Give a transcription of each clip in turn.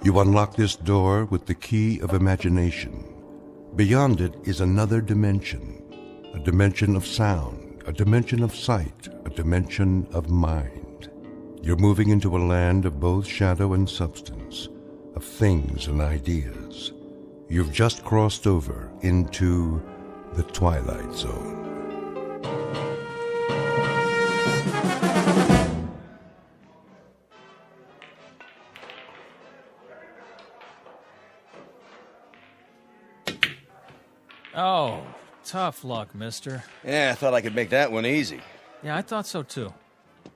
You unlock this door with the key of imagination. Beyond it is another dimension, a dimension of sound, a dimension of sight, a dimension of mind. You're moving into a land of both shadow and substance, of things and ideas. You've just crossed over into the Twilight Zone. Oh, tough luck, mister. Yeah, I thought I could make that one easy. Yeah, I thought so too.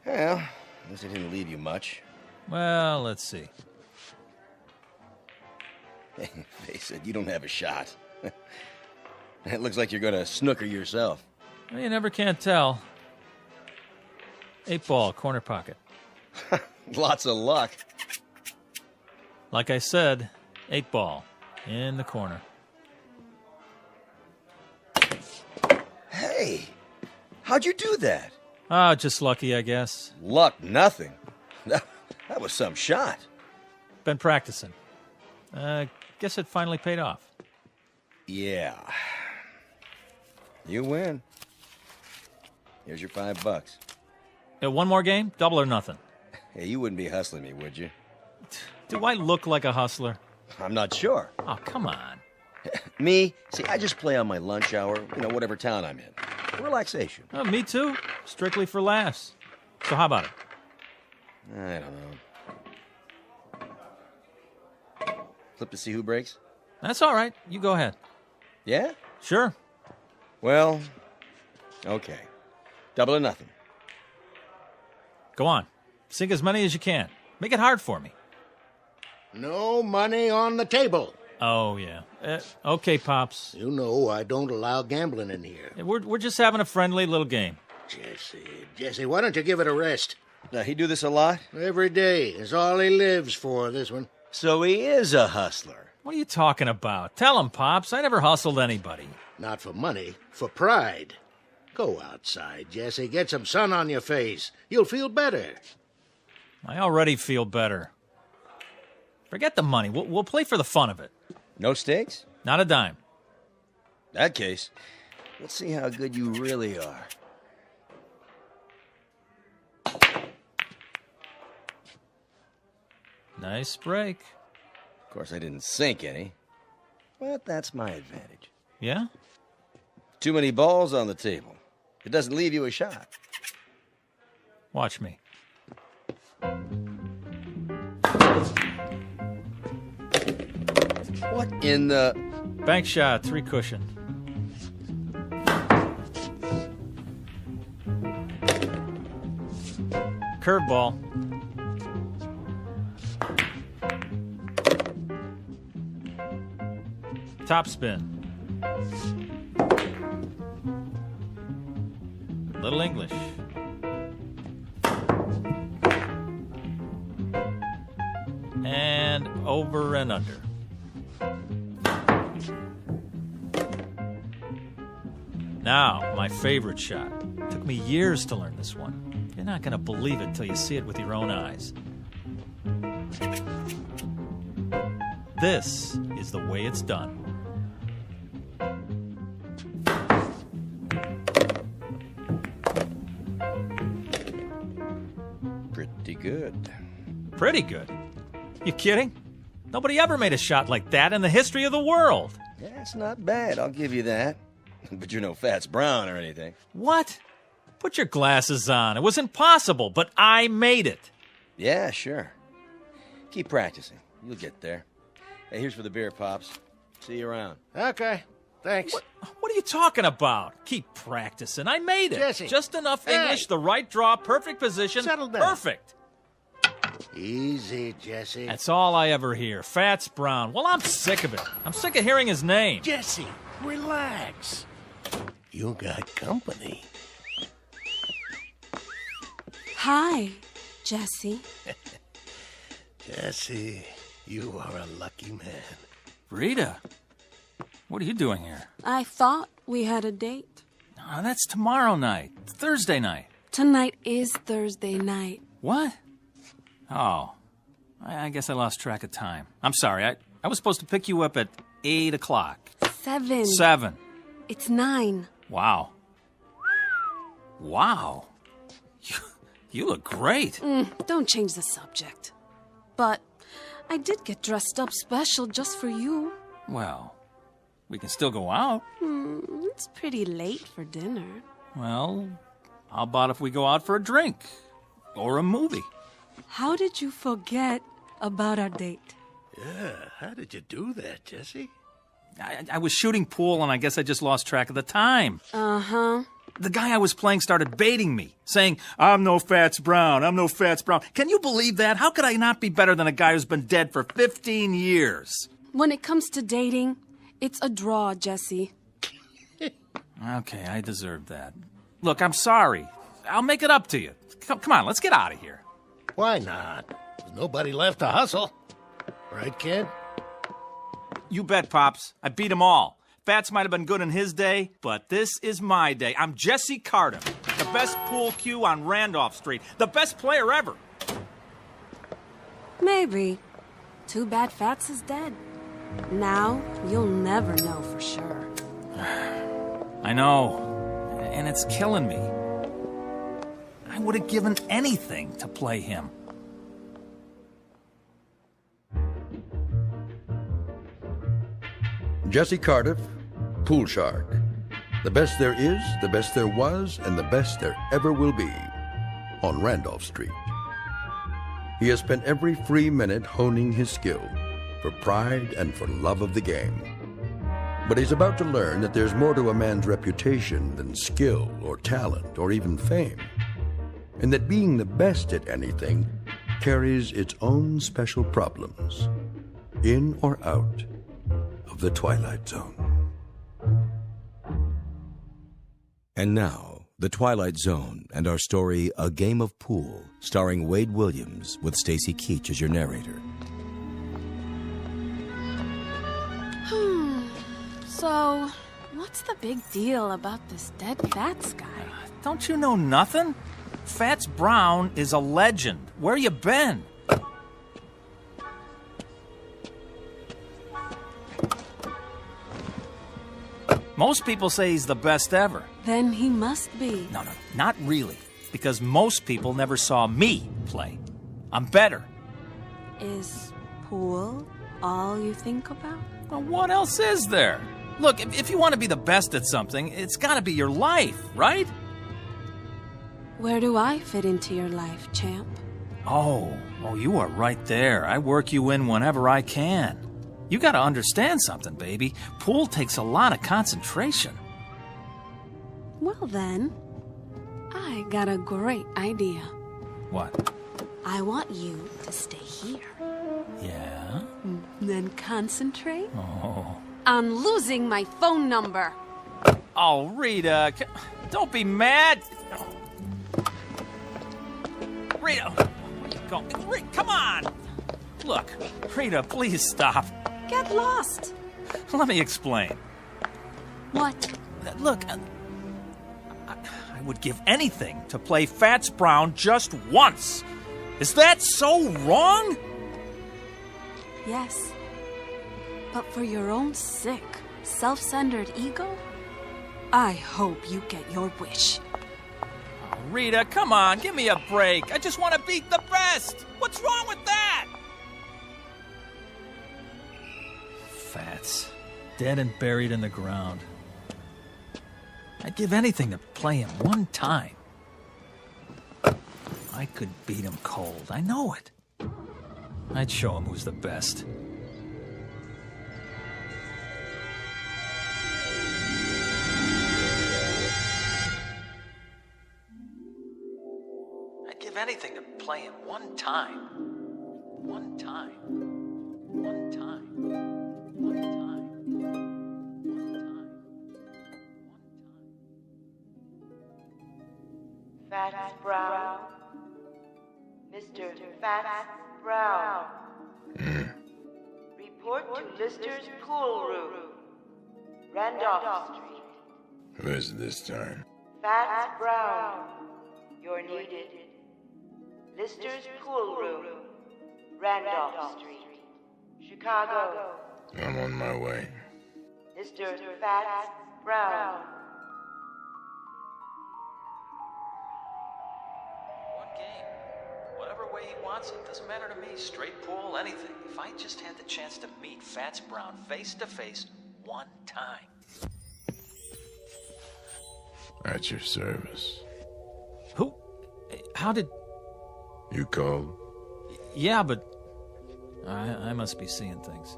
Well, at least it didn't leave you much. Well, let's see. Face it, you don't have a shot. It looks like you're gonna snooker yourself. Well, you never can tell. 8-ball, corner pocket. Lots of luck. Like I said, 8-ball, in the corner. Hey, how'd you do that? Ah, just lucky, I guess. Luck, nothing. That was some shot. Been practicing. Guess it finally paid off. Yeah. You win. Here's your $5. One more game? Double or nothing? Hey, you wouldn't be hustling me, would you? Do I look like a hustler? I'm not sure. Oh, come on. Me? See, I just play on my lunch hour, whatever town I'm in. Relaxation. Oh, me too. Strictly for laughs. So how about it? I don't know. Flip to see who breaks? That's all right. You go ahead. Yeah? Sure. Well, okay. Double or nothing. Go on. Sink as many as you can. Make it hard for me. No money on the table. Oh, yeah. Okay, Pops. You know I don't allow gambling in here. We're just having a friendly little game. Jesse, why don't you give it a rest? Now, he do this a lot? Every day is all he lives for, this one. So he is a hustler. What are you talking about? Tell him, Pops. I never hustled anybody. Not for money, for pride. Go outside, Jesse. Get some sun on your face. You'll feel better. I already feel better. Forget the money. We'll play for the fun of it. No stakes? Not a dime. In that case, let's see how good you really are. Nice break. Of course, I didn't sink any, but that's my advantage. Yeah? Too many balls on the table. It doesn't leave you a shot. Watch me. What in the... Bank shot, 3 cushion. Curveball. Top spin. Little English. And over and under. Now, my favorite shot. Took me years to learn this one. You're not going to believe it till you see it with your own eyes. This is the way it's done. Pretty good. Pretty good? You kidding? Nobody ever made a shot like that in the history of the world. Yeah, it's not bad, I'll give you that. But you're no Fats Brown or anything. What? Put your glasses on. It was impossible, but I made it. Yeah, sure. Keep practicing. You'll get there. Hey, here's for the beer, Pops. See you around. Okay, thanks. What are you talking about? Keep practicing. I made it. Jesse. Just enough Hey. English, the right draw, perfect position. Settle down. Perfect. Easy, Jesse. That's all I ever hear. Fats Brown. Well, I'm sick of it. I'm sick of hearing his name. Jesse, relax. You got company. Hi, Jesse. Jesse, you are a lucky man. Rita, what are you doing here? I thought we had a date. Oh, that's tomorrow night. Thursday night. Tonight is Thursday night. What? Oh, I guess I lost track of time. I'm sorry. I was supposed to pick you up at 8 o'clock. 7. 7. It's 9. Wow. Wow. You look great. Don't change the subject. But I did get dressed up special just for you. Well, we can still go out. It's pretty late for dinner. Well, how about if we go out for a drink? Or a movie? How did you forget about our date? Yeah, how did you do that, Jesse? I was shooting pool, and I guess I just lost track of the time. Uh-huh. The guy I was playing started baiting me, saying, I'm no Fats Brown, I'm no Fats Brown. Can you believe that? How could I not be better than a guy who's been dead for 15 years? When it comes to dating, it's a draw, Jesse. Okay, I deserved that. Look, I'm sorry. I'll make it up to you. Come on, let's get out of here. Why not? There's nobody left to hustle. Right, kid? You bet, Pops. I beat them all. Fats might have been good in his day, but this is my day. I'm Jesse Carter, the best pool cue on Randolph Street, the best player ever. Maybe. Too bad Fats is dead. Now, you'll never know for sure. I know, and it's killing me. I would have given anything to play him. Jesse Cardiff, Pool Shark. The best there is, the best there was, and the best there ever will be on Randolph Street. He has spent every free minute honing his skill for pride and for love of the game. But he's about to learn that there's more to a man's reputation than skill or talent or even fame, and that being the best at anything carries its own special problems, in or out of the Twilight Zone. And now, The Twilight Zone and our story, A Game of Pool, starring Wade Williams with Stacy Keach as your narrator. So, what's the big deal about this dead Fats guy? Don't you know nothing? Fats Brown is a legend. Where you been? Most people say he's the best ever. Then he must be. No, not really. Because most people never saw me play. I'm better. Is pool all you think about? Well, what else is there? Look, if you want to be the best at something, it's got to be your life, right? Where do I fit into your life, champ? Oh, you are right there. I work you in whenever I can. You got to understand something, baby. Pool takes a lot of concentration. Well then, I got a great idea. What? I want you to stay here. Yeah? Then concentrate Oh. on losing my phone number. Oh, Rita, don't be mad. Rita, where you going? Rita, come on. Look, Rita, please stop. Get lost. Let me explain. What? Look, I would give anything to play Fats Brown just once. Is that so wrong? Yes. But for your own sick, self-centered ego, I hope you get your wish. Oh, Rita, come on, give me a break. I just want to beat the best. What's wrong with that? Fats, dead and buried in the ground. I'd give anything to play him one time. I could beat him cold, I know it. I'd show him who's the best. I'd give anything to play him one time. One time. One time. One time. One time. Fats Brown. Mr. Fats Brown. Report to Lister's pool room. Randolph Street. Who is it this time? Fats Brown. You're needed. Lister's pool room. Randolph Street, Chicago. I'm on my way. Mr. Fats Brown. One game. Whatever way he wants it. Doesn't matter to me. Straight pool, anything. If I just had the chance to meet Fats Brown face to face one time. At your service. Who? How did... You called? Yeah, but... I must be seeing things.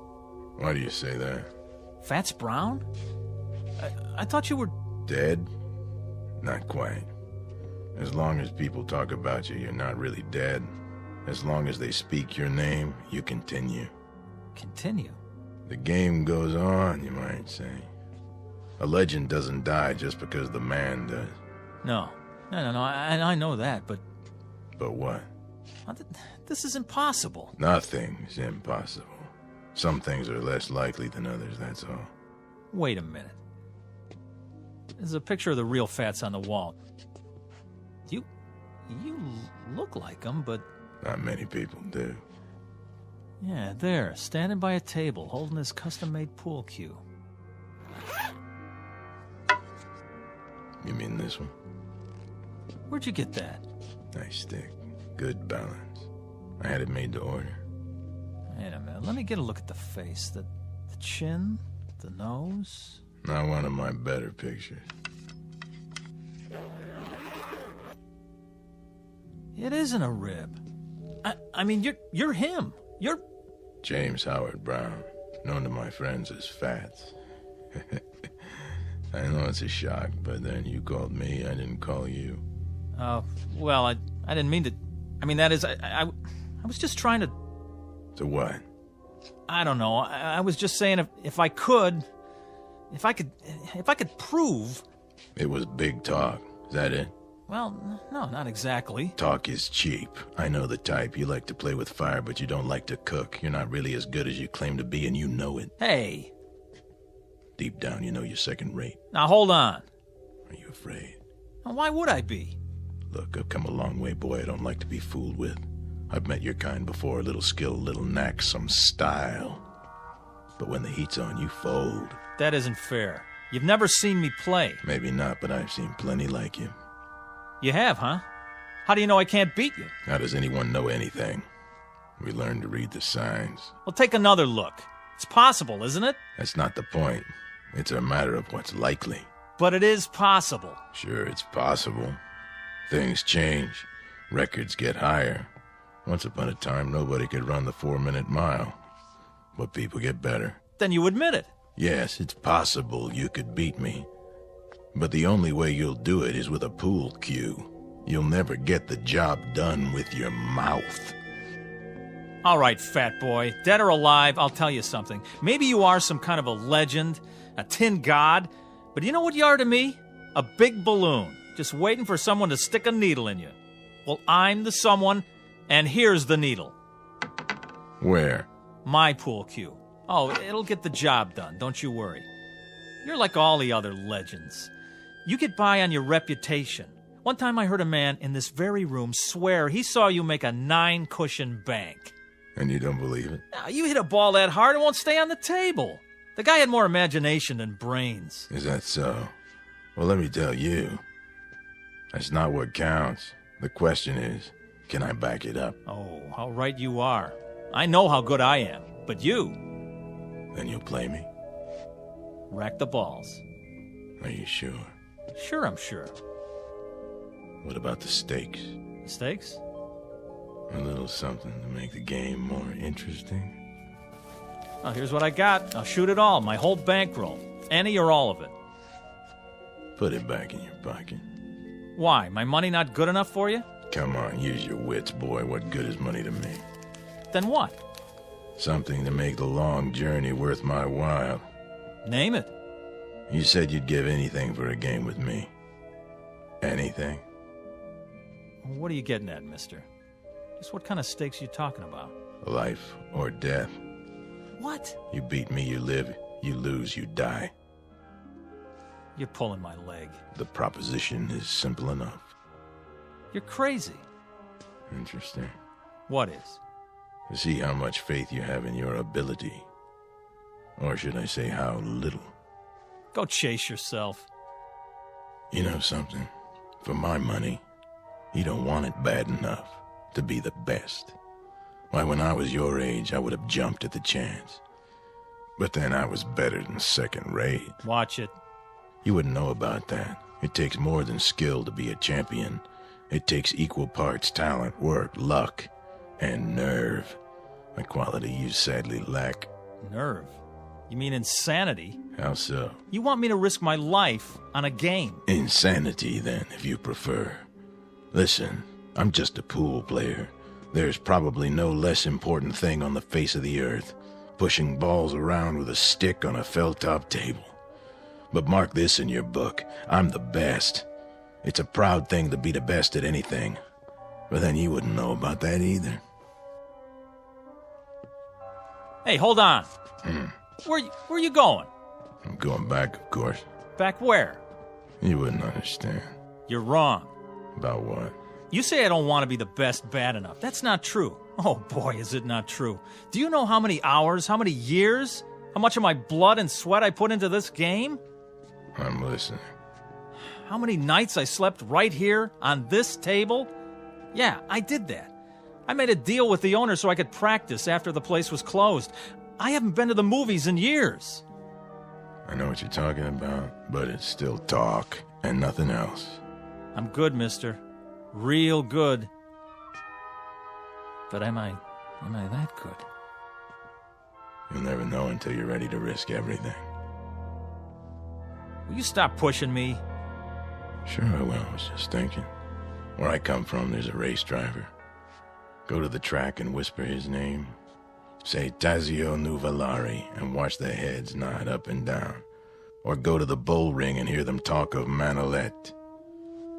Why do you say that? Fats Brown? I thought you were... Dead? Not quite. As long as people talk about you, you're not really dead. As long as they speak your name, you continue. Continue? The game goes on, you might say. A legend doesn't die just because the man does. No. I know that, but... But what? This is impossible. Nothing's impossible. Some things are less likely than others, that's all. Wait a minute. There's a picture of the real Fats on the wall. You look like him, but... Not many people do. Yeah, there, standing by a table, holding his custom-made pool cue. You mean this one? Where'd you get that? Nice stick. Good balance. I had it made to order. Wait a minute, let me get a look at the face. The chin, the nose... Not one of my better pictures. It isn't a rib. I mean, you're him. You're... James Howard Brown, known to my friends as Fats. I know it's a shock, but then you called me, I didn't call you. Well, I didn't mean to... I mean, that is, I was just trying to... To what? I don't know. I was just saying if I could prove... It was big talk. Is that it? Well, no, not exactly. Talk is cheap. I know the type. You like to play with fire, but you don't like to cook. You're not really as good as you claim to be, and you know it. Hey. Deep down, you know you're second rate. Now, hold on. Are you afraid? Well, why would I be? Look, I've come a long way, boy. I don't like to be fooled with. I've met your kind before. A little skill, a little knack, some style. But when the heat's on, you fold. That isn't fair. You've never seen me play. Maybe not, but I've seen plenty like you. You have, huh? How do you know I can't beat you? How does anyone know anything? We learn to read the signs. Well, take another look. It's possible, isn't it? That's not the point. It's a matter of what's likely. But it is possible. Sure, it's possible. Things change. Records get higher. Once upon a time, nobody could run the 4-minute mile. But people get better. Then you admit it. Yes, it's possible you could beat me. But the only way you'll do it is with a pool cue. You'll never get the job done with your mouth. All right, fat boy. Dead or alive, I'll tell you something. Maybe you are some kind of a legend, a tin god, but you know what you are to me? A big balloon, just waiting for someone to stick a needle in you. Well, I'm the someone, and here's the needle. Where? My pool cue. Oh, it'll get the job done, don't you worry. You're like all the other legends. You get by on your reputation. One time I heard a man in this very room swear he saw you make a 9-cushion bank. And you don't believe it? Now, you hit a ball that hard, it won't stay on the table. The guy had more imagination than brains. Is that so? Well, let me tell you. That's not what counts. The question is, can I back it up? Oh, how right you are. I know how good I am, but you... Then you'll play me? Rack the balls. Are you sure? Sure, I'm sure. What about the stakes? Stakes? A little something to make the game more interesting. Well, here's what I got. I'll shoot it all, my whole bankroll. Any or all of it. Put it back in your pocket. Why? My money not good enough for you? Come on, use your wits, boy. What good is money to me? Then what? Something to make the long journey worth my while. Name it. You said you'd give anything for a game with me. Anything? What are you getting at, mister? Just what kind of stakes you talking about? Life or death. What? You beat me, you live. You lose, you die. You're pulling my leg. The proposition is simple enough. You're crazy. Interesting. What is? to see how much faith you have in your ability. Or should I say how little? Go chase yourself. You know something? For my money, you don't want it bad enough to be the best. Why, when I was your age, I would have jumped at the chance. But then I was better than second rate. Watch it. You wouldn't know about that. It takes more than skill to be a champion. It takes equal parts talent, work, luck, and nerve. A quality you sadly lack. Nerve? You mean insanity? How so? You want me to risk my life on a game? Insanity, then, if you prefer. Listen, I'm just a pool player. There's probably no less important thing on the face of the earth, pushing balls around with a stick on a felt-top table. But mark this in your book, I'm the best. It's a proud thing to be the best at anything. But then you wouldn't know about that either. Hey, hold on. Where you going? I'm going back, of course. Back where? You wouldn't understand. You're wrong. About what? You say I don't want to be the best bad enough. That's not true. Oh boy, is it not true. Do you know how many hours, how many years, how much of my blood and sweat I put into this game? I'm listening. How many nights I slept right here on this table? Yeah, I did that. I made a deal with the owner so I could practice after the place was closed. I haven't been to the movies in years. I know what you're talking about, but it's still talk and nothing else. I'm good, mister. Real good. But am I that good? You'll never know until you're ready to risk everything. Will you stop pushing me? Sure I will, I was just thinking. Where I come from, there's a race driver. Go to the track and whisper his name. Say Tazio Nuvolari and watch their heads nod up and down. Or go to the bull ring and hear them talk of Manolete.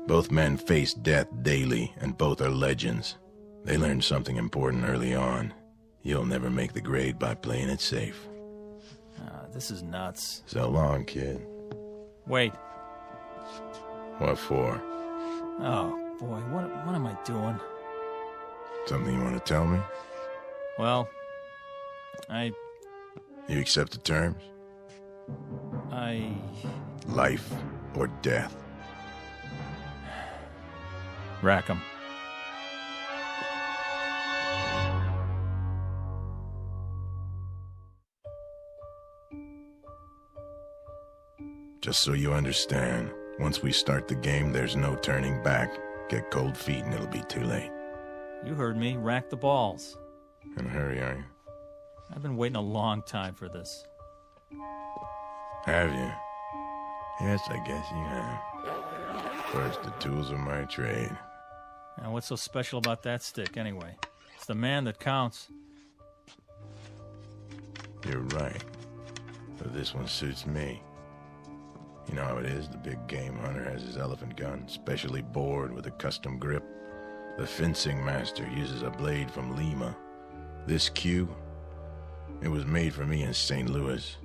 Both men face death daily, and both are legends. They learned something important early on. You'll never make the grade by playing it safe. This is nuts. So long, kid. Wait. What for? Oh, boy, what am I doing? Something you want to tell me? Well, You accept the terms? Life or death? Rackham. Just so you understand, once we start the game, there's no turning back. Get cold feet and it'll be too late. You heard me. Rack the balls. In a hurry, are you? I've been waiting a long time for this. Have you? Yes, I guess you have. First, the tools of my trade. Now, what's so special about that stick, anyway? It's the man that counts. You're right. But this one suits me. You know how it is, the big game hunter has his elephant gun, specially bored with a custom grip. The fencing master uses a blade from Lima. This cue, it was made for me in St. Louis.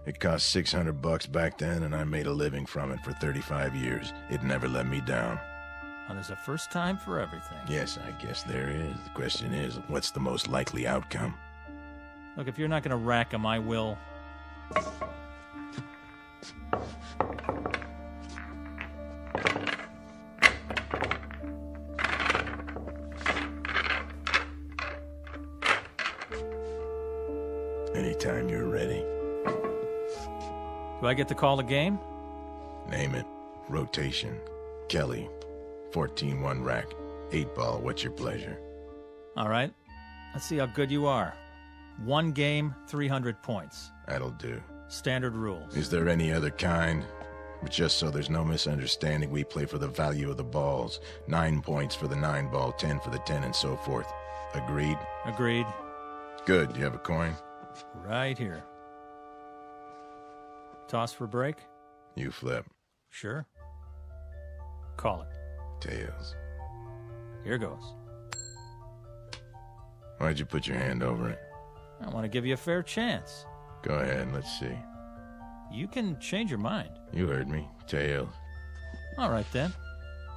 It cost $600 back then, and I made a living from it for 35 years. It never let me down. Well, there's a first time for everything. Yes, I guess there is. The question is, what's the most likely outcome? Look, if you're not going to rack him, I will. Anytime you're ready. Do I get to call the game? Name it. Rotation. Kelly. 14-1 rack. 8-ball. What's your pleasure? All right. Let's see how good you are. 1 game, 300 points. That'll do. Standard rules. Is there any other kind? But just so there's no misunderstanding, we play for the value of the balls. 9 points for the 9-ball, 10 for the 10, and so forth. Agreed? Agreed. Good. You have a coin? Right here. Toss for break? You flip. Sure. Call it. Tails. Here goes. Why'd you put your hand over it? I want to give you a fair chance. Go ahead, let's see. You can change your mind. You heard me. Tails. All right, then.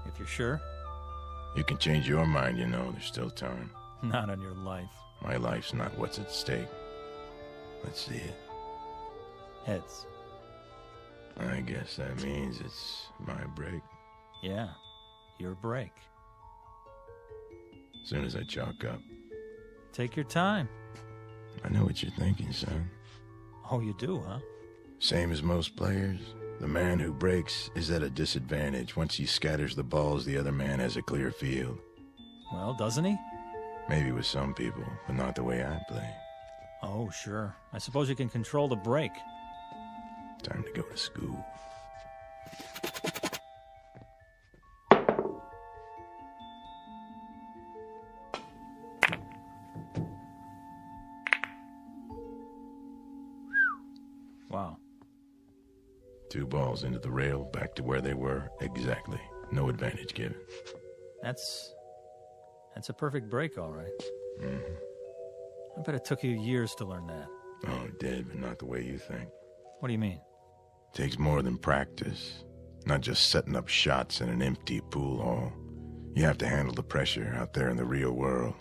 If you're sure. You can change your mind, you know. There's still time. Not on your life. My life's not what's at stake. Let's see it. Heads. I guess that means it's my break. Yeah, your break. As soon as I chalk up. Take your time. I know what you're thinking, son. Oh, you do, huh? Same as most players. The man who breaks is at a disadvantage. Once he scatters the balls, the other man has a clear field. Well, doesn't he? Maybe with some people, but not the way I play. Oh, sure. I suppose you can control the break. Time to go to school. Wow. 2 balls into the rail, back to where they were. Exactly. No advantage given. That's a perfect break, all right. Mm-hmm. I bet it took you years to learn that. Oh, it did, but not the way you think. What do you mean? Takes more than practice. Not just setting up shots in an empty pool hall. You have to handle the pressure out there in the real world.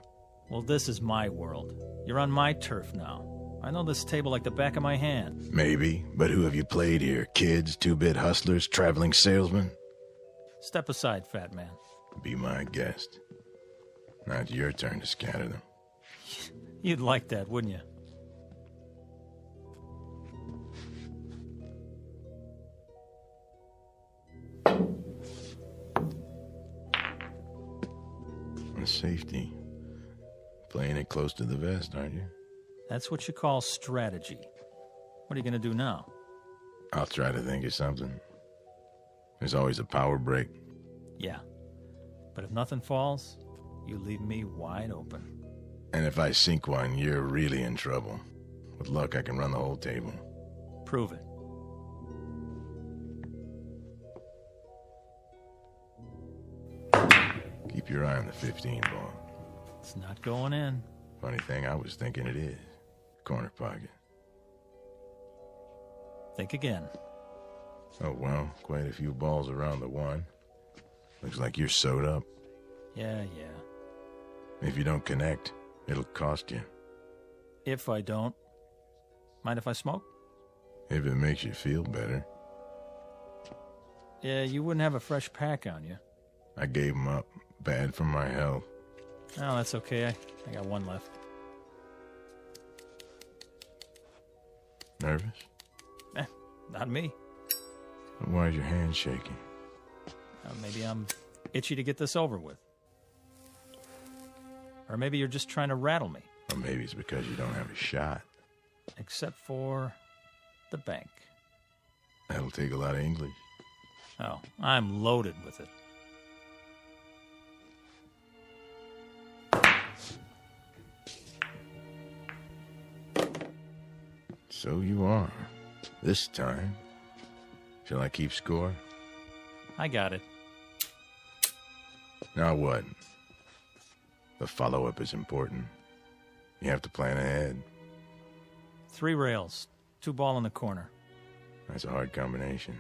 Well, this is my world. You're on my turf now. I know this table like the back of my hand. Maybe, but who have you played here? Kids, 2-bit hustlers, traveling salesmen? Step aside, fat man. Be my guest. Now it's your turn to scatter them. You'd like that, wouldn't you? On safety. Playing it close to the vest, aren't you? That's what you call strategy. What are you going to do now? I'll try to think of something. There's always a power break. Yeah. But if nothing falls, you leave me wide open. And if I sink one, you're really in trouble. With luck, I can run the whole table. Prove it. Keep your eye on the 15 ball. It's not going in. Funny thing, I was thinking it is. Corner pocket. Think again. Oh, well, quite a few balls around the 1. Looks like you're sewed up. Yeah. If you don't connect, it'll cost you. If I don't. Mind if I smoke? If it makes you feel better. Yeah, you wouldn't have a fresh pack on you. I gave 'em up. Bad for my health. Oh, that's okay. I got 1 left. Nervous? Not me. Why's your hand shaking? Maybe I'm itchy to get this over with. Or maybe you're just trying to rattle me. Or maybe it's because you don't have a shot. Except for the bank. That'll take a lot of English. Oh, I'm loaded with it. So you are. This time. Shall I keep score? I got it. Now what? The follow-up is important. You have to plan ahead. 3 rails, 2 ball in the corner. That's a hard combination.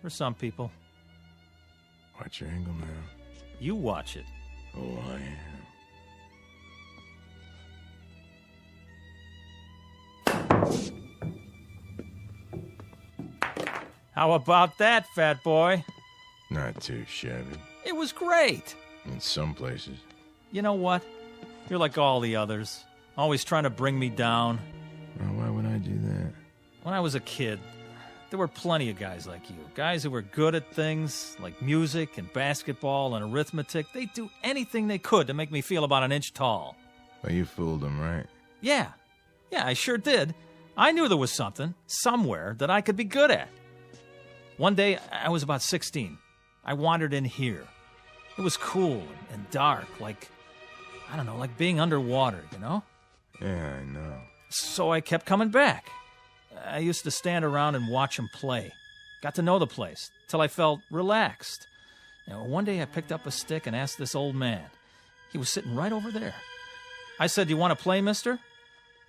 For some people. Watch your angle now. You watch it. Oh, I am. How about that, fat boy? Not too shabby. It was great. In some places. You know what? You're like all the others. Always trying to bring me down. Well, why would I do that? When I was a kid, there were plenty of guys like you. Guys who were good at things like music and basketball and arithmetic. They'd do anything they could to make me feel about an inch tall. Well, you fooled them, right? Yeah, I sure did. I knew there was something, somewhere, that I could be good at. One day, I was about 16. I wandered in here. It was cool and dark, like being underwater, you know? Yeah, I know. So I kept coming back. I used to stand around and watch them play. Got to know the place, till I felt relaxed. One day I picked up a stick and asked this old man. He was sitting right over there. I said, "Do you want to play, mister?"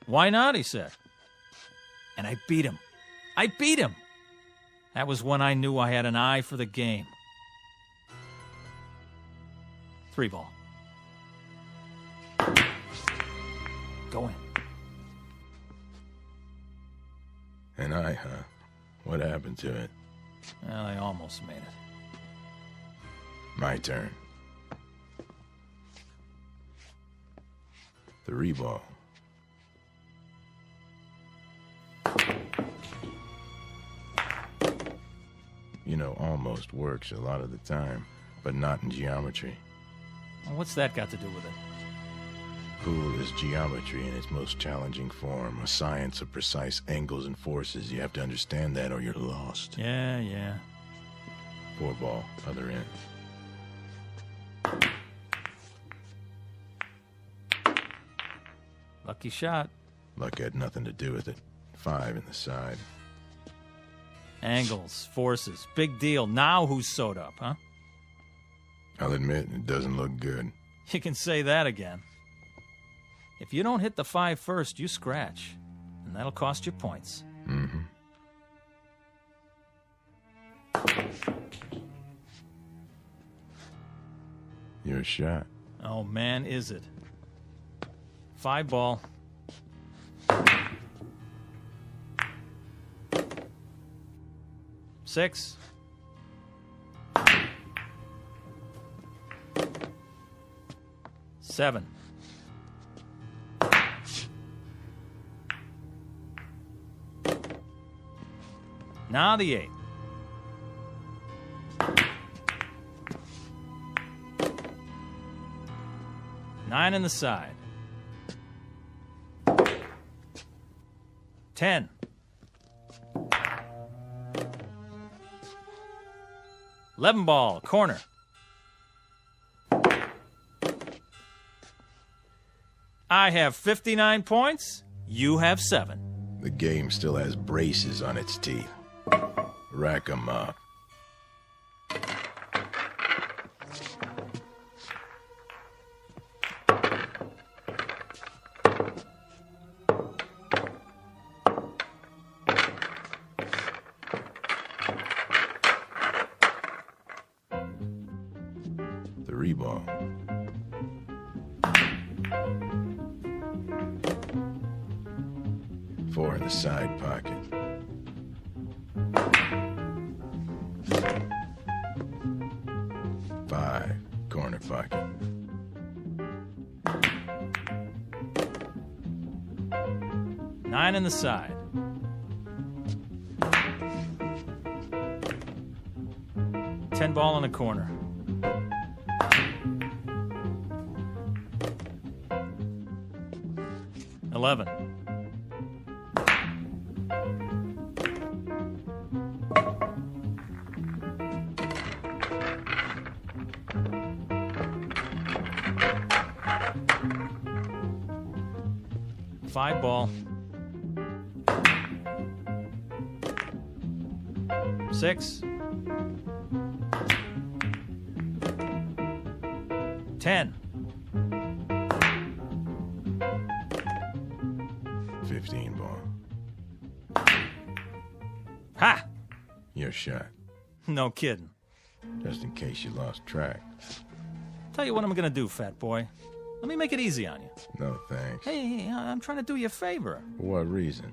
"Why not?" he said. And I beat him. That was when I knew I had an eye for the game. 3 ball. Go in. An eye, huh? What happened to it? Well, I almost made it. My turn. 3 ball. You know, almost works a lot of the time, but not in geometry. Well, what's that got to do with it? Pool is geometry in its most challenging form, a science of precise angles and forces. You have to understand that or you're lost. Yeah. 4 ball, other end. Lucky shot. Luck had nothing to do with it. 5 in the side. Angles, forces, big deal. Now who's sewed up, huh? I'll admit, it doesn't look good. You can say that again. If you don't hit the 5 first, you scratch. And that'll cost you points. Mm-hmm. Your shot. Oh, man, is it. 5 ball. Six. Seven. Now the 8. Nine in the side. 10. Eleven ball, corner. I have 59 points. You have 7. The game still has braces on its teeth. Rack 'em up. Three ball. Four in the side pocket. Five, corner pocket. Nine in the side. 10 ball in the corner. $11. $5 ball. 6. 10. 15 ball. Ha! Your shot. No kidding. Just in case you lost track. Tell you what I'm gonna do, fat boy. Let me make it easy on you. No thanks. Hey, I'm trying to do you a favor. For what reason?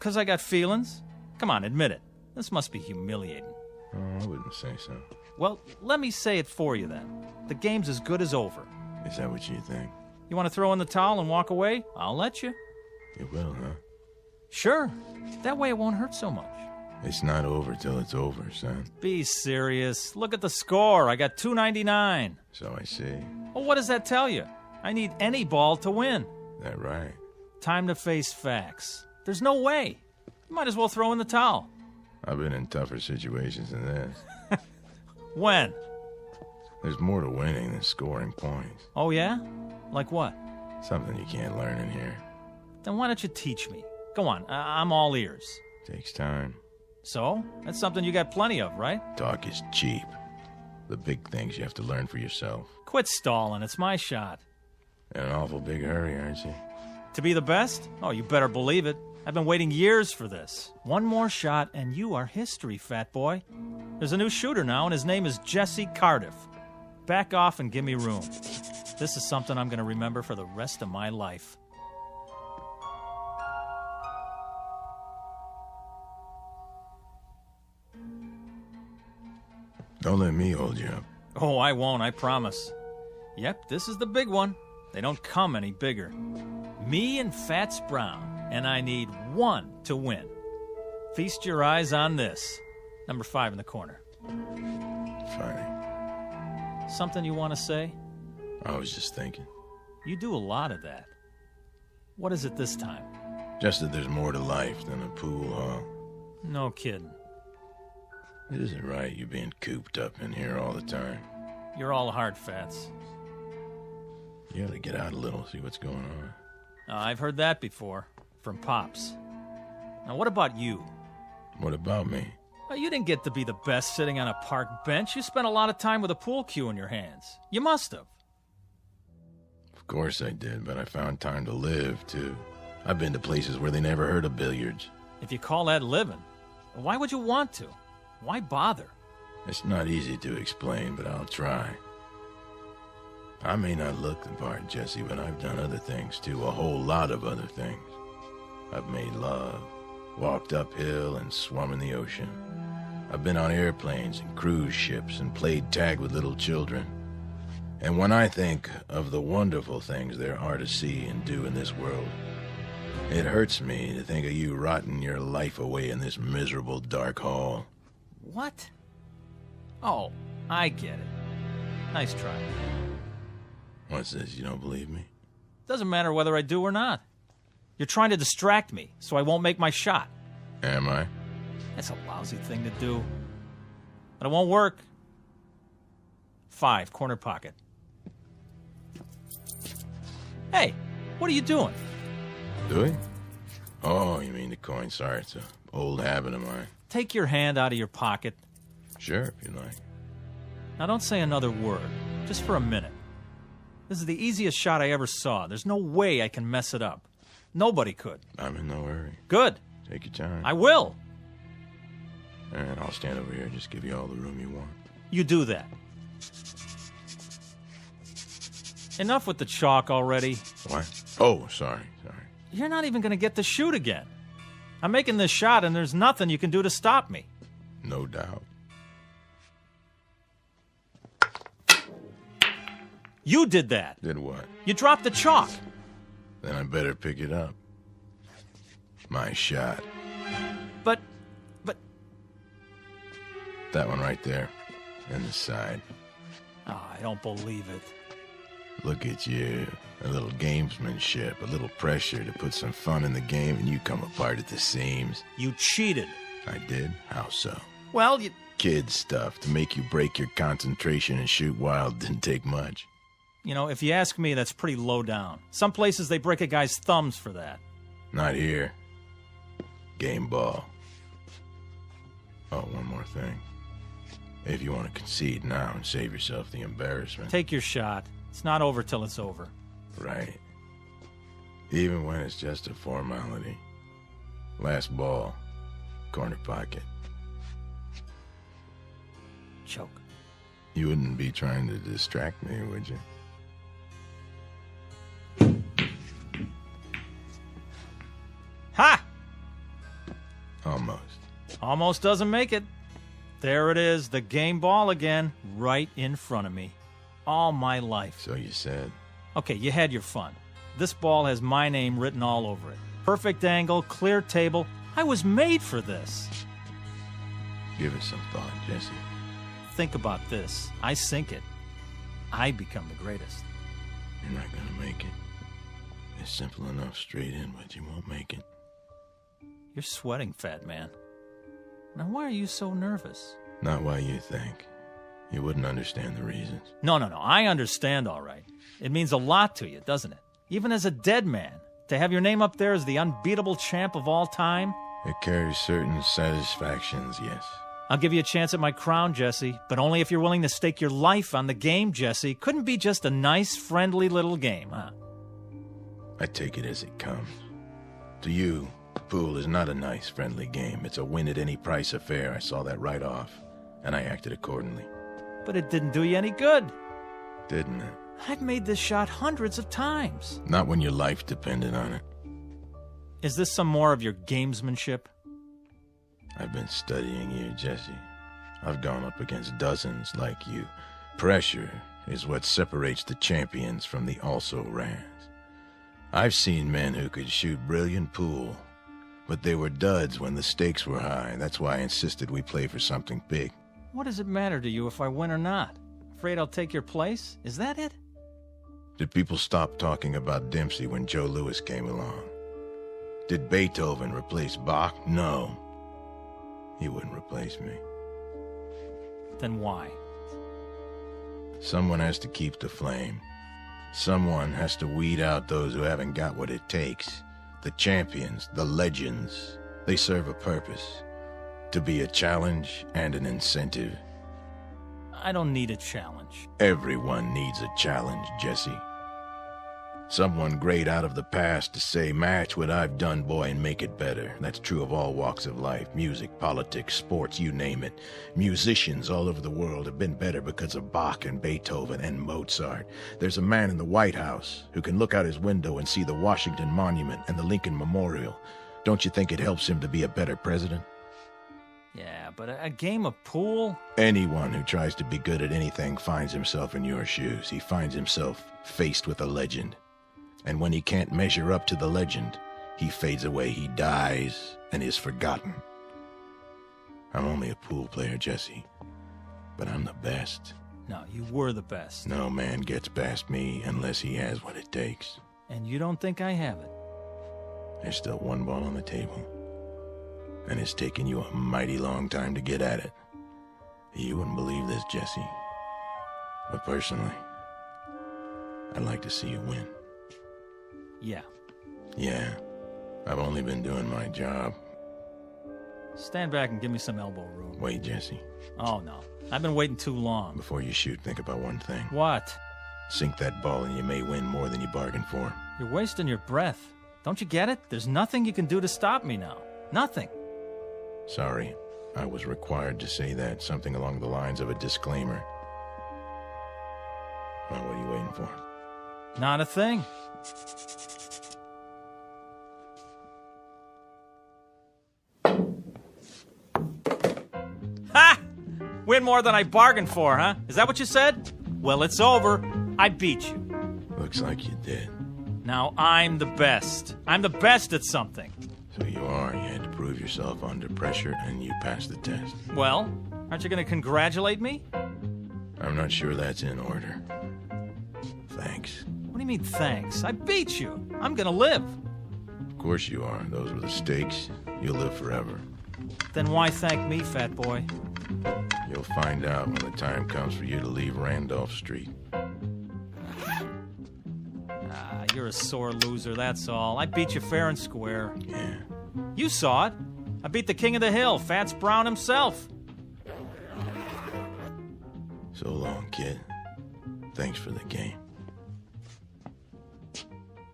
'Cause I got feelings? Come on, admit it. This must be humiliating. Oh, I wouldn't say so. Well, let me say it for you then. The game's as good as over. Is that what you think? You want to throw in the towel and walk away? I'll let you. You will, huh? Sure. That way it won't hurt so much. It's not over till it's over, son. Be serious. Look at the score. I got 299. So I see. Well, what does that tell you? I need any ball to win. That right? Time to face facts. There's no way. You might as well throw in the towel. I've been in tougher situations than this. When? There's more to winning than scoring points. Oh, yeah? Like what? Something you can't learn in here. Then why don't you teach me? Go on. I'm all ears. Takes time. So? That's something you got plenty of, right? Talk is cheap. The big things you have to learn for yourself. Quit stalling. It's my shot. In an awful big hurry, aren't you? To be the best? Oh, you better believe it. I've been waiting years for this. One more shot, and you are history, fat boy. There's a new shooter now, and his name is Jesse Cardiff. Back off and give me room. This is something I'm going to remember for the rest of my life. Don't let me hold you up. Oh, I won't, I promise. Yep, this is the big one. They don't come any bigger. Me and Fats Brown, and I need one to win. Feast your eyes on this. Number 5 in the corner. Funny. Something you want to say? I was just thinking. You do a lot of that. What is it this time? Just that there's more to life than a pool hall. No kidding. It isn't right you being cooped up in here all the time. You're all hard, Fats. You gotta get out a little, see what's going on. I've heard that before. From Pops. Now, what about you? What about me? Well, you didn't get to be the best sitting on a park bench. You spent a lot of time with a pool cue in your hands. You must have. Of course I did, but I found time to live, too. I've been to places where they never heard of billiards. If you call that living, why would you want to? Why bother? It's not easy to explain, but I'll try. I may not look the part, Jesse, but I've done other things, too. A whole lot of other things. I've made love, walked uphill, and swum in the ocean. I've been on airplanes and cruise ships and played tag with little children. And when I think of the wonderful things there are to see and do in this world, it hurts me to think of you rotting your life away in this miserable dark hall. What? Oh, I get it. Nice try. What's this, you don't believe me? Doesn't matter whether I do or not. You're trying to distract me, so I won't make my shot. Am I? That's a lousy thing to do. But it won't work. 5, corner pocket. Hey, what are you doing? Doing? Oh, you mean the coin. Sorry, it's an old habit of mine. Take your hand out of your pocket. Sure, if you like. Now don't say another word, just for a minute. This is the easiest shot I ever saw. There's no way I can mess it up. Nobody could. I'm in no hurry. Good. Take your time. I will. All right, I'll stand over here. Just give you all the room you want. You do that. Enough with the chalk already. What? Oh, sorry. You're not even going to get to shoot again. I'm making this shot, and there's nothing you can do to stop me. No doubt. You did that. Did what? You dropped the chalk. Then I better pick it up. My shot. But... That one right there. In the side. Oh, I don't believe it. Look at you. A little gamesmanship, a little pressure to put some fun in the game, and you come apart at the seams. You cheated. I did? How so? Well, you... Kid stuff to make you break your concentration and shoot wild didn't take much. You know, if you ask me, that's pretty low down. Some places they break a guy's thumbs for that. Not here. Game ball. Oh, one more thing. If you want to concede now and save yourself the embarrassment. Take your shot. It's not over till it's over. Right. Even when it's just a formality. Last ball. Corner pocket. Choke. You wouldn't be trying to distract me, would you? Ha! Almost. Almost doesn't make it. There it is, the game ball again, right in front of me. All my life. So you said. Okay, you had your fun. This ball has my name written all over it. Perfect angle, clear table. I was made for this. Give it some thought, Jesse. Think about this. I sink it. I become the greatest. You're not gonna make it. It's simple enough straight in, but you won't make it. You're sweating, fat man. Now, why are you so nervous? Not why you think. You wouldn't understand the reasons. No. I understand all right. It means a lot to you, doesn't it? Even as a dead man. To have your name up there as the unbeatable champ of all time? It carries certain satisfactions, yes. I'll give you a chance at my crown, Jesse, but only if you're willing to stake your life on the game, Jesse. Couldn't be just a nice, friendly little game, huh? I take it as it comes. To you, pool is not a nice, friendly game. It's a win-at-any-price affair. I saw that right off, and I acted accordingly. But it didn't do you any good. Didn't it? I've made this shot hundreds of times. Not when your life depended on it. Is this some more of your gamesmanship? I've been studying you, Jesse. I've gone up against dozens like you. Pressure is what separates the champions from the also-rans. I've seen men who could shoot brilliant pool, but they were duds when the stakes were high. That's why I insisted we play for something big. What does it matter to you if I win or not? Afraid I'll take your place? Is that it? Did people stop talking about Dempsey when Joe Louis came along? Did Beethoven replace Bach? No. He wouldn't replace me. Then why? Someone has to keep the flame. Someone has to weed out those who haven't got what it takes. The champions, the legends, they serve a purpose. To be a challenge and an incentive. I don't need a challenge. Everyone needs a challenge, Jesse. Someone great out of the past to say, match what I've done, boy, and make it better. That's true of all walks of life. Music, politics, sports, you name it. Musicians all over the world have been better because of Bach and Beethoven and Mozart. There's a man in the White House who can look out his window and see the Washington Monument and the Lincoln Memorial. Don't you think it helps him to be a better president? Yeah, but a game of pool? Anyone who tries to be good at anything finds himself in your shoes. He finds himself faced with a legend. And when he can't measure up to the legend, he fades away, he dies, and is forgotten. I'm only a pool player, Jesse, but I'm the best. No, you were the best. No man gets past me unless he has what it takes. And you don't think I have it? There's still one ball on the table, and it's taken you a mighty long time to get at it. You wouldn't believe this, Jesse, but personally, I'd like to see you win. Yeah. Yeah, I've only been doing my job. Stand back and give me some elbow room. Wait, Jesse. Oh, no. I've been waiting too long. Before you shoot, think about one thing. What? Sink that ball and you may win more than you bargained for. You're wasting your breath. Don't you get it? There's nothing you can do to stop me now. Nothing. Sorry, I was required to say that. Something along the lines of a disclaimer. Well, what are you waiting for? Not a thing. Ha! Win more than I bargained for, huh? Is that what you said? Well, it's over. I beat you. Looks like you did. Now I'm the best. I'm the best at something. So you are. You had to prove yourself under pressure, and you passed the test. Well, aren't you going to congratulate me? I'm not sure that's in order. Thanks. What do you mean, thanks? I beat you. I'm going to live. Of course you are. Those were the stakes. You'll live forever. Then why thank me, fat boy? You'll find out when the time comes for you to leave Randolph Street. You're a sore loser, that's all. I beat you fair and square. Yeah. You saw it. I beat the king of the hill, Fats Brown himself. So long, kid. Thanks for the game.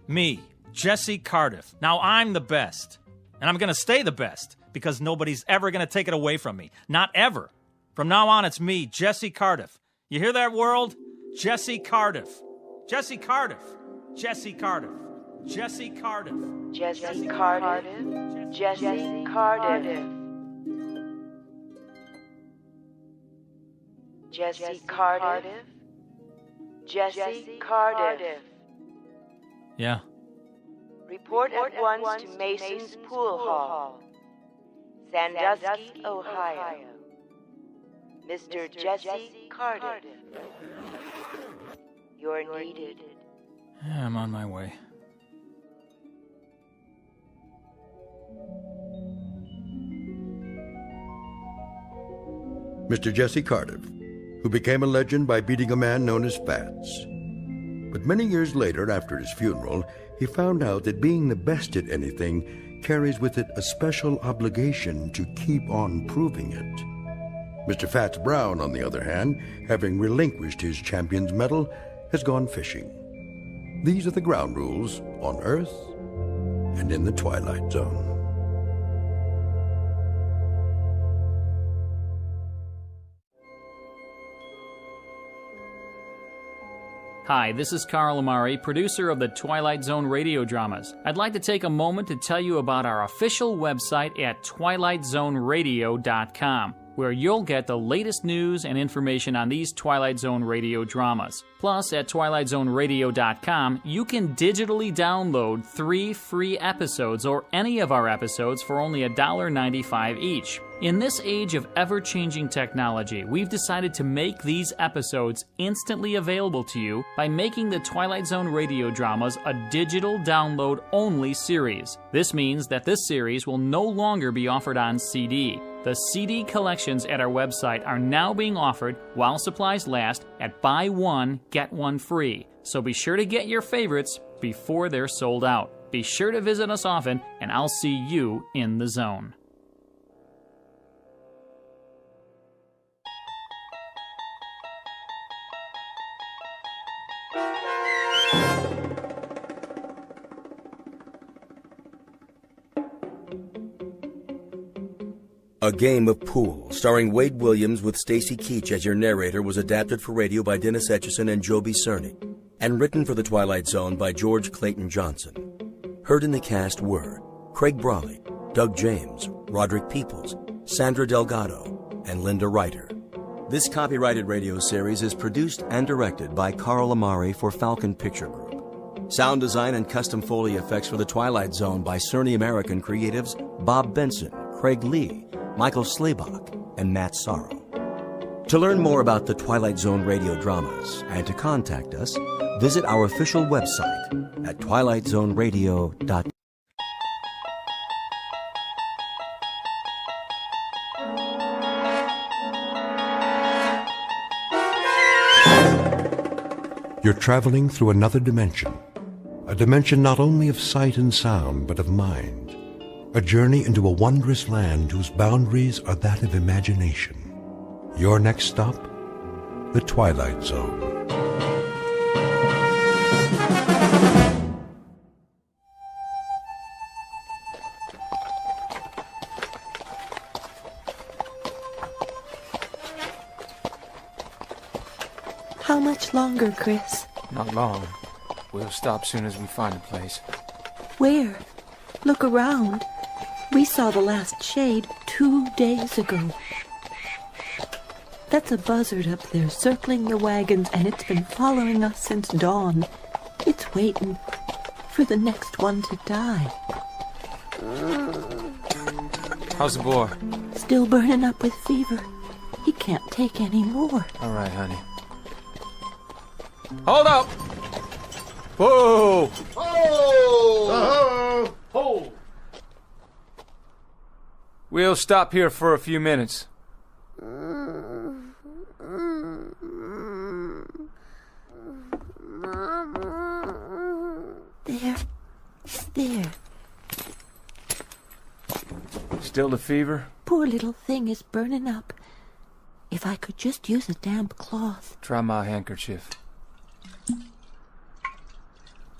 Me, Jesse Cardiff. Now I'm the best. And I'm going to stay the best because nobody's ever going to take it away from me. Not ever. From now on, it's me, Jesse Cardiff. You hear that, world? Jesse Cardiff. Jesse Cardiff. Jesse Cardiff. Jesse Cardiff. Jesse Cardiff. Jesse Cardiff. Jesse Cardiff. Jesse Cardiff. Yeah. Report at once to Mason's Pool Hall, Sandusky, Ohio. Mr. Jesse Cardiff. You're needed. Yeah, I'm on my way. Mr. Jesse Cardiff, who became a legend by beating a man known as Fats. But many years later, after his funeral, he found out that being the best at anything carries with it a special obligation to keep on proving it. Mr. Fats Brown, on the other hand, having relinquished his champion's medal, has gone fishing. These are the ground rules on Earth and in the Twilight Zone. Hi, this is Carl Amari, producer of the Twilight Zone radio dramas. I'd like to take a moment to tell you about our official website at twilightzoneradio.com. where you'll get the latest news and information on these Twilight Zone radio dramas. Plus, at twilightzoneradio.com, you can digitally download 3 free episodes or any of our episodes for only $1.95 each. In this age of ever-changing technology, we've decided to make these episodes instantly available to you by making the Twilight Zone radio dramas a digital download-only series. This means that this series will no longer be offered on CD. The CD collections at our website are now being offered while supplies last at buy one, get one free. So be sure to get your favorites before they're sold out. Be sure to visit us often, and I'll see you in the zone. A Game of Pool, starring Wade Williams with Stacy Keach as your narrator, was adapted for radio by Dennis Etchison and Joby Cerny, and written for The Twilight Zone by George Clayton Johnson. Heard in the cast were Craig Brawley, Doug James, Roderick Peoples, Sandra Delgado, and Linda Ryder. This copyrighted radio series is produced and directed by Carl Amari for Falcon Picture Group. Sound design and custom Foley effects for The Twilight Zone by Cerny American creatives Bob Benson, Craig Lee, Michael Slaybach, and Matt Sorrow. To learn more about the Twilight Zone radio dramas and to contact us, visit our official website at twilightzoneradio.com. You're traveling through another dimension, a dimension not only of sight and sound, but of mind. A journey into a wondrous land whose boundaries are that of imagination. Your next stop, the Twilight Zone. How much longer, Chris? Not long. We'll stop soon as we find a place. Where? Look around. We saw the last shade 2 days ago. That's a buzzard up there circling the wagons, and it's been following us since dawn. It's waiting for the next one to die. How's the boy? Still burning up with fever. He can't take any more. All right, honey. Hold up! Whoa! Oh! Hold! We'll stop here for a few minutes. There. Still the fever? Poor little thing is burning up. If I could just use a damp cloth. Try my handkerchief.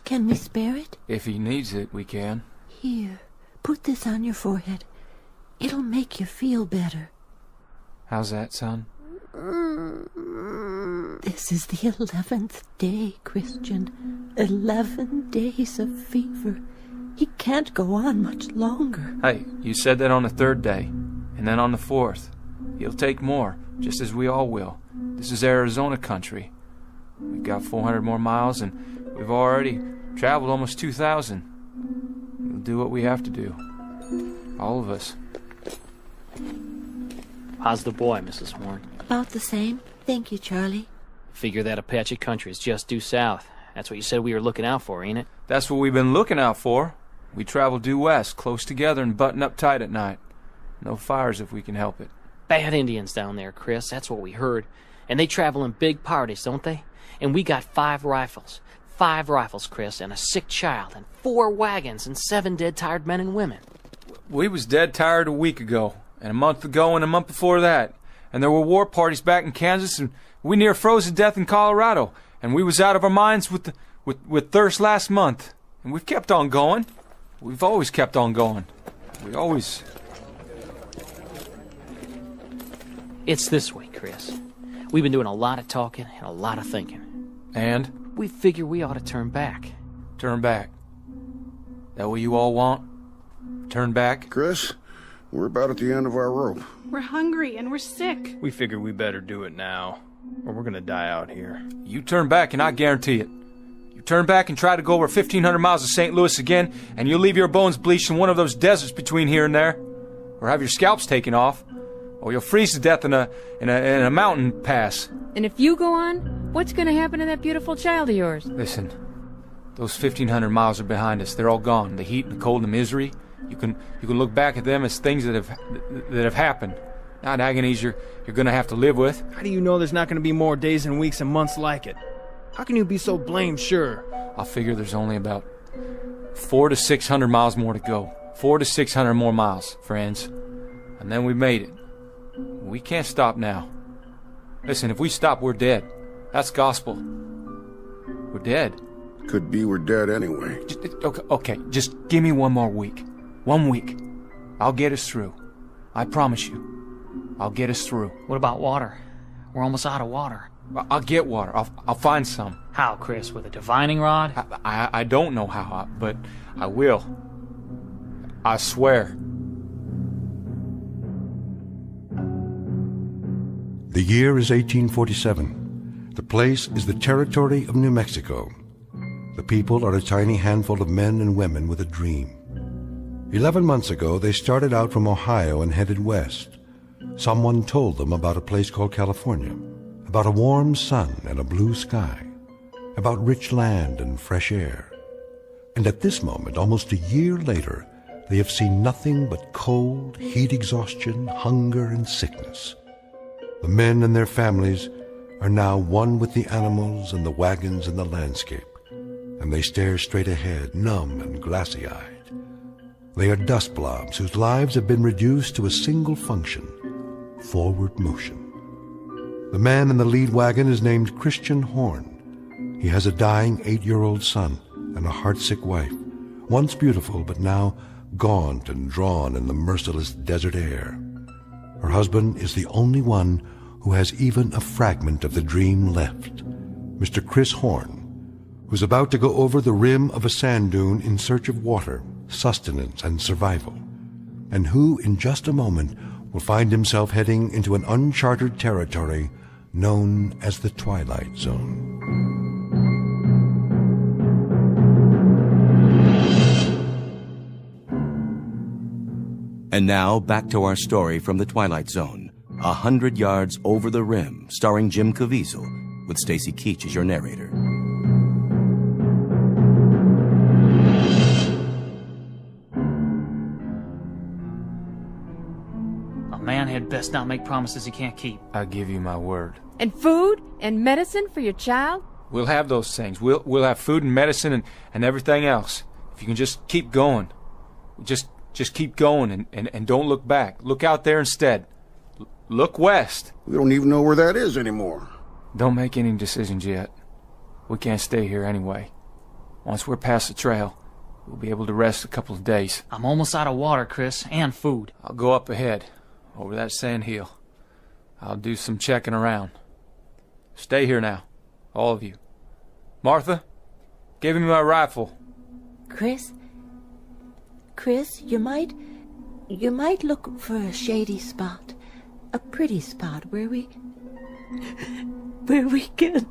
Can we spare it? If he needs it, we can. Here, put this on your forehead. It'll make you feel better. How's that, son? This is the 11th day, Christian. 11 days of fever. He can't go on much longer. Hey, you said that on the 3rd day, and then on the 4th. He'll take more, just as we all will. This is Arizona country. We've got 400 more miles, and we've already traveled almost 2,000. We'll do what we have to do. All of us. How's the boy, Mrs. Warren? About the same. Thank you, Charlie. Figure that Apache country is just due south. That's what you said we were looking out for, ain't it? That's what we've been looking out for. We travel due west, close together and button up tight at night. No fires if we can help it. Bad Indians down there, Chris. That's what we heard. And they travel in big parties, don't they? And we got 5 rifles. 5 rifles, Chris, and a sick child, and 4 wagons, and 7 dead, tired men and women. We was dead tired a week ago, and a month ago, and a month before that. And there were war parties back in Kansas, and we near froze to death in Colorado. And we was out of our minds with thirst last month. And we've kept on going. We've always kept on going. We always... It's this way, Chris. We've been doing a lot of talking and a lot of thinking. And? We figure we ought to turn back. Turn back? That what you all want? Turn back? Chris, We're about at the end of our rope. We're hungry and we're sick. We figured we better do it now, or we're gonna die out here. You turn back and I guarantee it. You turn back and try to go over 1,500 miles of St. Louis again, and you'll leave your bones bleached in one of those deserts between here and there, or have your scalps taken off, or you'll freeze to death in a mountain pass. And if you go on, what's gonna happen to that beautiful child of yours? Listen, those 1,500 miles are behind us. They're all gone. The heat and the cold and the misery. You can look back at them as things that have happened, not agonies you're gonna have to live with. How do you know there's not gonna be more days and weeks and months like it? How can you be so blamed sure? I figure there's only about 400 to 600 miles more to go. 400 to 600 more miles, friends. And then we made it. We can't stop now. Listen, if we stop, we're dead. That's gospel. We're dead. Could be we're dead anyway. Okay, just give me one more week. 1 week. I'll get us through. I promise you. I'll get us through. What about water? We're almost out of water. I'll get water. I'll find some. How, Chris? With a divining rod? I don't know how, but I will. I swear. The year is 1847. The place is the territory of New Mexico. The people are a tiny handful of men and women with a dream. 11 months ago, they started out from Ohio and headed west. Someone told them about a place called California, about a warm sun and a blue sky, about rich land and fresh air. And at this moment, almost a year later, they have seen nothing but cold, heat exhaustion, hunger, and sickness. The men and their families are now one with the animals and the wagons and the landscape, and they stare straight ahead, numb and glassy-eyed. They are dust blobs whose lives have been reduced to a single function, forward motion. The man in the lead wagon is named Christian Horn. He has a dying 8-year-old son and a heartsick wife, once beautiful but now gaunt and drawn in the merciless desert air. Her husband is the only one who has even a fragment of the dream left, Mr. Chris Horn, who's about to go over the rim of a sand dune in search of water, sustenance, and survival, and who, in just a moment, will find himself heading into an uncharted territory known as the Twilight Zone. And now, back to our story from the Twilight Zone, 100 Yards Over the Rim, starring Jim Caviezel, with Stacy Keach as your narrator. A man had best not make promises he can't keep. I give you my word. And food and medicine for your child? We'll have those things. We'll have food and medicine and everything else. If you can just keep going. Just keep going and don't look back. Look out there instead. Look west. We don't even know where that is anymore. Don't make any decisions yet. We can't stay here anyway. Once we're past the trail, we'll be able to rest a couple of days. I'm almost out of water, Chris, and food. I'll go up ahead, over that sand hill. I'll do some checking around. Stay here now, all of you. Martha, give me my rifle. Chris, you might look for a shady spot, a pretty spot where we can.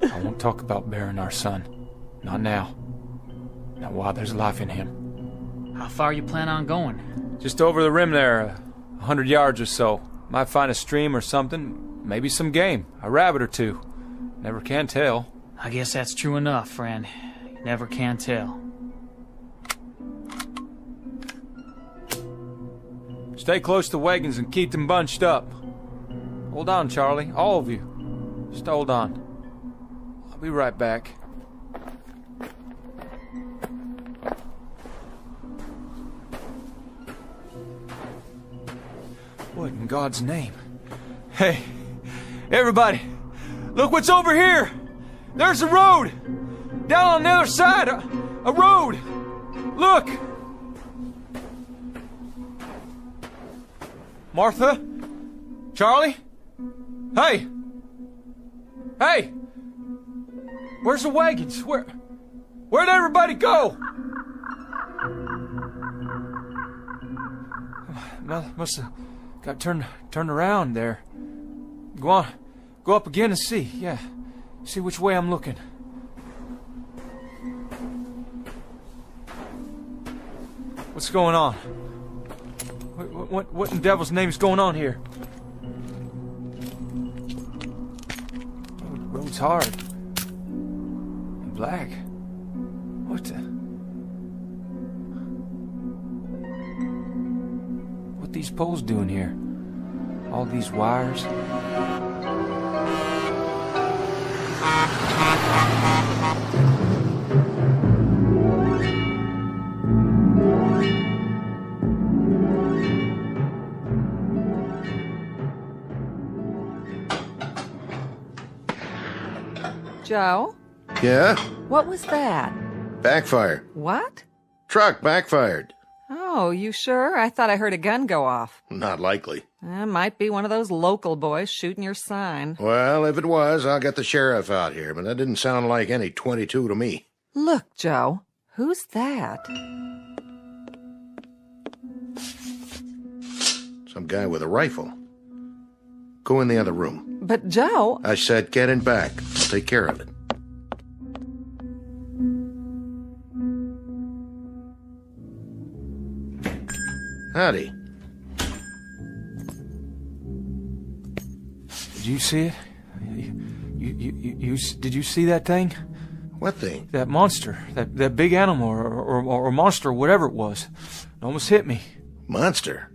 I won't talk about burying our son. Not now. Not while there's life in him. How far you plan on going? Just over the rim there, 100 yards or so. Might find a stream or something, maybe some game, a rabbit or two. Never can tell. I guess that's true enough, friend. You never can tell. Stay close to wagons and keep them bunched up. Hold on, Charlie, all of you. Just hold on. I'll be right back. What in God's name? Hey, everybody, look what's over here! There's a road! Down on the other side, a road! Look! Martha? Charlie? Hey! Hey! Where's the wagons? Where'd everybody go? Must have got turned around there. Go on. Go up again and see. Yeah. See which way I'm looking. What's going on? What in devil's name is going on here? Road's hard. And black. What the... What these poles doing here? All these wires? Joe? Yeah? What was that? Backfire. What? Truck backfired. Oh, you sure? I thought I heard a gun go off. Not likely. Might be one of those local boys shooting your sign. Well, if it was, I'll get the sheriff out here, but that didn't sound like any 22 to me. Look, Joe. Who's that? Some guy with a rifle. Go in the other room. But, Joe... I said get in back. I'll take care of it. Howdy. Did you see it? Did you see that thing? What thing? That monster. That big animal or monster, whatever it was. It almost hit me. Monster?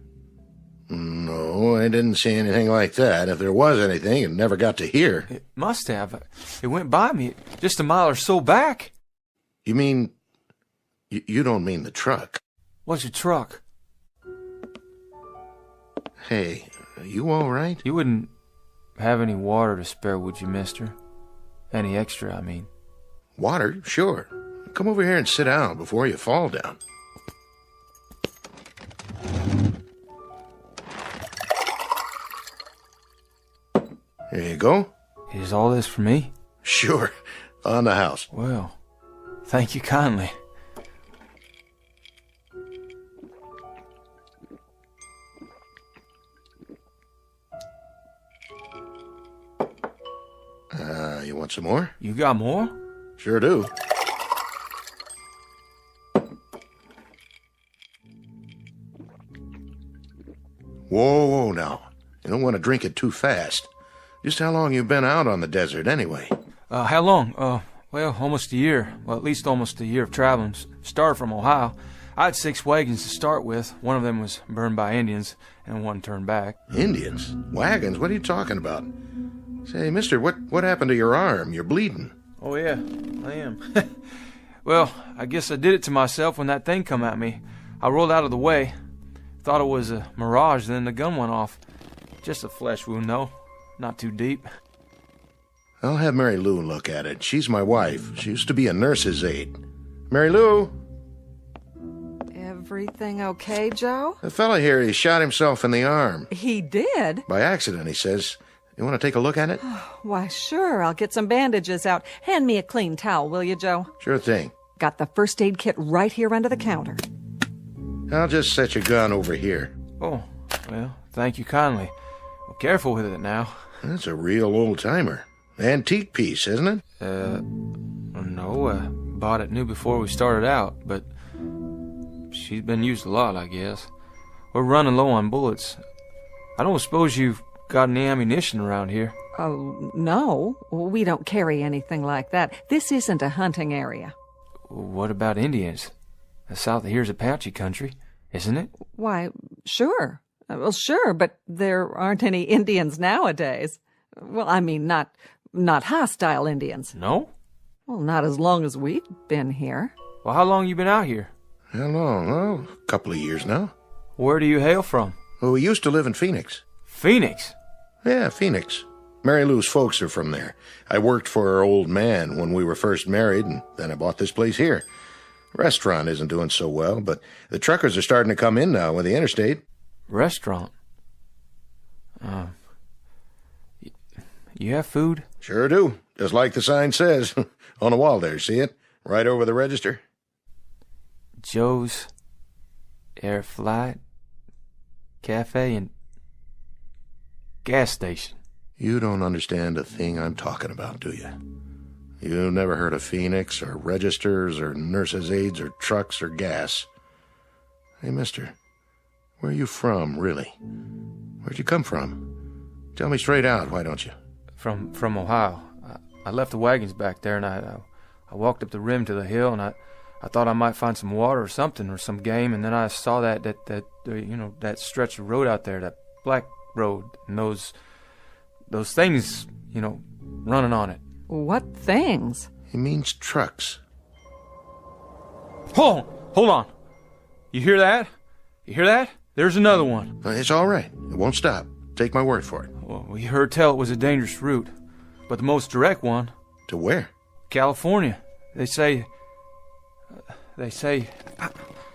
No, I didn't see anything like that. If there was anything, it never got to here. It must have. It went by me just a mile or so back. You mean... You don't mean the truck? What's a truck? Hey, are you all right? You wouldn't have any water to spare, would you, mister? Any extra, I mean. Water? Sure. Come over here and sit down before you fall down. Here you go. Is all this for me? Sure. On the house. Well, thank you kindly. You want some more? You got more? Sure do. Whoa, now. You don't want to drink it too fast. Just how long you been out on the desert, anyway? How long? Well, almost a year. Well, at least almost a year of traveling. Started from Ohio. I had 6 wagons to start with. One of them was burned by Indians, and one turned back. Indians? Wagons? What are you talking about? Say, mister, what happened to your arm? You're bleeding. Oh, yeah, I am. Well, I guess I did it to myself when that thing come at me. I rolled out of the way. Thought it was a mirage, then the gun went off. Just a flesh wound, though. Not too deep. I'll have Mary Lou look at it. She's my wife. She used to be a nurse's aide. Mary Lou? Everything okay, Joe? The fella here, he shot himself in the arm. He did? By accident, he says. You want to take a look at it? Why, sure. I'll get some bandages out. Hand me a clean towel, will you, Joe? Sure thing. Got the first aid kit right here under the counter. I'll just set your gun over here. Oh, well, thank you kindly. Well, careful with it now. That's a real old-timer. Antique piece, isn't it? No, bought it new before we started out, but she's been used a lot, I guess. We're running low on bullets. I don't suppose you've got any ammunition around here? Oh, no. We don't carry anything like that. This isn't a hunting area. What about Indians? The south of here's Apache country, isn't it? Why, sure. Well, sure, but there aren't any Indians nowadays. Well, I mean, not hostile Indians. No? Well, not as long as we've been here. Well, how long you been out here? How long? Oh, a couple of years now. Where do you hail from? Well, we used to live in Phoenix. Phoenix? Yeah, Phoenix. Mary Lou's folks are from there. I worked for her old man when we were first married, and then I bought this place here. Restaurant isn't doing so well, but the truckers are starting to come in now with the interstate. Restaurant? You have food? Sure do. Just like the sign says. On the wall there, see it? Right over the register. Joe's Air Flight cafe, and gas station. You don't understand a thing I'm talking about, do you? You've never heard of Phoenix, or registers, or nurses' aides, or trucks, or gas. Hey, mister, where are you from, really? Where'd you come from? Tell me straight out, why don't you? From Ohio. I left the wagons back there, and I walked up the rim to the hill, and I thought I might find some water or something, or some game, and then I saw that stretch of road out there, that black road, and those things, running on it. What things? He means trucks. Hold on. You hear that? You hear that? There's another one. It's all right. It won't stop. Take my word for it. Well, we heard tell it was a dangerous route, but the most direct one. To where? California. They say...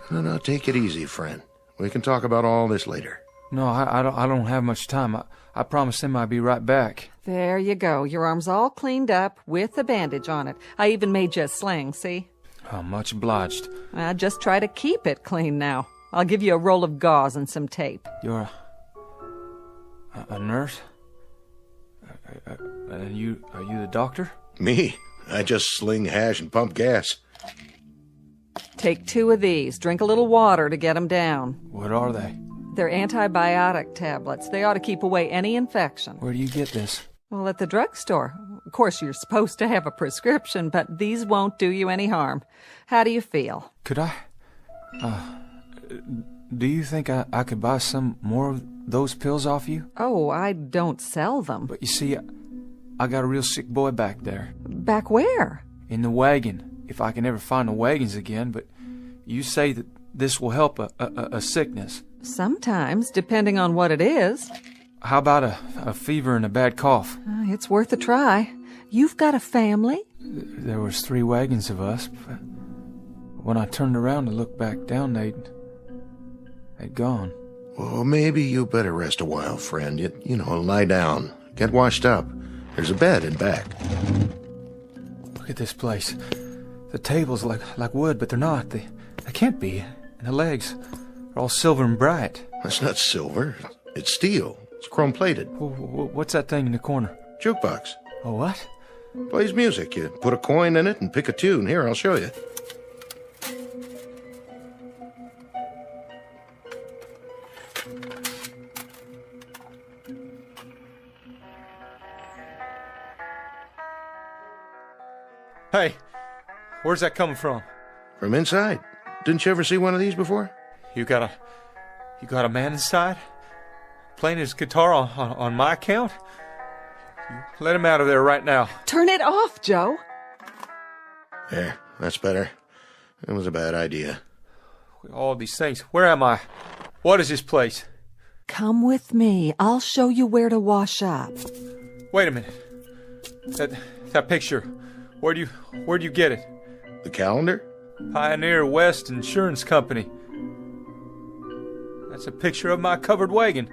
No, take it easy, friend. We can talk about all this later. No, I don't have much time. I promised them I'd be right back. There you go. Your arm's all cleaned up with a bandage on it. I even made you a sling, see? Oh, much obliged. Just try to keep it clean now. I'll give you a roll of gauze and some tape. You're a nurse? Are you the doctor? Me? I just sling hash and pump gas. Take 2 of these. Drink a little water to get them down. What are they? They're antibiotic tablets. They ought to keep away any infection. Where do you get this? Well, at the drugstore. Of course, you're supposed to have a prescription, but these won't do you any harm. How do you feel? Could I? Do you think I could buy some more of those pills off you? Oh, I don't sell them. But you see, I got a real sick boy back there. Back where? In the wagon, if I can ever find the wagons again, but you say that this will help a sickness. Sometimes, depending on what it is. How about a fever and a bad cough? It's worth a try. You've got a family? There was 3 wagons of us, but when I turned around to look back down, they'd gone. Well, maybe you better rest a while, friend. Lie down. Get washed up. There's a bed in back. Look at this place. The tables like wood, but they're not. They can't be. And the legs are all silver and bright. That's not silver. It's steel. It's chrome-plated. What's that thing in the corner? Jukebox. A what? Plays music. You put a coin in it and pick a tune. Here, I'll show you. Hey, where's that coming from? From inside. Didn't you ever see one of these before? You got a man inside? Playing his guitar on my account? Let him out of there right now. Turn it off, Joe. There, that's better. It was a bad idea. All these things. Where am I? What is this place? Come with me. I'll show you where to wash up. Wait a minute. That picture. Where'd you get it? The calendar? Pioneer West Insurance Company. That's a picture of my covered wagon.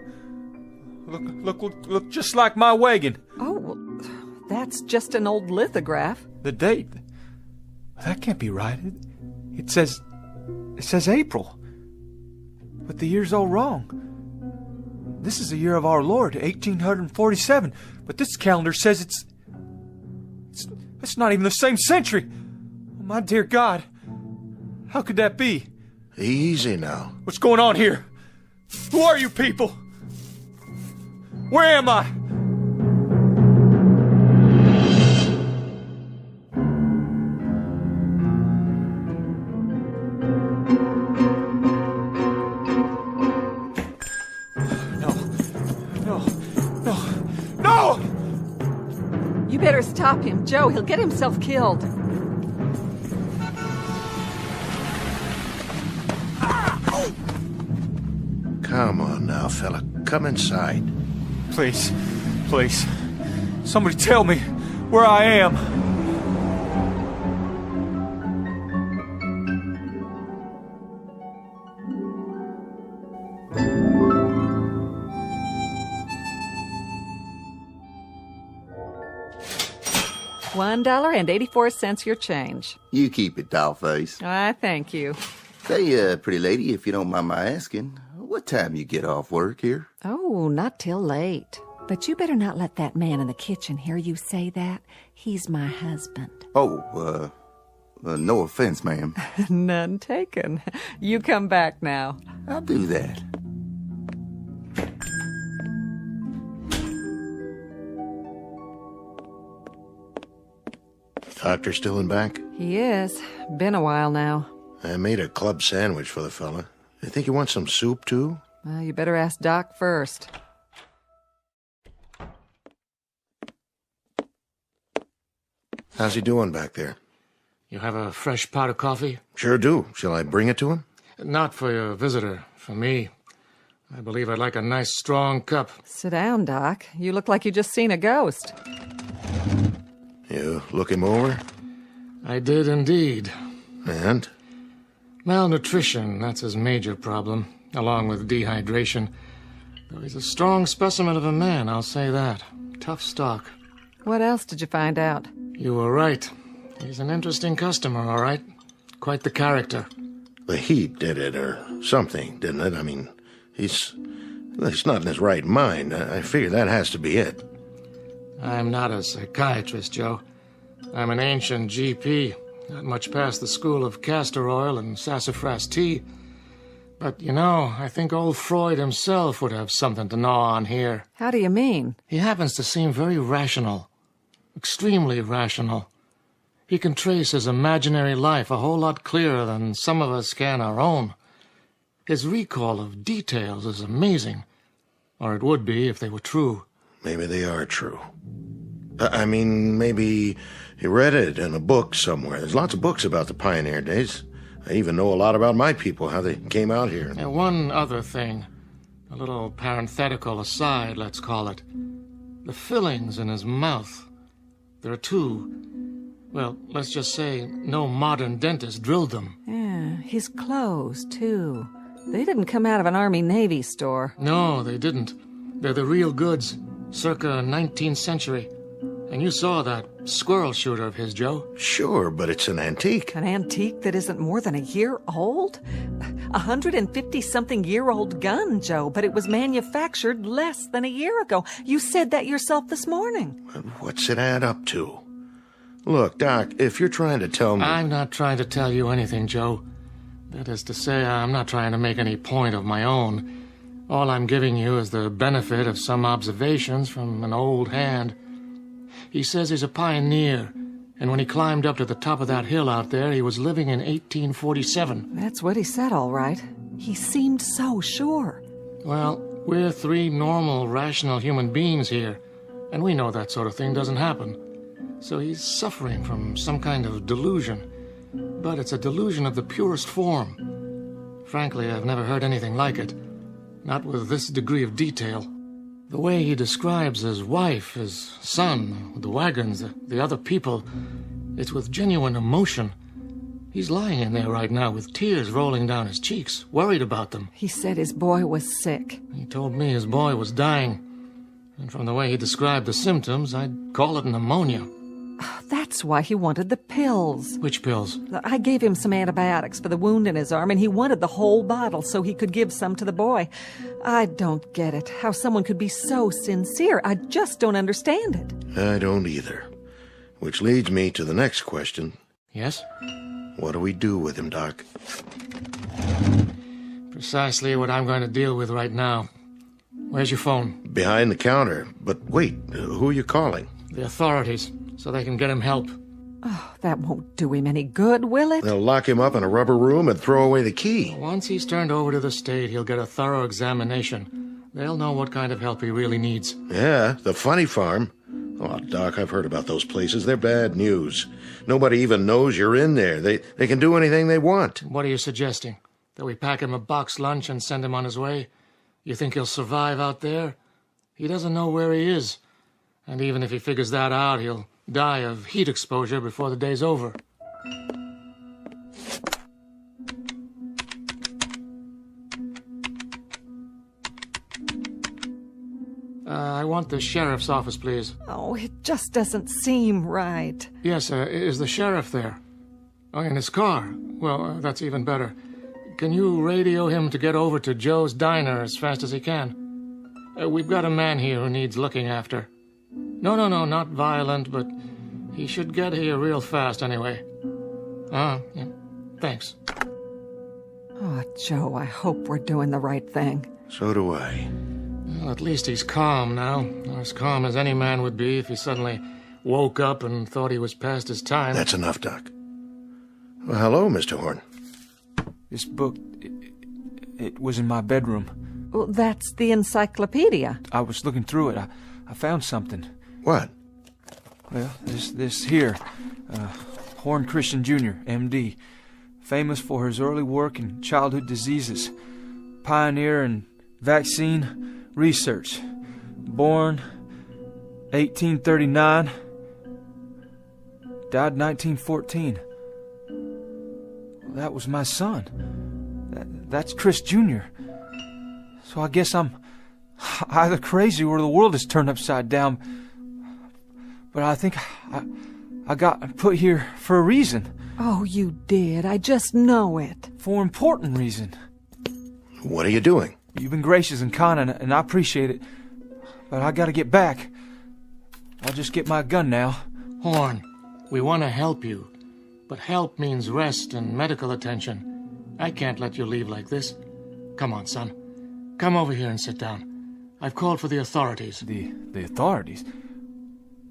Look just like my wagon. Oh, well, that's just an old lithograph. The date. That can't be right. It says April. But the year's all wrong. This is the year of our Lord, 1847. But this calendar says it's not even the same century. Oh, my dear God. How could that be? Easy now. What's going on here? Who are you people? Where am I? No! You better stop him, Joe. He'll get himself killed. Come on now, fella. Come inside. Please. Somebody tell me where I am. $1.84 your change. You keep it, dollface. Thank you. Say, pretty lady, if you don't mind my asking, What time you get off work here? Oh, not till late. But you better not let that man in the kitchen hear you say that. He's my husband. Oh, no offense, ma'am. None taken. You come back now. I'll do that. Doctor still in back? He is. Been a while now. I made a club sandwich for the fella. You think you want some soup, too? Well, you better ask Doc first. How's he doing back there? You have a fresh pot of coffee? Sure do. Shall I bring it to him? Not for your visitor. For me. I believe I'd like a nice, strong cup. Sit down, Doc. You look like you just seen a ghost. You look him over? I did indeed. And? Malnutrition, that's his major problem, along with dehydration. Though he's a strong specimen of a man, I'll say that. Tough stock. What else did you find out? You were right. He's an interesting customer, all right. Quite the character. The heat did it, or something, didn't it? I mean, he's not in his right mind. I figure that has to be it. I'm not a psychiatrist, Joe. I'm an ancient GP, not much past the school of castor oil and sassafras tea. But, you know, I think old Freud himself would have something to gnaw on here. How do you mean? He happens to seem very rational. Extremely rational. He can trace his imaginary life a whole lot clearer than some of us can our own. His recall of details is amazing. Or it would be if they were true. Maybe they are true. I mean, maybe he read it in a book somewhere. There's lots of books about the pioneer days. I even know a lot about my people, how they came out here. And one other thing. A little parenthetical aside, let's call it. The fillings in his mouth. There are two. Well, let's just say no modern dentist drilled them. Yeah, his clothes, too. They didn't come out of an Army-Navy store. No, they didn't. They're the real goods, circa 19th century. And you saw that squirrel shooter of his, Joe. Sure, but it's an antique. An antique that isn't more than a year old? 150-something-year-old gun, Joe, but it was manufactured less than a year ago. You said that yourself this morning. What's it add up to? Look, Doc, if you're trying to tell me... I'm not trying to tell you anything, Joe. That is to say, I'm not trying to make any point of my own. All I'm giving you is the benefit of some observations from an old hand. He says he's a pioneer, and when he climbed up to the top of that hill out there, he was living in 1847. That's what he said, all right. He seemed so sure. Well, we're three normal, rational human beings here, and we know that sort of thing doesn't happen. So he's suffering from some kind of delusion. But it's a delusion of the purest form. Frankly, I've never heard anything like it. Not with this degree of detail. The way he describes his wife, his son, the wagons, the other people, it's with genuine emotion. He's lying in there right now with tears rolling down his cheeks, worried about them. He said his boy was sick. He told me his boy was dying. And from the way he described the symptoms, I'd call it pneumonia. That's why he wanted the pills. Which pills? I gave him some antibiotics for the wound in his arm, and he wanted the whole bottle so he could give some to the boy. I don't get it, how someone could be so sincere. I just don't understand it. I don't either. Which leads me to the next question. Yes? What do we do with him, Doc? Precisely what I'm going to deal with right now. Where's your phone? Behind the counter. But wait, who are you calling? The authorities, so they can get him help. Oh, that won't do him any good, will it? They'll lock him up in a rubber room and throw away the key. Once he's turned over to the state, he'll get a thorough examination. They'll know what kind of help he really needs. Yeah, the funny farm. Oh, Doc, I've heard about those places. They're bad news. Nobody even knows you're in there. They can do anything they want. What are you suggesting? That we pack him a box lunch and send him on his way? You think he'll survive out there? He doesn't know where he is. And even if he figures that out, he'll die of heat exposure before the day's over. I want the sheriff's office, please. Oh, it just doesn't seem right. Yes, is the sheriff there? Oh, in his car? Well, that's even better. can you radio him to get over to Joe's Diner as fast as he can? We've got a man here who needs looking after. No, not violent, but he should get here real fast anyway. Yeah. Thanks. Oh, Joe, I hope we're doing the right thing. So do I. Well, at least he's calm now. As calm as any man would be if he suddenly woke up and thought he was past his time. That's enough, Doc. Well, hello, Mr. Horn. This book, it was in my bedroom. Well, that's the encyclopedia. I was looking through it. I found something. What? Well, this here. Horn Christian Jr., M.D., famous for his early work in childhood diseases, pioneer in vaccine research, born 1839, died 1914. That was my son. That's Chris Jr. So I guess I'm either crazy or the world is turned upside down. But I think I got put here for a reason. Oh, you did. I just know it. For an important reason. What are you doing? You've been gracious and kind, and I appreciate it. But I gotta get back. I'll just get my gun now. Horn, we want to help you. But help means rest and medical attention. I can't let you leave like this. Come on, son. Come over here and sit down. I've called for the authorities. The authorities?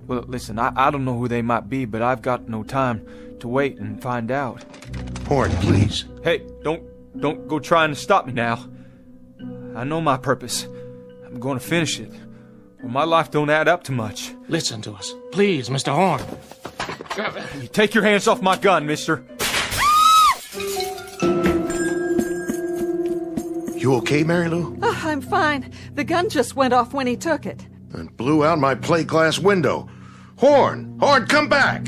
Well, listen, I don't know who they might be, but I've got no time to wait and find out. Horn, please. Hey, don't go trying to stop me now. I know my purpose. I'm going to finish it. Well, my life don't add up to much. Listen to us. Please, Mr. Horn. You take your hands off my gun, mister. You okay, Mary Lou? Oh, I'm fine. The gun just went off when he took it. And blew out my plate glass window. Horn! Horn, come back!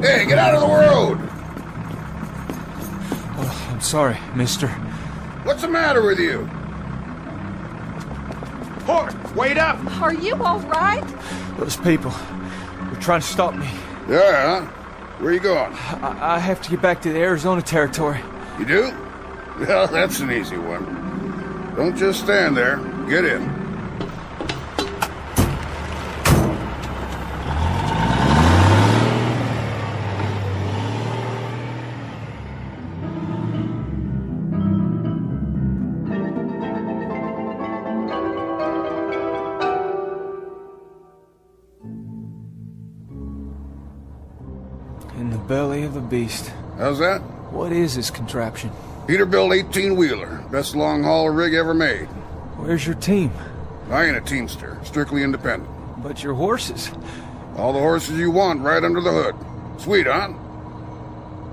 Hey, get out of the road! Oh, I'm sorry, mister. What's the matter with you? Horn, wait up! Are you all right? Those people were trying to stop me. Yeah? Where are you going? I have to get back to the Arizona territory. You do? Well, that's an easy one. Don't just stand there. Get in. In the belly of the beast. How's that? What is this contraption? Peterbilt 18-wheeler. Best long-haul rig ever made. Where's your team? I ain't a teamster. Strictly independent. But your horses. All the horses you want right under the hood. Sweet, huh?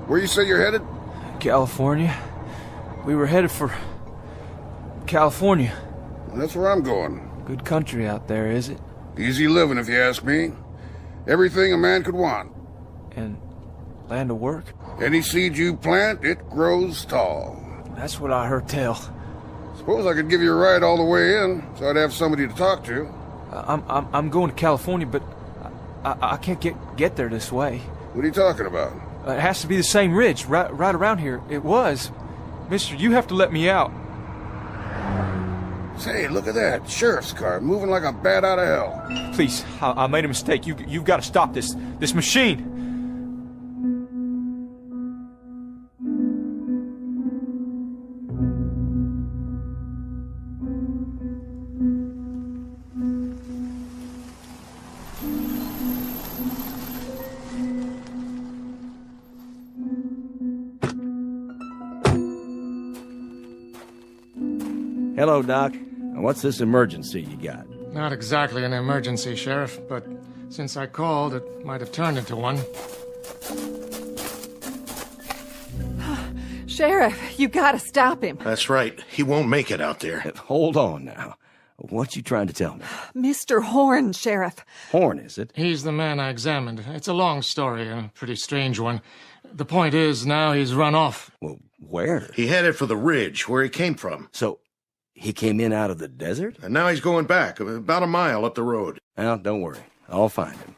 Where you say you're headed? California. We were headed for California. That's where I'm going. Good country out there, is it? Easy living, if you ask me. Everything a man could want. And land of work? Any seed you plant, it grows tall. That's what I heard tell. Suppose I could give you a ride all the way in, so I'd have somebody to talk to. I'm going to California, but I can't get there this way. What are you talking about? It has to be the same ridge, right around here. It was. Mister, you have to let me out. Say, look at that. Sheriff's car, moving like a bat out of hell. Please, I made a mistake. You've got to stop this machine. Hello, Doc. What's this emergency you got? Not exactly an emergency, Sheriff, but since I called, it might have turned into one. Sheriff, you gotta stop him. That's right. He won't make it out there. Hold on now. What you trying to tell me? Mr. Horn, Sheriff. Horn, is it? He's the man I examined. It's a long story, a pretty strange one. The point is, now he's run off. Well, where? He headed for the ridge, where he came from. So, he came in out of the desert? And now he's going back, about a mile up the road. Well, don't worry. I'll find him.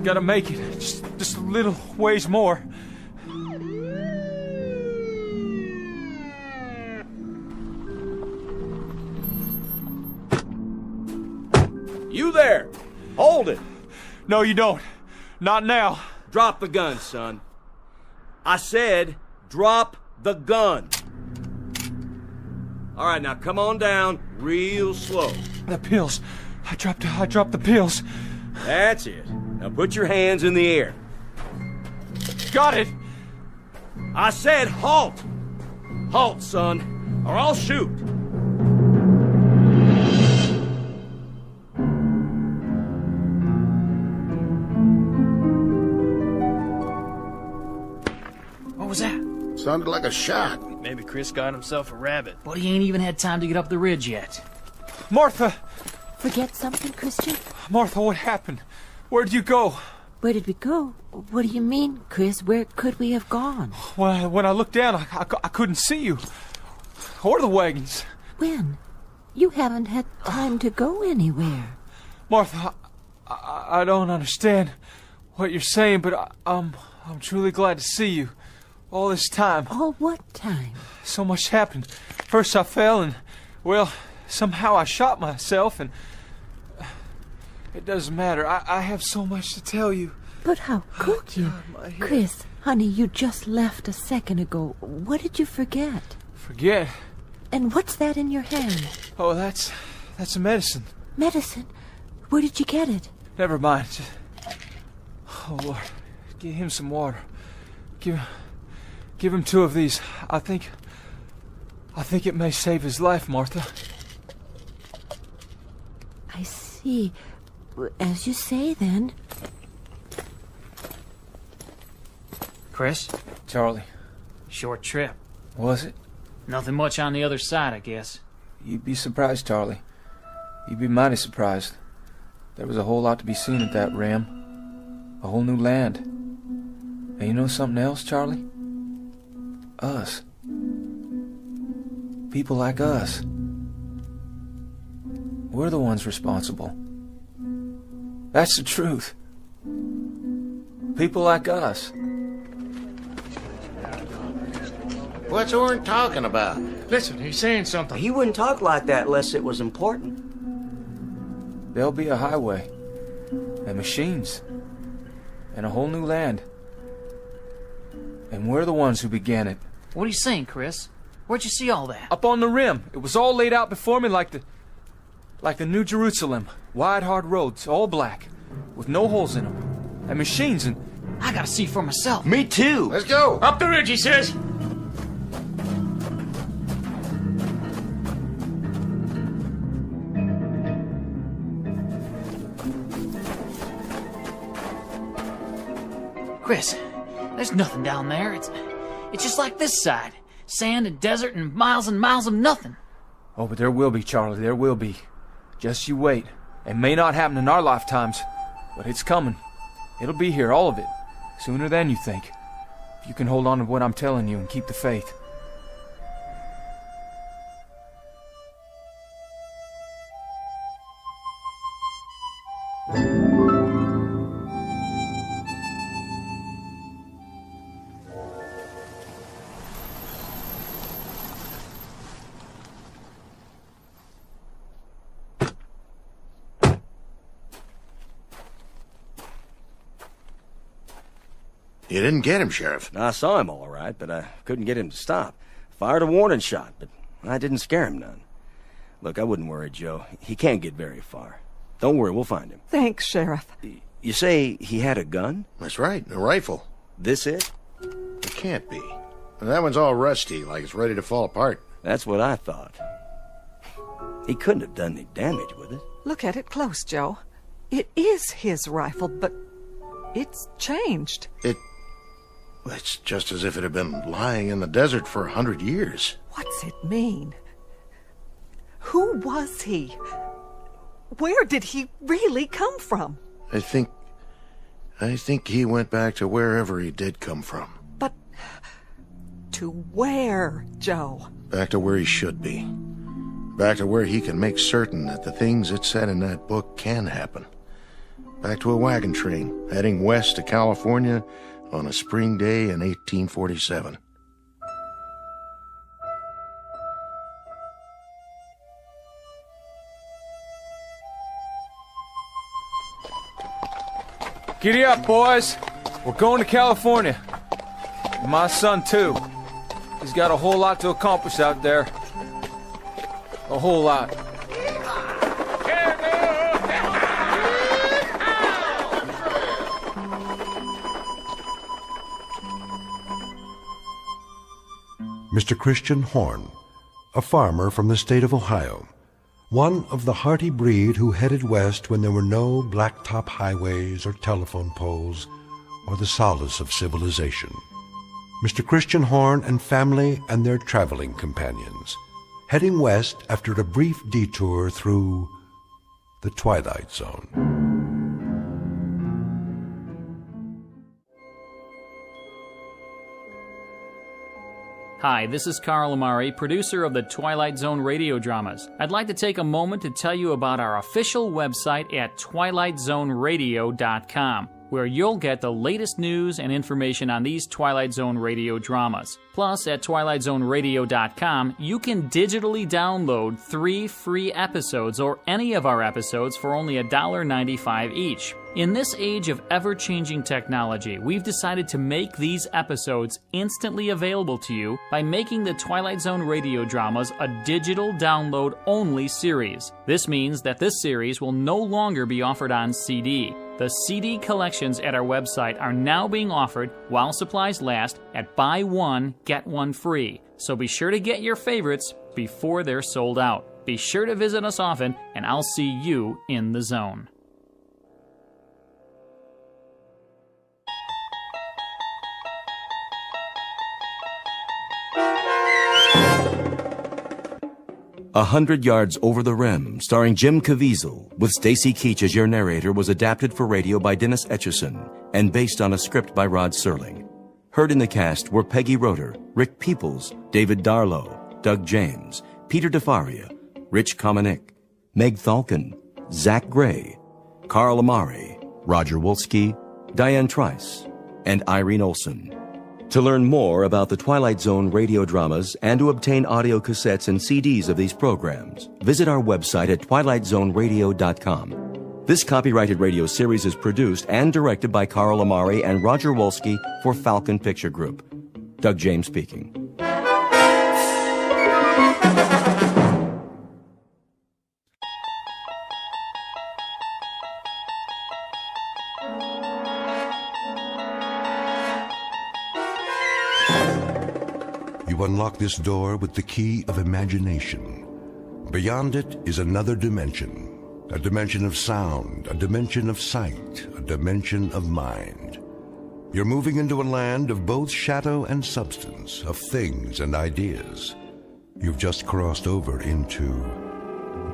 Gotta make it. Just a little ways more. You there! Hold it! No, you don't. Not now. Drop the gun, son. I said, drop the gun. All right, now come on down real slow. The pills. I dropped the pills. That's it. Now put your hands in the air. Got it! I said halt! Halt, son, or I'll shoot. What was that? Sounded like a shot. Maybe Chris got himself a rabbit. But he ain't even had time to get up the ridge yet. Martha! Forget something, Christian? Martha, what happened? Where'd you go? Where did we go? What do you mean, Chris? Where could we have gone? When I looked down, I couldn't see you. Or the wagons. When? You haven't had time to go anywhere. Martha, I don't understand what you're saying, but I'm truly glad to see you. All this time. All what time? So much happened. First I fell and, well, somehow I shot myself and... It doesn't matter. I have so much to tell you. But how could you? Chris, honey, you just left a second ago. What did you forget? Forget? And what's that in your hand? Oh, that's a medicine. Medicine? Where did you get it? Never mind. Oh, Lord. Give him some water. Give him 2 of these. I think it may save his life, Martha. I see. As you say, then. Chris? Charlie. Short trip. Was it? Nothing much on the other side, I guess. You'd be surprised, Charlie. You'd be mighty surprised. There was a whole lot to be seen at that rim. A whole new land. And you know something else, Charlie? Us. People like us. We're the ones responsible. That's the truth. People like us. What's Orrin talking about? Listen, he's saying something. He wouldn't talk like that unless it was important. There'll be a highway. And machines. And a whole new land. And we're the ones who began it. What are you saying, Chris? Where'd you see all that? Up on the rim. It was all laid out before me like the New Jerusalem. Wide, hard roads, all black, with no holes in them. And machines and... I gotta see for myself. Me too. Let's go. Up the ridge, he says. Chris, there's nothing down there. It's just like this side. Sand and desert and miles of nothing. Oh, but there will be, Charlie, there will be. Just you wait. It may not happen in our lifetimes, but it's coming. It'll be here, all of it. Sooner than you think. If you can hold on to what I'm telling you and keep the faith. You didn't get him, Sheriff. I saw him all right, but I couldn't get him to stop. Fired a warning shot, but I didn't scare him none. Look, I wouldn't worry, Joe. He can't get very far. Don't worry, we'll find him. Thanks, Sheriff. You say he had a gun? That's right, a rifle. This it? It can't be. That one's all rusty, like it's ready to fall apart. That's what I thought. He couldn't have done any damage with it. Look at it close, Joe. It is his rifle, but it's changed. It's just as if it had been lying in the desert for 100 years. What's it mean? Who was he? Where did he really come from? I think he went back to wherever he did come from. But to where, Joe? Back to where he should be. Back to where he can make certain that the things it said in that book can happen. Back to a wagon train, heading west to California on a spring day in 1847. Giddy up, boys. We're going to California. And my son, too. He's got a whole lot to accomplish out there. A whole lot. Mr. Christian Horn, a farmer from the state of Ohio, one of the hearty breed who headed west when there were no blacktop highways or telephone poles or the solace of civilization. Mr. Christian Horn and family and their traveling companions, heading west after a brief detour through the Twilight Zone. Hi, this is Carl Amari, producer of the Twilight Zone radio dramas. I'd like to take a moment to tell you about our official website at twilightzoneradio.com, where you'll get the latest news and information on these Twilight Zone radio dramas. Plus, at twilightzoneradio.com, you can digitally download 3 free episodes or any of our episodes for only $1.95 each. In this age of ever-changing technology, we've decided to make these episodes instantly available to you by making the Twilight Zone radio dramas a digital download-only series. This means that this series will no longer be offered on CD. The CD collections at our website are now being offered while supplies last at buy one, get one free. So be sure to get your favorites before they're sold out. Be sure to visit us often, and I'll see you in the zone. A 100 Yards Over the Rim, starring Jim Caviezel, with Stacy Keach as your narrator, was adapted for radio by Dennis Etchison and based on a script by Rod Serling. Heard in the cast were Peggy Roeder, Rick Peoples, David Darlow, Doug James, Peter DeFaria, Rich Komenick, Meg Thalken, Zach Gray, Carl Amari, Roger Wolski, Diane Trice, and Irene Olson. To learn more about the Twilight Zone radio dramas and to obtain audio cassettes and CDs of these programs, visit our website at twilightzoneradio.com. This copyrighted radio series is produced and directed by Carl Amari and Roger Wolski for Falcon Picture Group. Doug James speaking. You unlock this door with the key of imagination. Beyond it is another dimension, a dimension of sound, a dimension of sight, a dimension of mind. You're moving into a land of both shadow and substance, of things and ideas. You've just crossed over into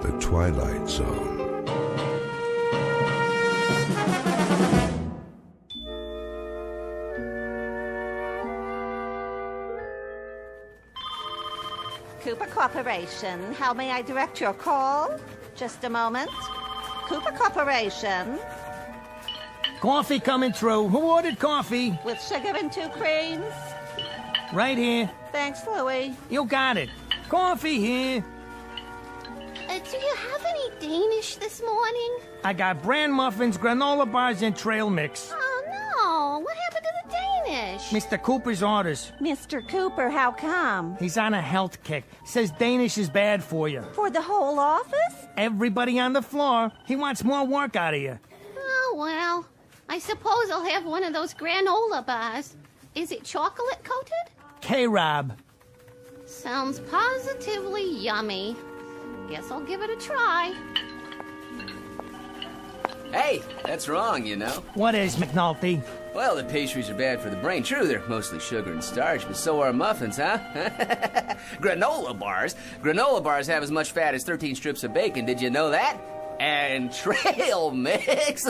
the Twilight Zone. Cooper Corporation, how may I direct your call? Just a moment. Cooper Corporation. Coffee coming through. Who ordered coffee? With sugar and 2 creams. Right here. Thanks, Louie. You got it. Coffee here. Do you have any Danish this morning? I got bran muffins, granola bars, and trail mix. Oh, no. What happened to the Danish? Mr. Cooper's orders. Mr. Cooper, how come? He's on a health kick. Says Danish is bad for you. For the whole office? Everybody on the floor. He wants more work out of you. Oh, well. I suppose I'll have one of those granola bars. Is it chocolate coated? K-Rob. Sounds positively yummy. Guess I'll give it a try. Hey, that's wrong, you know. What is, McNulty? Well, the pastries are bad for the brain. True, they're mostly sugar and starch, but so are muffins, huh? Granola bars? Granola bars have as much fat as 13 strips of bacon. Did you know that? And trail mix?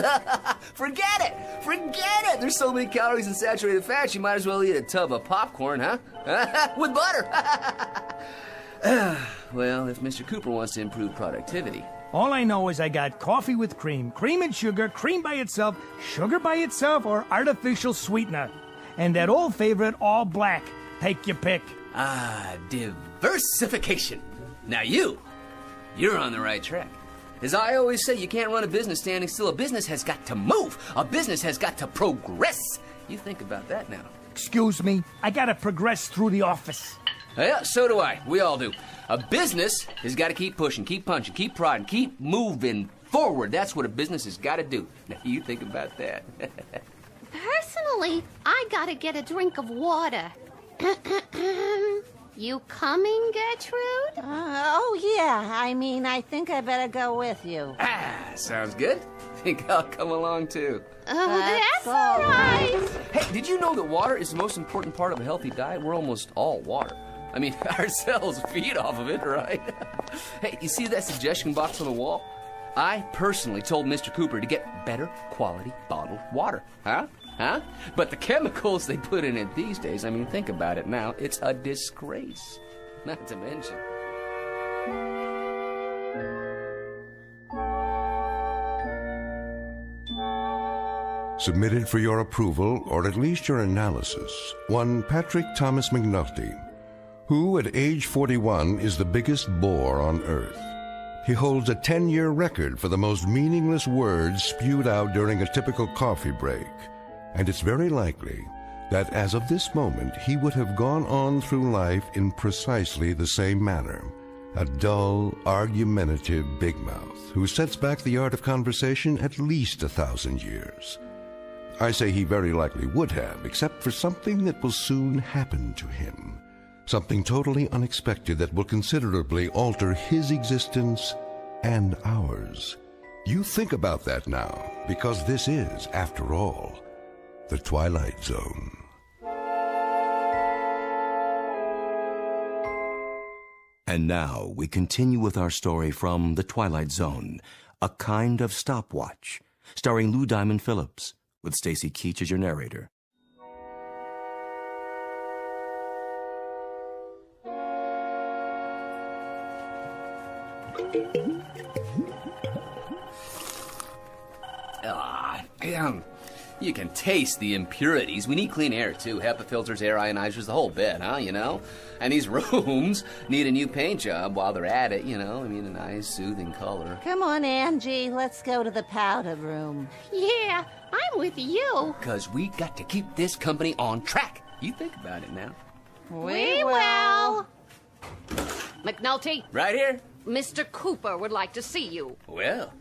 Forget it! Forget it! There's so many calories and saturated fats, you might as well eat a tub of popcorn, huh? With butter! Well, if Mr. Cooper wants to improve productivity... All I know is I got coffee with cream, cream and sugar, cream by itself, sugar by itself, or artificial sweetener. And that old favorite, all black. Take your pick. Ah, diversification. Now you're on the right track. As I always say, you can't run a business standing still. A business has got to move. A business has got to progress. You think about that now. Excuse me, I gotta progress through the office. Yeah, so do I. We all do. A business has got to keep pushing, keep punching, keep prodding, keep moving forward. That's what a business has got to do. Now, you think about that. Personally, I gotta get a drink of water. You coming, Gertrude? Oh, yeah. I think I better go with you. Ah, sounds good. Think I'll come along, too. Oh, that's all right. Hey, did you know that water is the most important part of a healthy diet? We're almost all water. I mean, our cells feed off of it, right? Hey, you see that suggestion box on the wall? I personally told Mr. Cooper to get better quality bottled water. Huh? But the chemicals they put in it these days, I mean, think about it now. It's a disgrace. Not to mention... Submitted for your approval, or at least your analysis, one Patrick Thomas McNulty, who at age 41 is the biggest bore on Earth. He holds a 10-year record for the most meaningless words spewed out during a typical coffee break, and it's very likely that as of this moment he would have gone on through life in precisely the same manner, a dull, argumentative big mouth who sets back the art of conversation at least 1,000 years. I say he very likely would have, except for something that will soon happen to him. Something totally unexpected that will considerably alter his existence and ours. You think about that now, because this is, after all, the Twilight Zone. And now we continue with our story from The Twilight Zone, A Kind of Stopwatch, starring Lou Diamond Phillips, with Stacy Keach as your narrator. You can taste the impurities. We need clean air, too. HEPA filters, air ionizers, the whole bit, huh, you know? And these rooms need a new paint job while they're at it, you know? I mean, a nice, soothing color. Come on, Angie. Let's go to the powder room. Yeah, I'm with you. Because we got to keep this company on track. You think about it now. We will. McNulty? Right here? Mr. Cooper would like to see you. Well,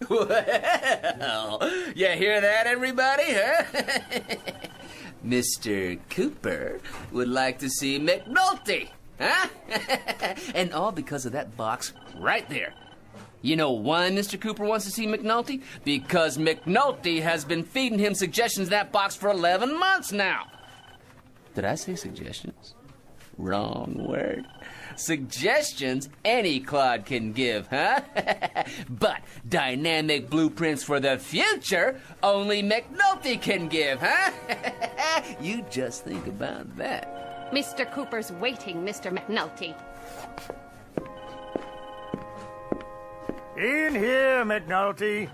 you hear that, everybody, huh? Mr. Cooper would like to see McNulty, huh? And all because of that box right there. You know why Mr. Cooper wants to see McNulty? Because McNulty has been feeding him suggestions in that box for 11 months now. Did I say suggestions? Wrong word. Suggestions any clod can give, huh? But dynamic blueprints for the future only McNulty can give, huh? You just think about that. Mr. Cooper's waiting, Mr. McNulty. In here, McNulty.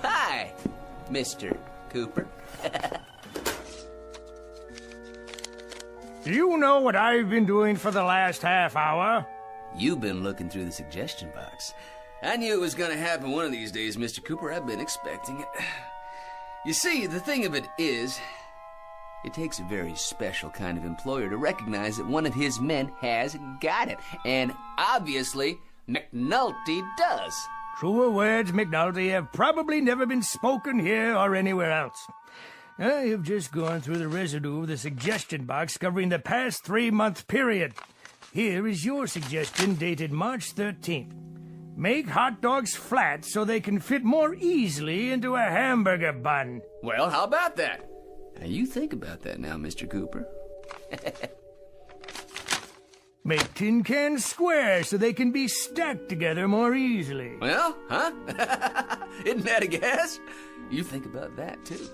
Hi, Mr. Cooper. Do you know what I've been doing for the last half hour? You've been looking through the suggestion box. I knew it was going to happen one of these days, Mr. Cooper. I've been expecting it. You see, the thing of it is, it takes a very special kind of employer to recognize that one of his men has got it. And obviously, McNulty does. Truer words, McNulty, have probably never been spoken here or anywhere else. I have just gone through the residue of the suggestion box covering the past 3-month period. Here is your suggestion dated March 13th. Make hot dogs flat so they can fit more easily into a hamburger bun. Well, how about that? Now, you think about that now, Mr. Cooper. Make tin cans square so they can be stacked together more easily. Well, huh? Isn't that a guess? You think about that, too.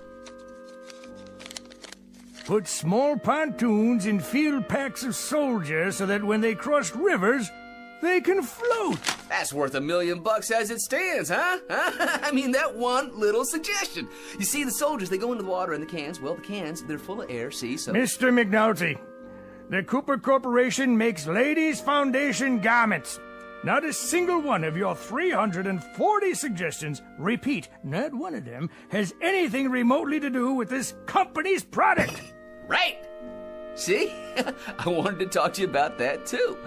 Put small pontoons in field packs of soldiers so that when they cross rivers, they can float. That's worth $1 million as it stands, huh? I mean, that one little suggestion. You see, the soldiers, they go into the water in the cans. Well, the cans, they're full of air, see, so... Mr. McNulty, the Cooper Corporation makes ladies' foundation garments. Not a single one of your 340 suggestions, repeat, not one of them, has anything remotely to do with this company's product. Right! See? I wanted to talk to you about that, too.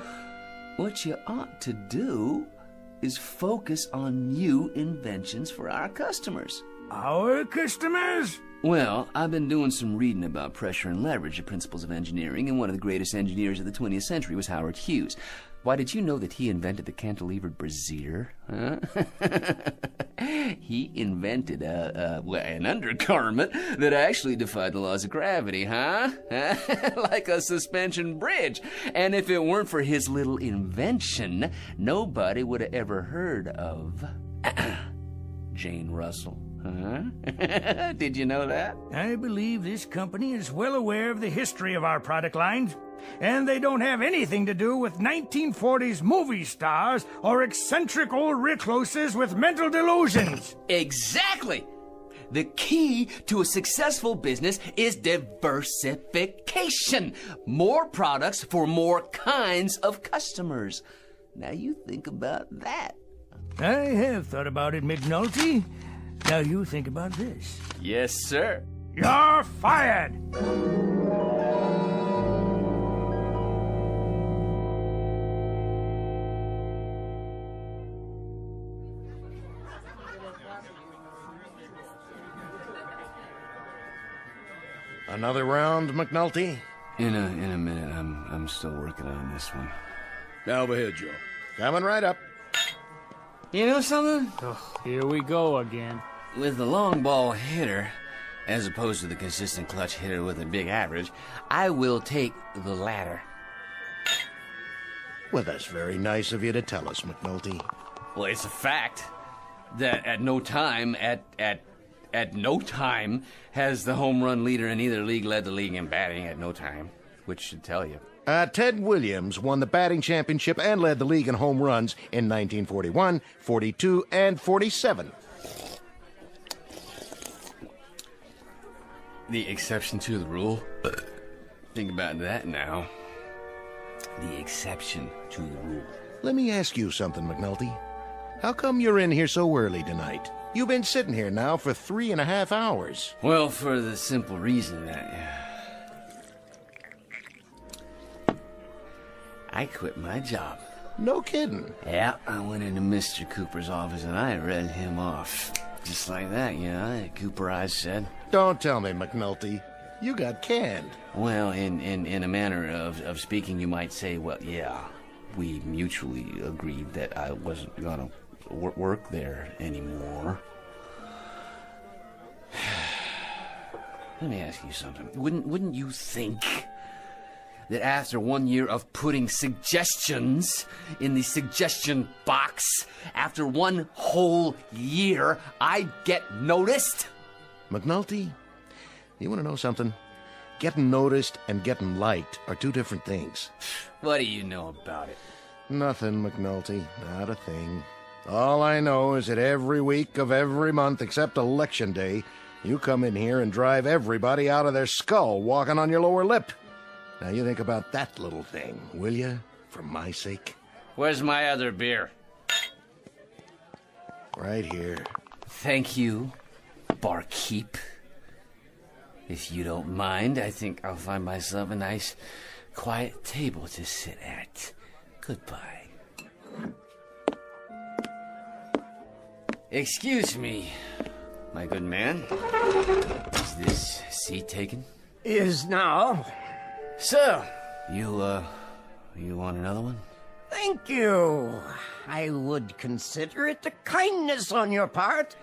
What you ought to do is focus on new inventions for our customers. Our customers? Well, I've been doing some reading about pressure and leverage, the principles of engineering, and one of the greatest engineers of the 20th century was Howard Hughes. Why, did you know that he invented the cantilevered brassiere? Huh? He invented an undergarment that actually defied the laws of gravity, huh? Like a suspension bridge. And if it weren't for his little invention, nobody would have ever heard of Jane Russell. Huh? Did you know that? I believe this company is well aware of the history of our product lines, and they don't have anything to do with 1940s movie stars or eccentric old recluses with mental delusions. Exactly! The key to a successful business is diversification. More products for more kinds of customers. Now you think about that. I have thought about it, McNulty. Now you think about this. Yes, sir. You're fired! Another round, McNulty? In a minute. I'm still working on this one. Now over here, Joe. Coming right up. You know something? Oh, here we go again. With the long ball hitter, as opposed to the consistent clutch hitter with a big average, I will take the latter. Well, that's very nice of you to tell us, McNulty. Well, it's a fact that at no time has the home run leader in either league led the league in batting at no time, which should tell you. Ted Williams won the batting championship and led the league in home runs in 1941, 42, and 47. The exception to the rule. Think about that now. The exception to the rule. Let me ask you something, McNulty. How come you're in here so early tonight? You've been sitting here now for 3.5 hours. Well, for the simple reason that I quit my job. No kidding. Yeah, I went into Mr. Cooper's office and I read him off. Just like that, you know, Cooper, I said. Don't tell me, McNulty. You got canned. Well, in a manner of speaking, you might say, well, yeah, we mutually agreed that I wasn't going to work there anymore. Let me ask you something. Wouldn't you think that after 1 year of putting suggestions in the suggestion box, after 1 whole year, I'd get noticed? McNulty, you want to know something? Getting noticed and getting liked are 2 different things. What do you know about it? Nothing, McNulty. Not a thing. All I know is that every week of every month except Election Day, you come in here and drive everybody out of their skull walking on your lower lip. Now you think about that little thing, will you? For my sake. Where's my other beer? Right here. Thank you, barkeep. If you don't mind, I think I'll find myself a nice, quiet table to sit at. Goodbye. Excuse me, my good man. Is this seat taken? Is now. So, you want another one? Thank you. I would consider it a kindness on your part.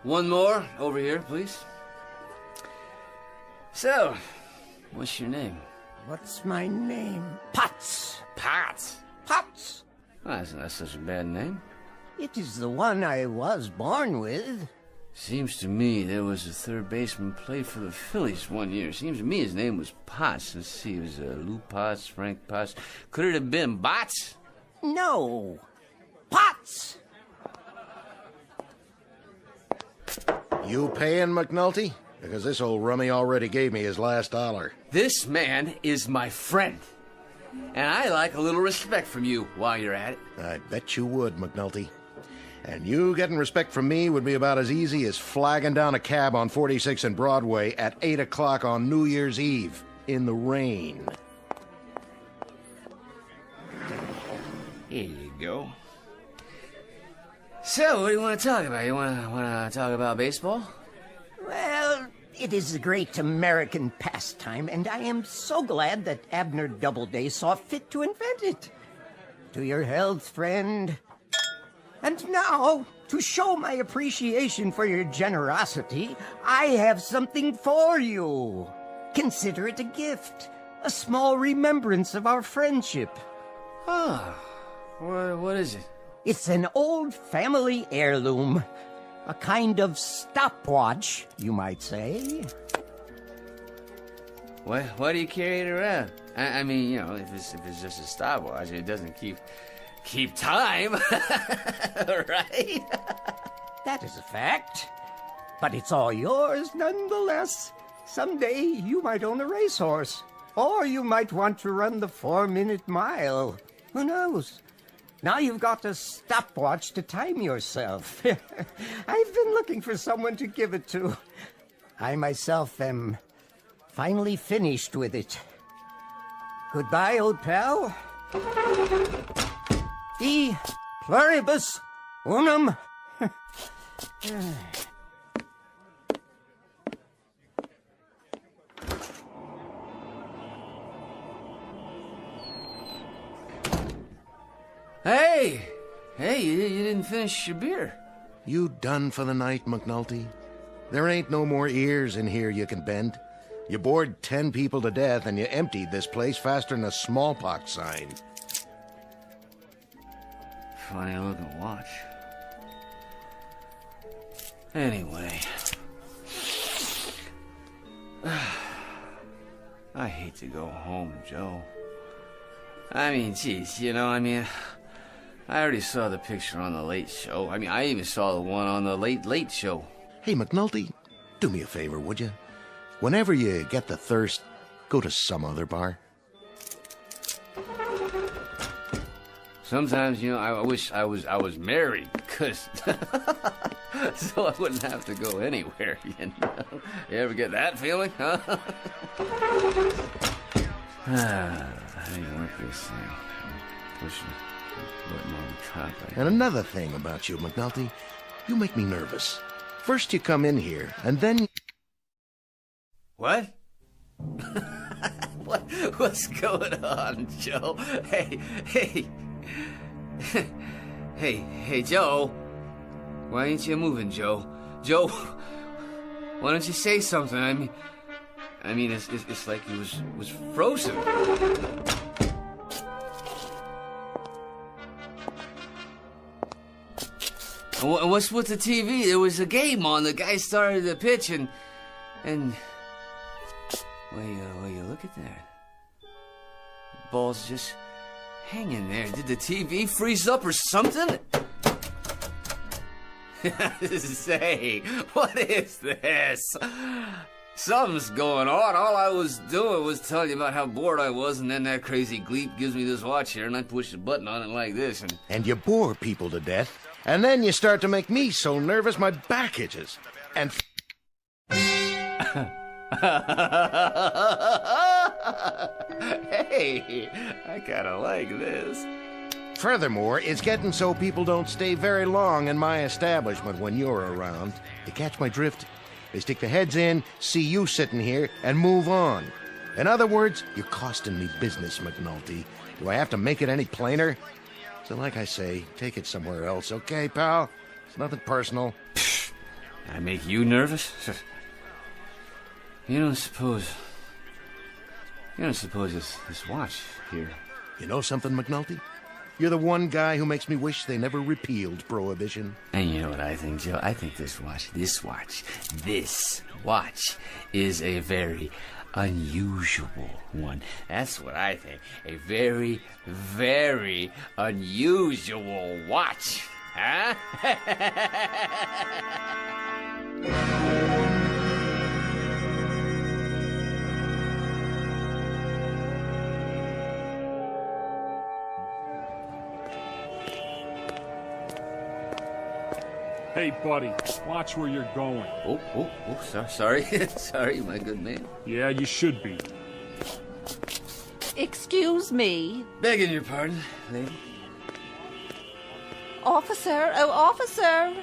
One more over here, please. So, what's your name? What's my name? Potts. Potts? Potts. Oh, that's not such a bad name. It is the one I was born with. Seems to me there was a third baseman played for the Phillies one year. Seems to me his name was Potts. Let's see, it was Lou Potts, Frank Potts. Could it have been Bots? No. Potts. You paying, McNulty? Because this old rummy already gave me his last dollar. This man is my friend. And I like a little respect from you while you're at it. I bet you would, McNulty. And you getting respect from me would be about as easy as flagging down a cab on 46 and Broadway at 8 o'clock on New Year's Eve in the rain. Here you go. So, what do you want to talk about? You want to talk about baseball? Well, it is a great American pastime, and I am so glad that Abner Doubleday saw fit to invent it. To your health, friend. And now, to show my appreciation for your generosity, I have something for you. Consider it a gift, a small remembrance of our friendship. Ah, what is it? It's an old family heirloom. A kind of stopwatch, you might say. Why do you carry it around? I mean, you know, if it's just a stopwatch, it doesn't keep time, right? That is a fact. But it's all yours nonetheless. Someday you might own a racehorse. Or you might want to run the 4-minute mile. Who knows? Now you've got a stopwatch to time yourself. I've been looking for someone to give it to. I myself am finally finished with it. Goodbye, old pal. E pluribus unum. Hey, you didn't finish your beer. You done for the night, McNulty? There ain't no more ears in here you can bend. You bored 10 people to death and you emptied this place faster than a smallpox sign. Funny looking watch. Anyway. I hate to go home, Joe. I mean, geez, I already saw the picture on the Late Show. I mean, I even saw the one on the Late Show. Hey, McNulty, do me a favor, would you? Whenever you get the thirst, go to some other bar. Sometimes, I wish I was married, cause so I wouldn't have to go anywhere. You ever get that feeling, huh? How do you work this thing? Pushing the button on the top. And another thing about you, McNulty, you make me nervous. First you come in here, and then... What? What's going on, Joe? Hey, Joe. Why ain't you moving, Joe? Joe, why don't you say something? I mean, it's like he was frozen. What's with the TV? There was a game on. The guy started the pitch, and well, you look at that. The ball's just hanging there. Did the TV freeze up or something? Say, what is this? Something's going on. All I was doing was telling you about how bored I was, and then that crazy Gleep gives me this watch here, and I push the button on it like this, and... And you bore people to death, and then you start to make me so nervous my back itches. And... Hey, I kinda like this. Furthermore, it's getting so people don't stay very long in my establishment when you're around. You catch my drift? They stick their heads in, see you sitting here, and move on. In other words, you're costing me business, McNulty. Do I have to make it any plainer? So like I say, take it somewhere else, okay, pal? It's nothing personal. I make you nervous? You don't suppose this watch here... You know something, McNulty? You're the one guy who makes me wish they never repealed Prohibition. And you know what I think, Joe? I think this watch is a very unusual one. That's what I think. A very, very unusual watch. Huh? Hey, buddy, watch where you're going. Sorry, sorry, my good man. Yeah, you should be. Excuse me. Begging your pardon, lady. Officer, oh, officer.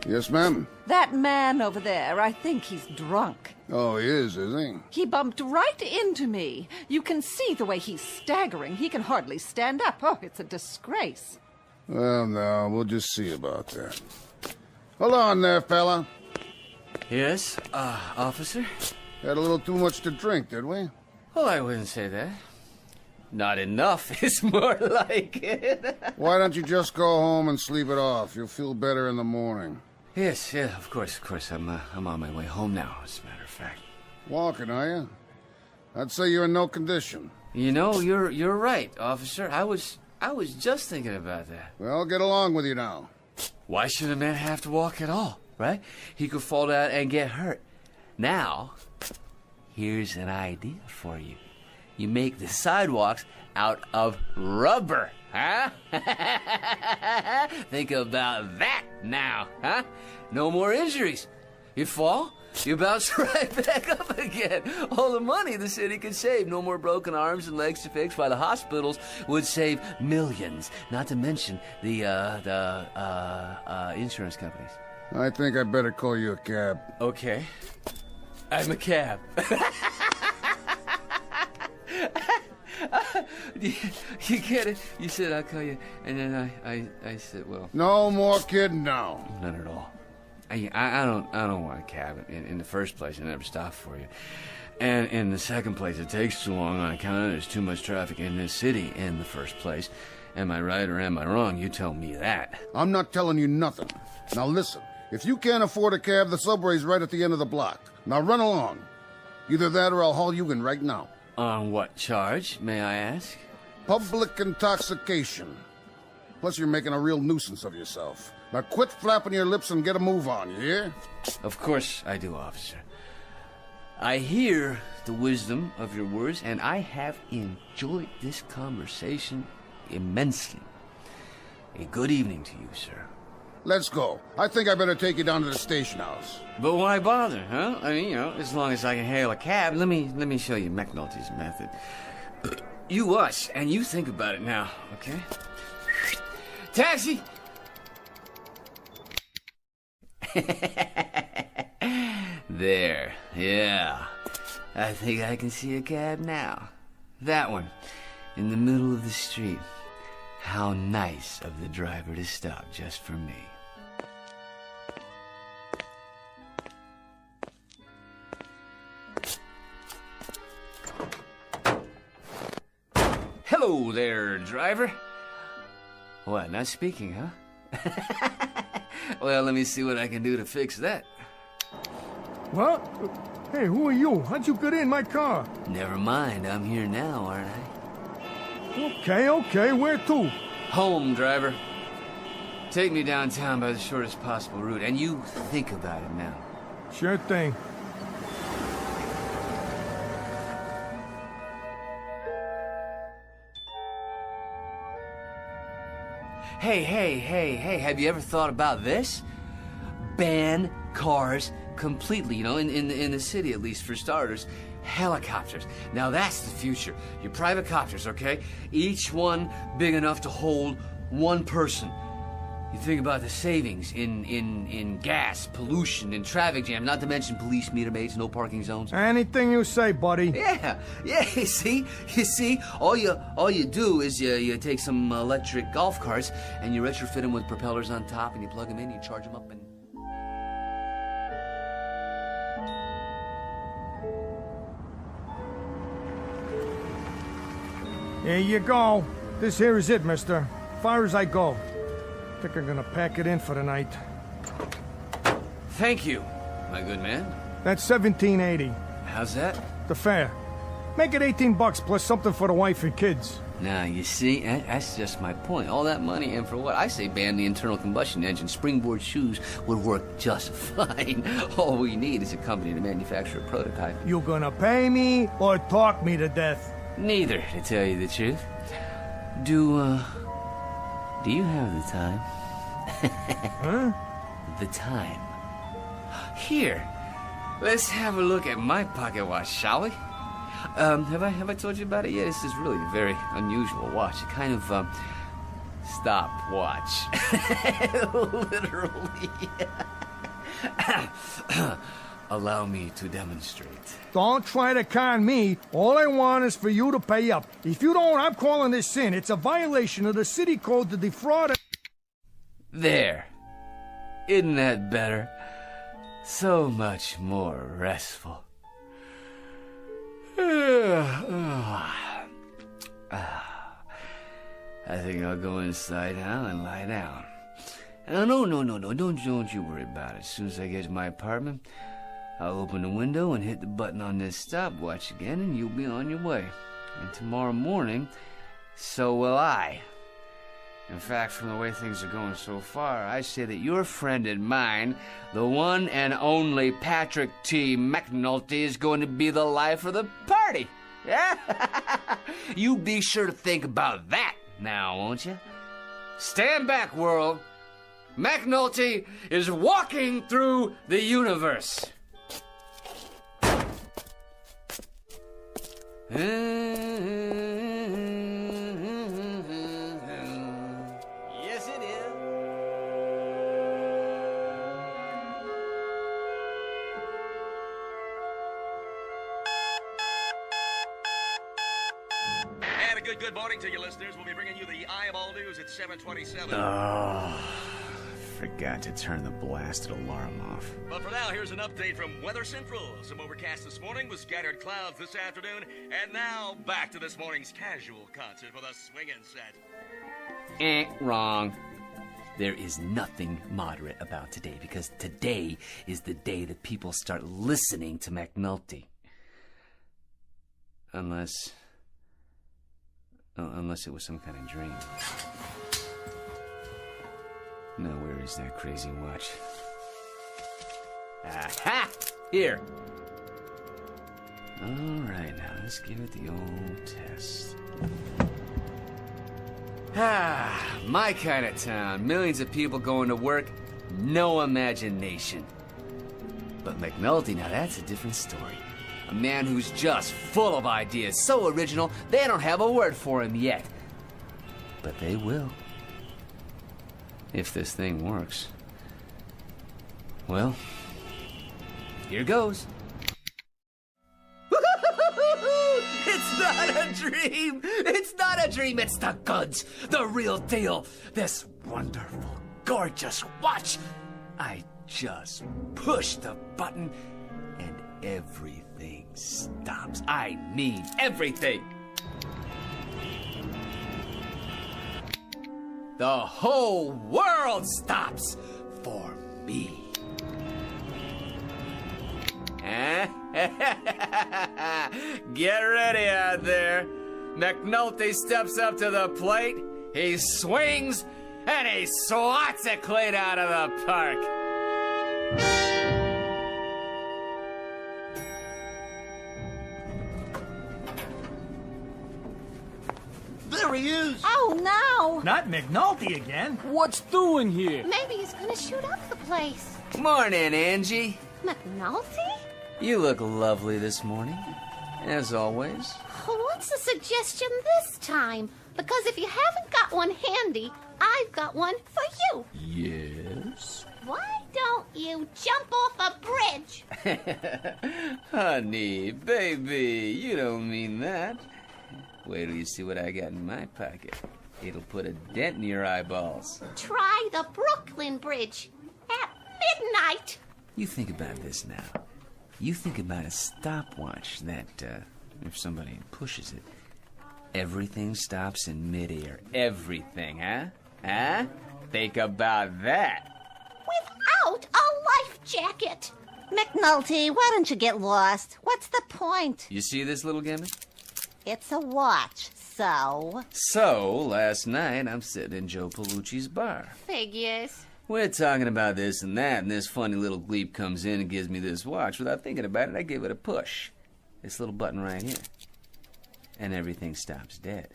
Yes, ma'am? That man over there, I think he's drunk. Oh, he is he? He bumped right into me. You can see the way he's staggering. He can hardly stand up. Oh, it's a disgrace. Well, no, we'll just see about that. Hold on there, fella. Yes, officer? Had a little too much to drink, did we? Well, I wouldn't say that. Not enough is more like it. Why don't you just go home and sleep it off? You'll feel better in the morning. Yes, yeah, of course. I'm on my way home now, as a matter of fact. Walking, are you? I'd say you're in no condition. You know, you're right, officer. I was just thinking about that. Well, get along with you now. Why should a man have to walk at all, right? He could fall down and get hurt. Now, here's an idea for you. You make the sidewalks out of rubber, huh? Think about that now, huh? No more injuries. You fall, you bounce right back up again. All the money the city could save. No more broken arms and legs to fix, while the hospitals would save millions. Not to mention the insurance companies. I think I better call you a cab. Okay. I'm a cab. You get it? You said I'll call you, and then I said, well... No more kidding now. None at all. I don't want a cab. In the first place, I never stop for you. And in the second place, it takes too long on account of there's too much traffic in this city in the first place. Am I right or am I wrong? You tell me that. I'm not telling you nothing. Now listen, if you can't afford a cab, the subway's right at the end of the block. Now run along. Either that or I'll haul you in right now. On what charge, may I ask? Public intoxication. Plus you're making a real nuisance of yourself. Now quit flapping your lips and get a move on, you hear? Of course I do, officer. I hear the wisdom of your words, and I have enjoyed this conversation immensely. A good evening to you, sir. Let's go. I think I better take you down to the station house. But why bother, huh? I mean, as long as I can hail a cab, let me show you McNulty's method. You watch, and you think about it now, okay? Taxi! There, yeah. I think I can see a cab now. That one, in the middle of the street. How nice of the driver to stop just for me. Hello there, driver. What, not speaking, huh? Well, let me see what I can do to fix that. What? Hey, who are you? How'd you get in my car? Never mind, I'm here now, aren't I? Okay, where to? Home, driver. Take me downtown by the shortest possible route, and you think about it now. Sure thing. Hey, have you ever thought about this? Ban cars completely, in the city, at least for starters. helicopters. Now that's the future. Your private copters, okay? Each one big enough to hold one person. You think about the savings in gas, pollution, and traffic jam, not to mention police meter maids, no parking zones. Anything you say, buddy. Yeah, you see, all you do is you take some electric golf carts and you retrofit them with propellers on top and you plug them in, you charge them up and... Here you go. This here is it, mister. Far as I go. Think I'm gonna pack it in for the night. Thank you, my good man. That's $17.80. How's that? The fare. Make it $18 plus something for the wife and kids. Now, you see, that's just my point. All that money, and for what? I say ban the internal combustion engine. Springboard shoes would work just fine. All we need is a company to manufacture a prototype. You gonna pay me or talk me to death? Neither, to tell you the truth. Do you have the time? Huh? The time. Here, let's have a look at my pocket watch, shall we? Have I told you about it yet? This is really a very unusual watch. A kind of, stopwatch. Literally. Allow me to demonstrate. Don't try to con me. All I want is for you to pay up. If you don't, I'm calling this in. It's a violation of the city code to defraud... There. Isn't that better? So much more restful. I think I'll go inside now and lie down. No, don't you worry about it. As soon as I get to my apartment, I'll open the window and hit the button on this stopwatch again, and you'll be on your way. And tomorrow morning, so will I. In fact, from the way things are going so far, I say that your friend and mine, the one and only Patrick T. McNulty, is going to be the life of the party. Yeah? You be sure to think about that now, won't you? Stand back, world. McNulty is walking through the universe. Yes, it is. And a good morning to you, listeners. We'll be bringing you the Eye of All News at 7:27. Oh, forgot to turn the blasted alarm off. But for now, here's an update from Weather Central. Some overcast this morning with scattered clouds this afternoon. And now, back to this morning's casual concert with a swinging set. Wrong. There is nothing moderate about today, because today is the day that people start listening to McNulty. Unless it was some kind of dream. Now, where is that crazy watch? Aha! Here! Alright, now let's give it the old test. My kind of town. Millions of people going to work, no imagination. But McNulty, now that's a different story. A man who's just full of ideas, so original, they don't have a word for him yet. But they will. If this thing works. Well, here goes. It's not a dream! It's not a dream! It's the goods! The real deal! This wonderful, gorgeous watch! I just push the button and everything stops. I mean everything! The whole world stops for me. Get ready out there. McNulty steps up to the plate, he swings, and he swats it clean out of the park. There he is. Oh, no. Not McNulty again. What's doing here? Maybe he's gonna shoot up the place. Morning, Angie. McNulty? You look lovely this morning. as always. What's the suggestion this time? Because if you haven't got one handy, I've got one for you. Yes? Why don't you jump off a bridge? Honey, baby, you don't mean that. Wait till you see what I got in my pocket. It'll put a dent in your eyeballs. Try the Brooklyn Bridge at midnight. You think about this now. You think about a stopwatch that, if somebody pushes it, everything stops in midair. Everything, huh? Huh? Think about that. Without a life jacket. McNulty, why don't you get lost? What's the point? You see this little gimmick? It's a watch, so... So, last night, I'm sitting in Joe Pellucci's bar. Figures. We're talking about this and that, and this funny little gleep comes in and gives me this watch. Without thinking about it, I give it a push. This little button right here. And everything stops dead.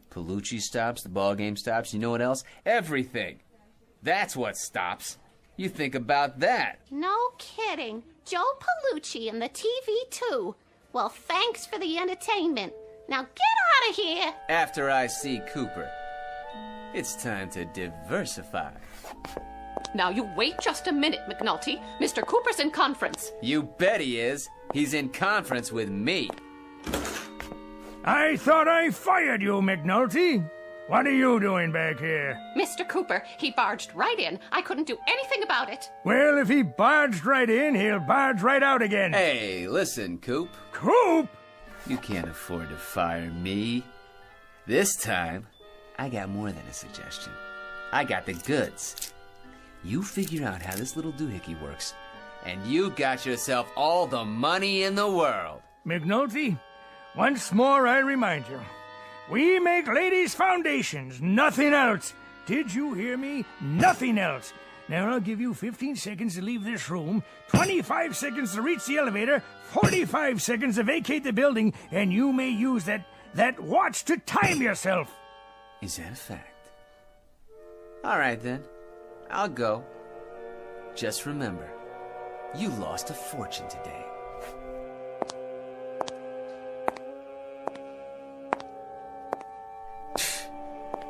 Pellucci stops, the ball game stops, you know what else? Everything. That's what stops. You think about that. No kidding. Joe Pellucci and the TV, too. Well, thanks for the entertainment. Now get out of here. After I see Cooper, it's time to diversify. Now you wait just a minute, McNulty. Mr. Cooper's in conference. You bet he is. He's in conference with me. I thought I fired you, McNulty. What are you doing back here? Mr. Cooper, he barged right in. I couldn't do anything about it. Well, if he barged right in, he'll barge right out again. Hey, listen, Coop. Coop? You can't afford to fire me. This time, I got more than a suggestion. I got the goods. You figure out how this little doohickey works, and you got yourself all the money in the world. McNulty, once more I remind you, we make ladies' foundations, nothing else. Did you hear me? Nothing else. Now I'll give you 15 seconds to leave this room, 25 seconds to reach the elevator, 45 seconds to vacate the building, and you may use that watch to time yourself. Is that a fact? All right, then. I'll go. Just remember, you lost a fortune today.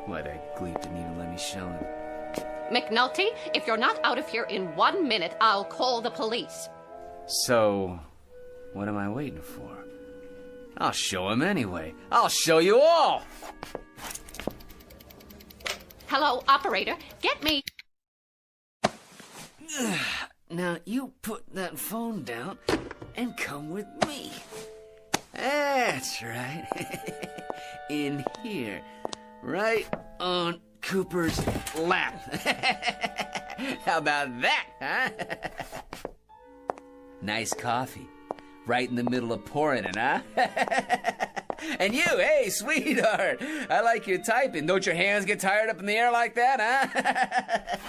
What a gleep didn't even let me show him. McNulty, if you're not out of here in 1 minute, I'll call the police. So, what am I waiting for? I'll show him anyway. I'll show you all! Hello, operator. Get me... Now, you put that phone down and come with me. That's right. In here. Right on Cooper's lap. How about that, huh? Nice coffee. Right in the middle of pouring it, huh? And you, hey, sweetheart. I like your typing. Don't your hands get tired up in the air like that, huh?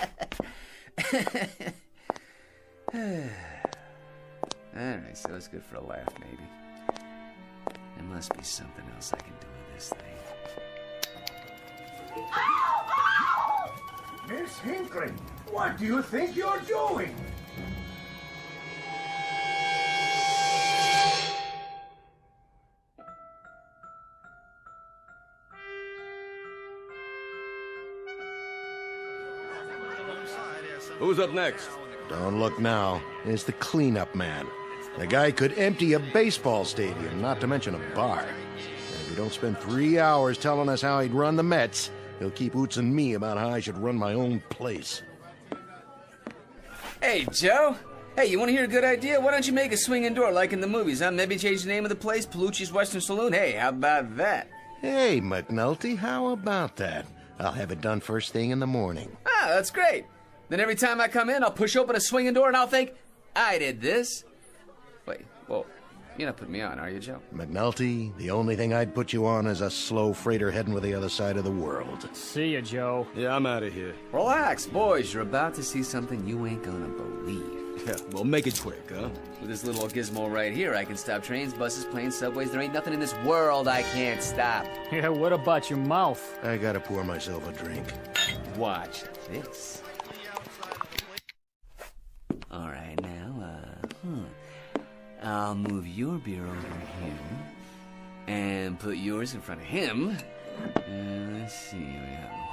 Alright, so it's good for a laugh, maybe. There must be something else I can do with this thing. Miss Hinckley, what do you think you're doing? Who's up next? Don't look now. It's the cleanup man. The guy could empty a baseball stadium, not to mention a bar. And if you don't spend 3 hours telling us how he'd run the Mets, he'll keep ootsing me about how I should run my own place. Hey, Joe. Hey, you want to hear a good idea? Why don't you make a swinging door like in the movies, huh? Maybe change the name of the place, Pellucci's Western Saloon. Hey, how about that? Hey, McNulty, how about that? I'll have it done first thing in the morning. Ah, that's great. Then every time I come in, I'll push open a swinging door and I'll think, I did this. Wait, whoa. You're not putting me on, are you, Joe? McNulty, the only thing I'd put you on is a slow freighter heading for the other side of the world. See ya, Joe. Yeah, I'm out of here. Relax, boys. You're about to see something you ain't gonna believe. Yeah, well, make it quick, huh? With this little gizmo right here, I can stop trains, buses, planes, subways. There ain't nothing in this world I can't stop. Yeah, what about your mouth? I gotta pour myself a drink. Watch this. All right, now, I'll move your beer over here and put yours in front of him. Let's see.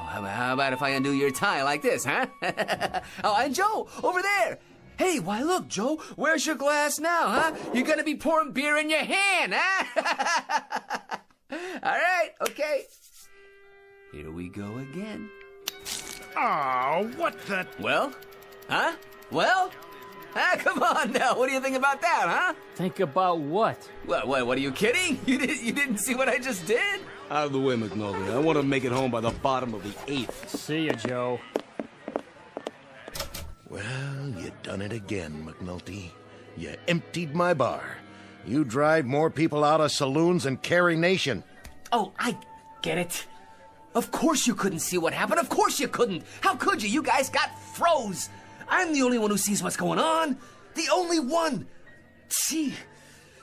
How about if I undo your tie like this, huh? Oh, and Joe, over there. Hey, why look, Joe, where's your glass now, huh? You're gonna be pouring beer in your hand, huh? All right, okay. Here we go again. Oh, what the... Well? Huh? Well? Ah, come on now. What do you think about that, huh? Think about what? What, are you kidding? You didn't see what I just did? Out of the way, McNulty. I want to make it home by the bottom of the 8th. See ya, Joe. Well, you done it again, McNulty. You emptied my bar. You drive more people out of saloons than Carrie Nation. Oh, I get it. Of course you couldn't see what happened. Of course you couldn't. How could you? You guys got froze. I'm the only one who sees what's going on. The only one. See?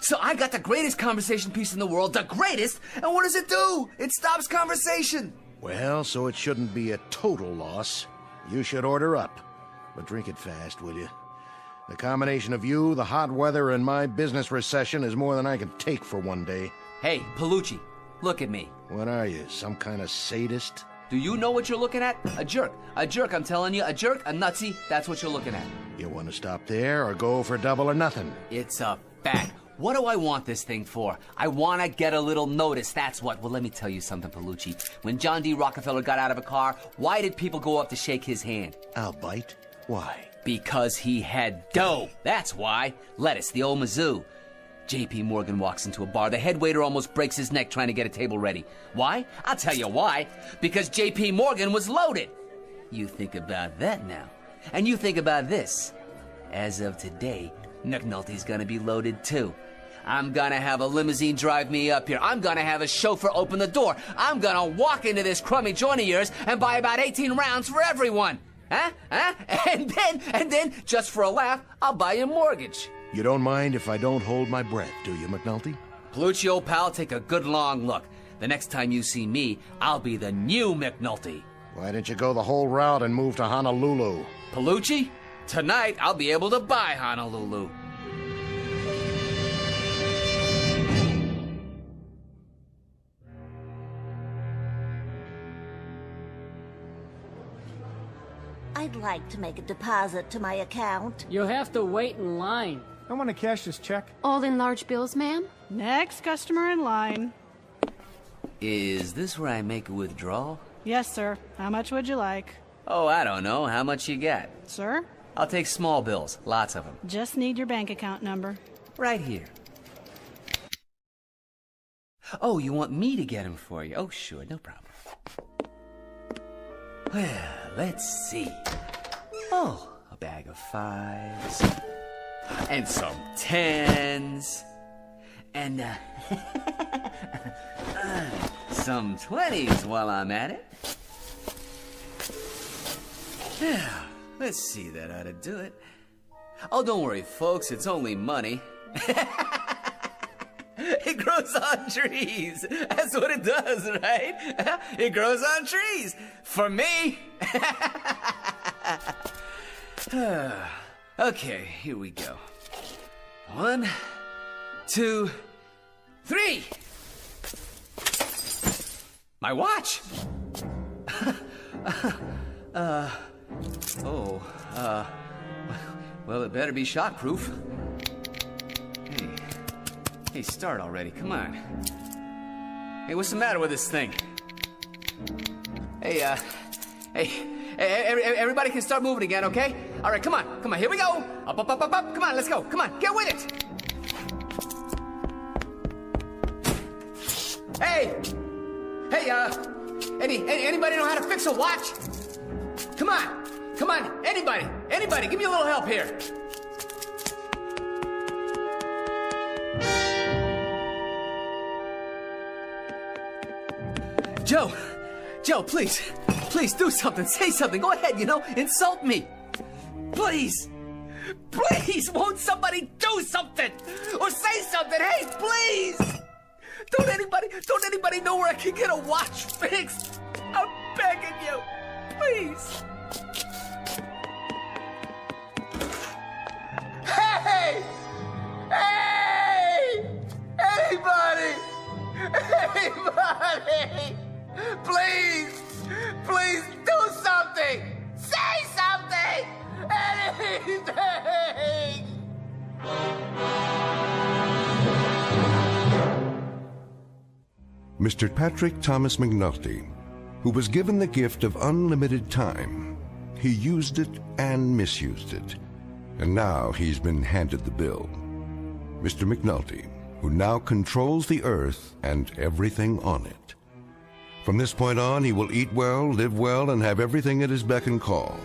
So I got the greatest conversation piece in the world, the greatest, and what does it do? It stops conversation. Well, so it shouldn't be a total loss. You should order up. But drink it fast, will you? The combination of you, the hot weather, and my business recession is more than I can take for one day. Hey, Palucci, look at me. What are you, some kind of sadist? Do you know what you're looking at? A jerk. A jerk, I'm telling you. A jerk, a nutsy. That's what you're looking at. You want to stop there or go for double or nothing? It's a fact. What do I want this thing for? I want to get a little notice, that's what. Well, let me tell you something, Palucci. When John D. Rockefeller got out of a car, why did people go up to shake his hand? I'll bite. Why? Because he had dough. That's why. Lettuce, the old Mizzou. J.P. Morgan walks into a bar. The head waiter almost breaks his neck trying to get a table ready. Why? I'll tell you why. Because J.P. Morgan was loaded. You think about that now. And you think about this. As of today, McNulty's gonna be loaded too. I'm gonna have a limousine drive me up here. I'm gonna have a chauffeur open the door. I'm gonna walk into this crummy joint of yours and buy about 18 rounds for everyone. Huh? And then, just for a laugh, I'll buy you a mortgage. You don't mind if I don't hold my breath, do you, McNulty? Palucci, old pal, take a good long look. The next time you see me, I'll be the new McNulty. Why didn't you go the whole route and move to Honolulu? Palucci, tonight I'll be able to buy Honolulu. I'd like to make a deposit to my account. You'll have to wait in line. I want to cash this check. All in large bills, ma'am? Next customer in line. Is this where I make a withdrawal? Yes, sir. How much would you like? Oh, I don't know. How much you got? Sir? I'll take small bills. Lots of them. Just need your bank account number. Right here. Oh, you want me to get them for you? Oh, sure. No problem. Well, let's see. Oh, a bag of 5s. And some 10s. And, some 20s while I'm at it. Yeah, let's see. That ought to do it. Oh, don't worry, folks. It's only money. It grows on trees. That's what it does, right? It grows on trees. For me. Okay, here we go. 1, 2, 3. My watch. Well, it better be shockproof. Hey, start already, come on. Hey, what's the matter with this thing? Hey, everybody can start moving again, okay? All right, come on, here we go. Up, come on, let's go, come on, get with it. Hey, anybody know how to fix a watch? Come on, anybody, give me a little help here. Joe, please do something, say something, go ahead, insult me. Please, won't somebody do something? Or say something, hey, please! Don't anybody know where I can get a watch fixed? I'm begging you, please. Hey! Anybody! Please! Please do something! Say something! Anything! Mr. Patrick Thomas McNulty, who was given the gift of unlimited time, he used it and misused it, and now he's been handed the bill. Mr. McNulty, who now controls the earth and everything on it. From this point on, he will eat well, live well, and have everything at his beck and call.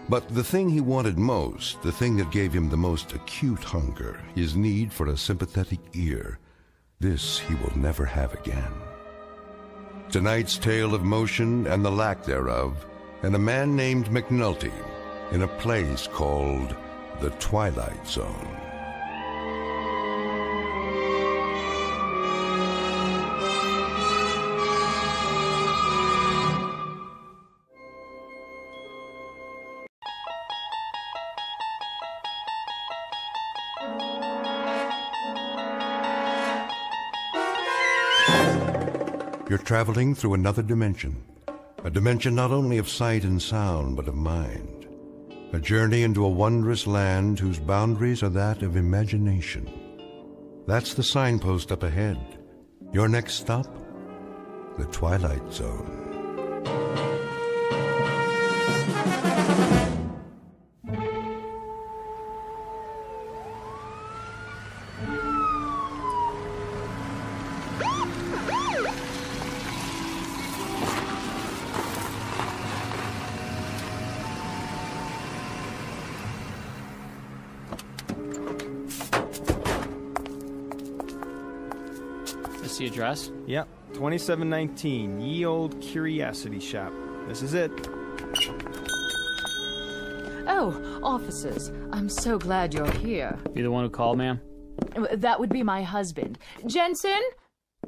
But the thing he wanted most, the thing that gave him the most acute hunger, his need for a sympathetic ear, this he will never have again. Tonight's tale of motion and the lack thereof, and a man named McNulty in a place called the Twilight Zone. You're traveling through another dimension, a dimension not only of sight and sound, but of mind. A journey into a wondrous land whose boundaries are that of imagination. That's the signpost up ahead. Your next stop, the Twilight Zone. The address? Yep, 2719 Ye Old Curiosity Shop. This is it. Oh, officers, I'm so glad you're here. You the one who called, ma'am? That would be my husband. Jensen,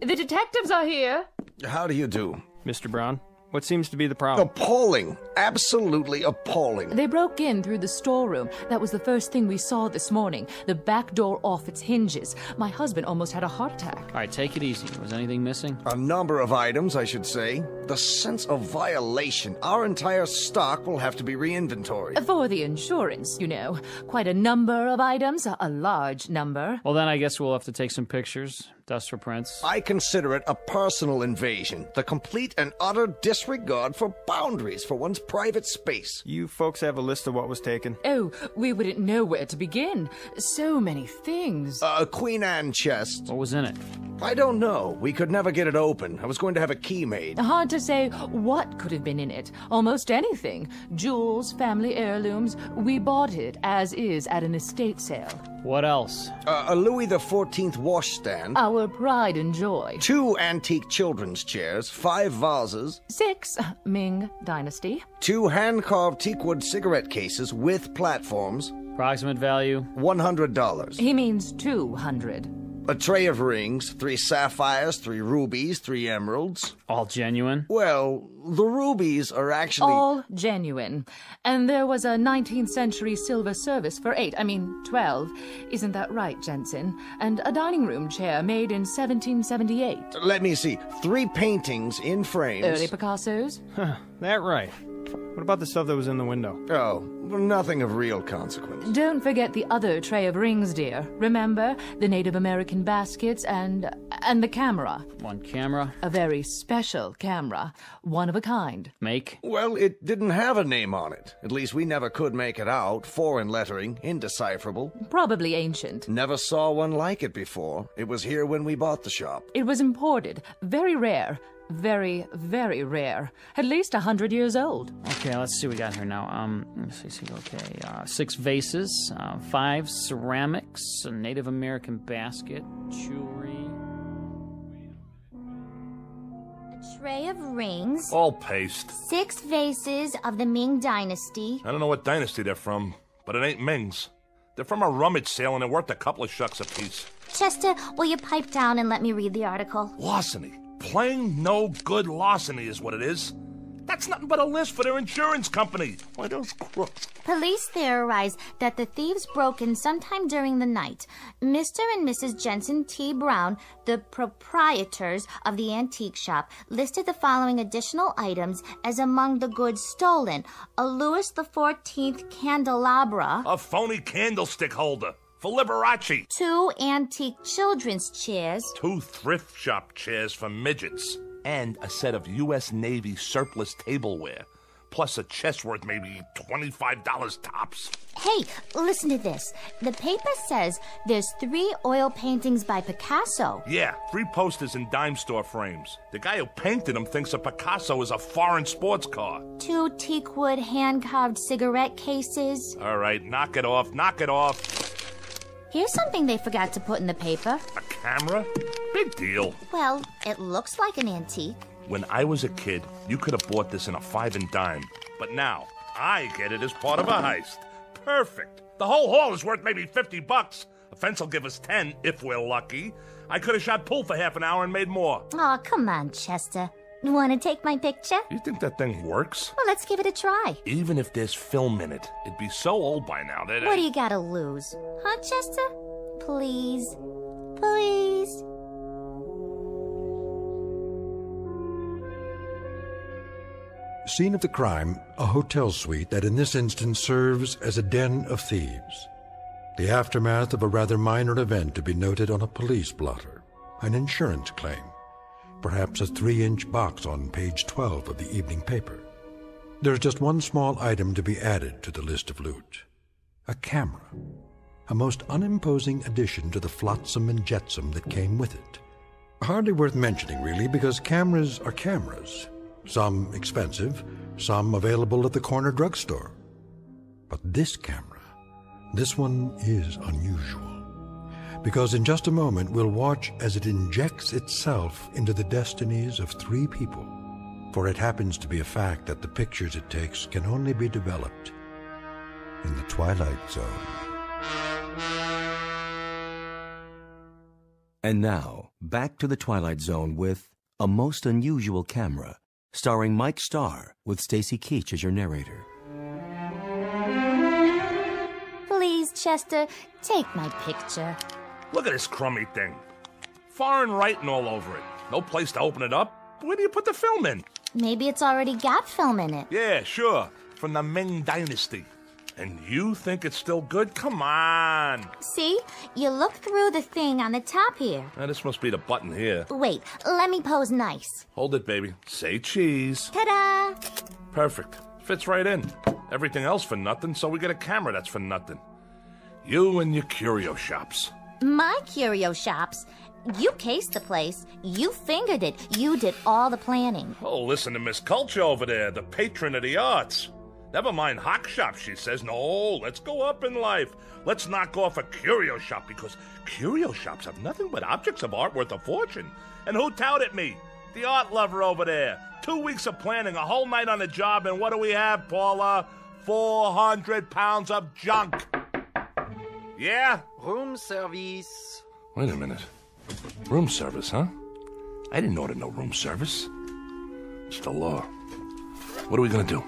the detectives are here. How do you do? Mr. Brown, what seems to be the problem? Appalling. Absolutely appalling. They broke in through the storeroom. That was the first thing we saw this morning. The back door off its hinges. My husband almost had a heart attack. All right, take it easy. Was anything missing? A number of items, I should say. The sense of violation. Our entire stock will have to be re-inventoried. For the insurance, you know. Quite a number of items, a large number. Well, then I guess we'll have to take some pictures. Dust for prints. I consider it a personal invasion. The complete and utter disregard for boundaries for one's private space. You folks have a list of what was taken? Oh, we wouldn't know where to begin. So many things. A Queen Anne chest. What was in it? I don't know. We could never get it open. I was going to have a key made. Hard to say what could have been in it. Almost anything. Jewels, family heirlooms. We bought it as is at an estate sale. What else? A Louis XIV washstand. Our pride and joy. 2 antique children's chairs, 5 vases. 6, Ming Dynasty. 2 hand-carved teakwood cigarette cases with platforms. Approximate value? $100. He means 200. A tray of rings, 3 sapphires, 3 rubies, 3 emeralds. All genuine? Well, the rubies are actually... All genuine. And there was a 19th century silver service for 12. Isn't that right, Jensen? And a dining room chair made in 1778. Let me see. 3 paintings in frames. Early Picassos? That right. What about the stuff that was in the window? Oh, nothing of real consequence. Don't forget the other tray of rings, dear. Remember? The Native American baskets and the camera. One camera? A very special camera. One of a kind. Make? Well, it didn't have a name on it. At least we never could make it out. Foreign lettering, indecipherable. Probably ancient. Never saw one like it before. It was here when we bought the shop. It was imported. Very rare. Very, very rare. At least 100 years old. Okay, let's see what we got here now. Let's see. Okay, 6 vases, 5 ceramics, a Native American basket, jewelry. A tray of rings. All paste. 6 vases of the Ming Dynasty. I don't know what dynasty they're from, but it ain't Ming's. They're from a rummage sale and they're worth a couple of shucks apiece. Chester, will you pipe down and let me read the article? Larceny. Plain no good larceny is what it is. That's nothing but a list for their insurance company. Why, those crooks. Police theorize that the thieves broke in sometime during the night. Mr. and Mrs. Jensen T. Brown, the proprietors of the antique shop, listed the following additional items as among the goods stolen: a Louis XIV candelabra, A phony candlestick holder for Liberace. 2 antique children's chairs, 2 thrift shop chairs for midgets. And a set of U.S. Navy surplus tableware. Plus a chest worth maybe $25 tops. Hey, listen to this. The paper says there's 3 oil paintings by Picasso. Yeah, 3 posters in dime store frames. The guy who painted them thinks a Picasso is a foreign sports car. 2 teakwood hand-carved cigarette cases. All right, knock it off, knock it off. Here's something they forgot to put in the paper. A camera? Big deal. Well, it looks like an antique. When I was a kid, you could have bought this in a 5 and dime. But now, I get it as part of a heist. Perfect. The whole haul is worth maybe $50. A fence will give us 10 if we're lucky. I could have shot pool for half an hour and made more. Oh, come on, Chester. You want to take my picture? You think that thing works? Well, let's give it a try. Even if there's film in it, it'd be so old by now that... What do you got to lose? Huh, Chester? Please. Please. Scene of the crime, a hotel suite that in this instance serves as a den of thieves. The aftermath of a rather minor event to be noted on a police blotter, an insurance claim, perhaps a 3-inch box on page 12 of the evening paper. There's just one small item to be added to the list of loot. A camera. A most unimposing addition to the flotsam and jetsam that came with it. Hardly worth mentioning, really, because cameras are cameras. Some expensive, some available at the corner drugstore. But this camera, this one is unusual. Because in just a moment we'll watch as it injects itself into the destinies of 3 people. For it happens to be a fact that the pictures it takes can only be developed in the Twilight Zone. And now, back to the Twilight Zone with A Most Unusual Camera, starring Mike Starr with Stacy Keach as your narrator. Please, Chester, take my picture. Look at this crummy thing. Foreign writing all over it. No place to open it up. Where do you put the film in? Maybe it's already got film in it. Yeah, sure. From the Ming Dynasty. And you think it's still good? Come on. See? You look through the thing on the top here. Now, this must be the button here. Wait, let me pose nice. Hold it, baby. Say cheese. Ta-da! Perfect. Fits right in. Everything else for nothing, so we get a camera that's for nothing. You and your curio shops. My curio shops? You cased the place. You fingered it. You did all the planning. Oh, listen to Miss Culture over there, the patron of the arts. Never mind hock shops, she says. No, let's go up in life. Let's knock off a curio shop, because curio shops have nothing but objects of art worth a fortune. And who touted me? The art lover over there. 2 weeks of planning, a whole night on the job, and what do we have, Paula? 400 pounds of junk. Yeah? Room service. Wait a minute. Room service, huh? I didn't order no room service. It's the law. What are we gonna do?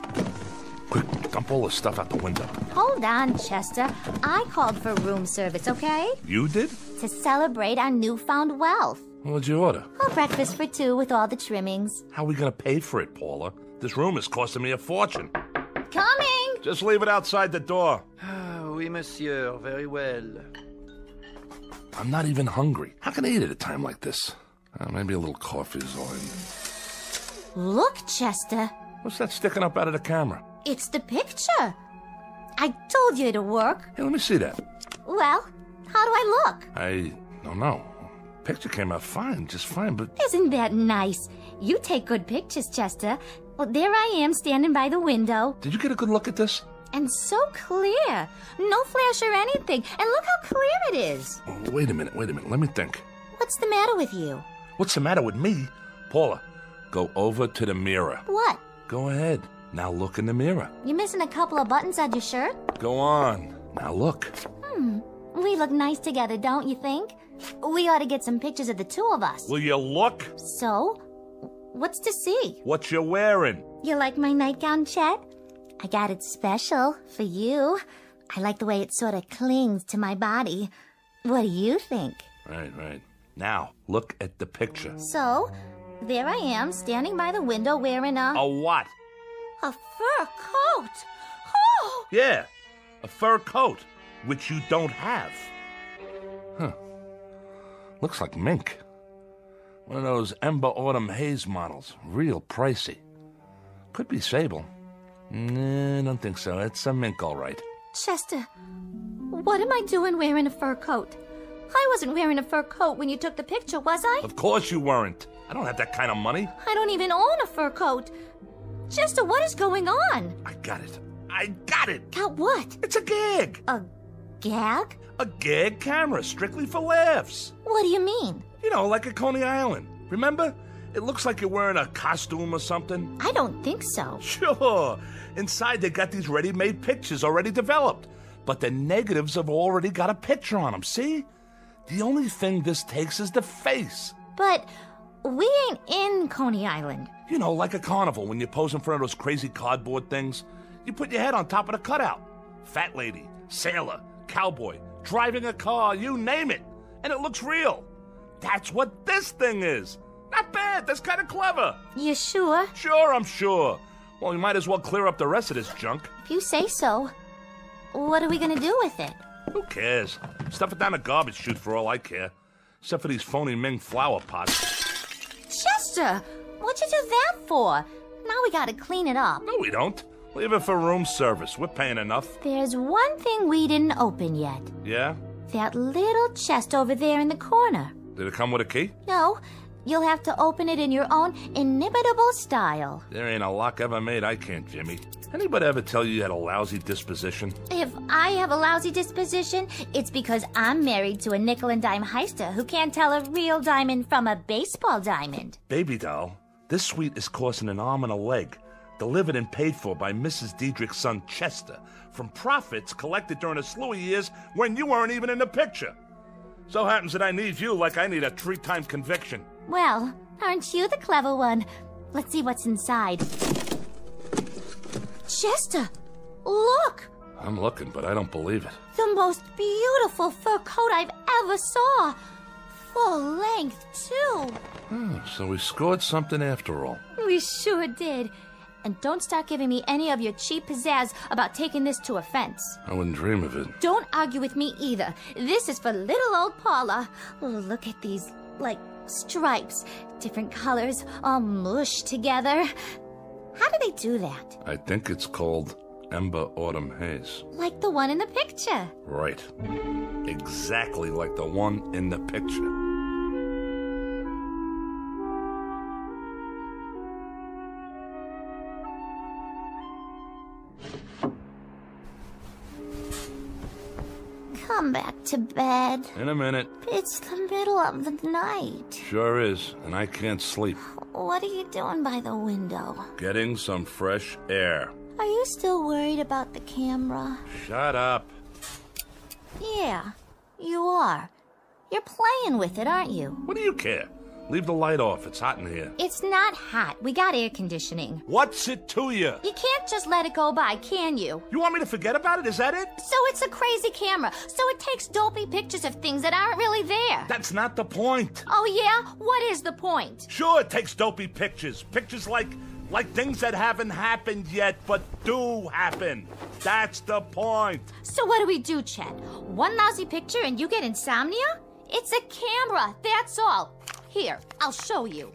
Quick, dump all the stuff out the window. Hold on, Chester. I called for room service, okay? You did? To celebrate our newfound wealth. What'd you order? A breakfast for 2 with all the trimmings. How are we gonna pay for it, Paula? This room is costing me a fortune. Coming! Just leave it outside the door. Oui, monsieur. Very well. I'm not even hungry. How can I eat at a time like this? Maybe a little coffee is all in. Look, Chester. What's that sticking up out of the camera? It's the picture. I told you it'd work. Hey, let me see that. Well, how do I look? I don't know. Picture came out fine, just fine, but... Isn't that nice? You take good pictures, Chester. Well, there I am standing by the window. Did you get a good look at this? And so clear. No flash or anything. And look how clear it is. Oh, wait a minute. Let me think. What's the matter with you? What's the matter with me? Paula, go over to the mirror. What? Go ahead. Now look in the mirror. You're missing a couple of buttons on your shirt? Go on. Now look. We look nice together, don't you think? We ought to get some pictures of the 2 of us. Will you look? So? What's to see? What you wearing? You like my nightgown, Chet? I got it special for you. I like the way it sort of clings to my body. What do you think? Right. Now, look at the picture. So, there I am, standing by the window wearing a what? A fur coat. Oh! Yeah, a fur coat, which you don't have. Huh. Looks like mink. One of those Ember Autumn Haze models. Real pricey. Could be sable. Nah, don't think so. It's a mink, all right. Chester, what am I doing wearing a fur coat? I wasn't wearing a fur coat when you took the picture, was I? Of course you weren't. I don't have that kind of money. I don't even own a fur coat. Chester, what is going on? I got it. I got it. Got what? It's a gag. A gag? A gag camera, strictly for laughs. What do you mean? You know, like at Coney Island. Remember? It looks like you're wearing a costume or something. I don't think so. Sure. Inside, they got these ready-made pictures already developed. But the negatives have already got a picture on them, see? The only thing this takes is the face. But we ain't in Coney Island. You know, like a carnival when you pose in front of those crazy cardboard things. You put your head on top of the cutout. Fat lady, sailor, cowboy, driving a car, you name it. And it looks real. That's what this thing is. Not bad. That's kind of clever. You sure? Sure, I'm sure. Well, we might as well clear up the rest of this junk. If you say so. What are we gonna do with it? Who cares? Stuff it down the garbage chute for all I care. Except for these phony Ming flower pots. Chester, what'd you do that for? Now we gotta clean it up. No, we don't. Leave it for room service. We're paying enough. There's one thing we didn't open yet. Yeah? That little chest over there in the corner. Did it come with a key? No, you'll have to open it in your own inimitable style. There ain't a lock ever made I can't, Jimmy. Anybody ever tell you had a lousy disposition? If I have a lousy disposition, it's because I'm married to a nickel and dime heister who can't tell a real diamond from a baseball diamond. Baby doll, this suite is costing an arm and a leg. Delivered and paid for by Mrs. Diedrich's son Chester from profits collected during a slew of years when you weren't even in the picture. So happens that I need you like I need a 3-time conviction. Well, aren't you the clever one? Let's see what's inside. Chester, look! I'm looking, but I don't believe it. The most beautiful fur coat I've ever saw. Full length, too. Oh, so we scored something after all. We sure did. And don't start giving me any of your cheap pizzazz about taking this to offense. I wouldn't dream of it. Don't argue with me either. This is for little old Paula. Oh, look at these, stripes. Different colors, all mushed together. How do they do that? I think it's called Ember Autumn Haze. Like the one in the picture. Right. Exactly like the one in the picture. Come back to bed. In a minute. It's the middle of the night. Sure is, and I can't sleep. What are you doing by the window? Getting some fresh air. Are you still worried about the camera? Shut up. Yeah, you are. You're playing with it, aren't you? What do you care? Leave the light off. It's hot in here. It's not hot. We got air conditioning. What's it to you? You can't just let it go by, can you? You want me to forget about it? Is that it? So it's a crazy camera. So it takes dopey pictures of things that aren't really there. That's not the point. Oh, yeah? What is the point? Sure, it takes dopey pictures. Pictures like things that haven't happened yet, but do happen. That's the point. So what do we do, Chet? One lousy picture and you get insomnia? It's a camera, that's all. Here, I'll show you.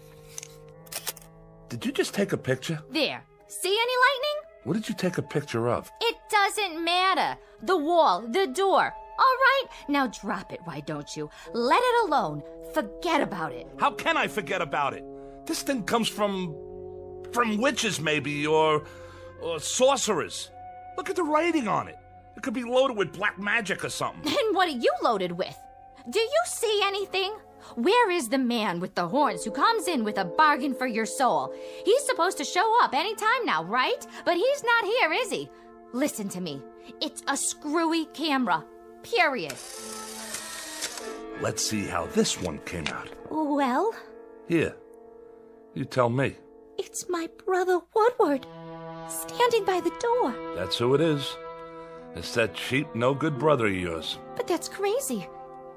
Did you just take a picture? There. See any lightning? What did you take a picture of? It doesn't matter. The wall, the door. All right, now drop it, why don't you? Let it alone. Forget about it. How can I forget about it? This thing comes from witches, maybe, or sorcerers. Look at the writing on it. It could be loaded with black magic or something. And what are you loaded with? Do you see anything? Where is the man with the horns who comes in with a bargain for your soul? He's supposed to show up any time now, right? But he's not here, is he? Listen to me. It's a screwy camera. Period. Let's see how this one came out. Well? Here. You tell me. It's my brother Woodward, standing by the door. That's who it is. It's that cheap, no-good brother of yours. But that's crazy.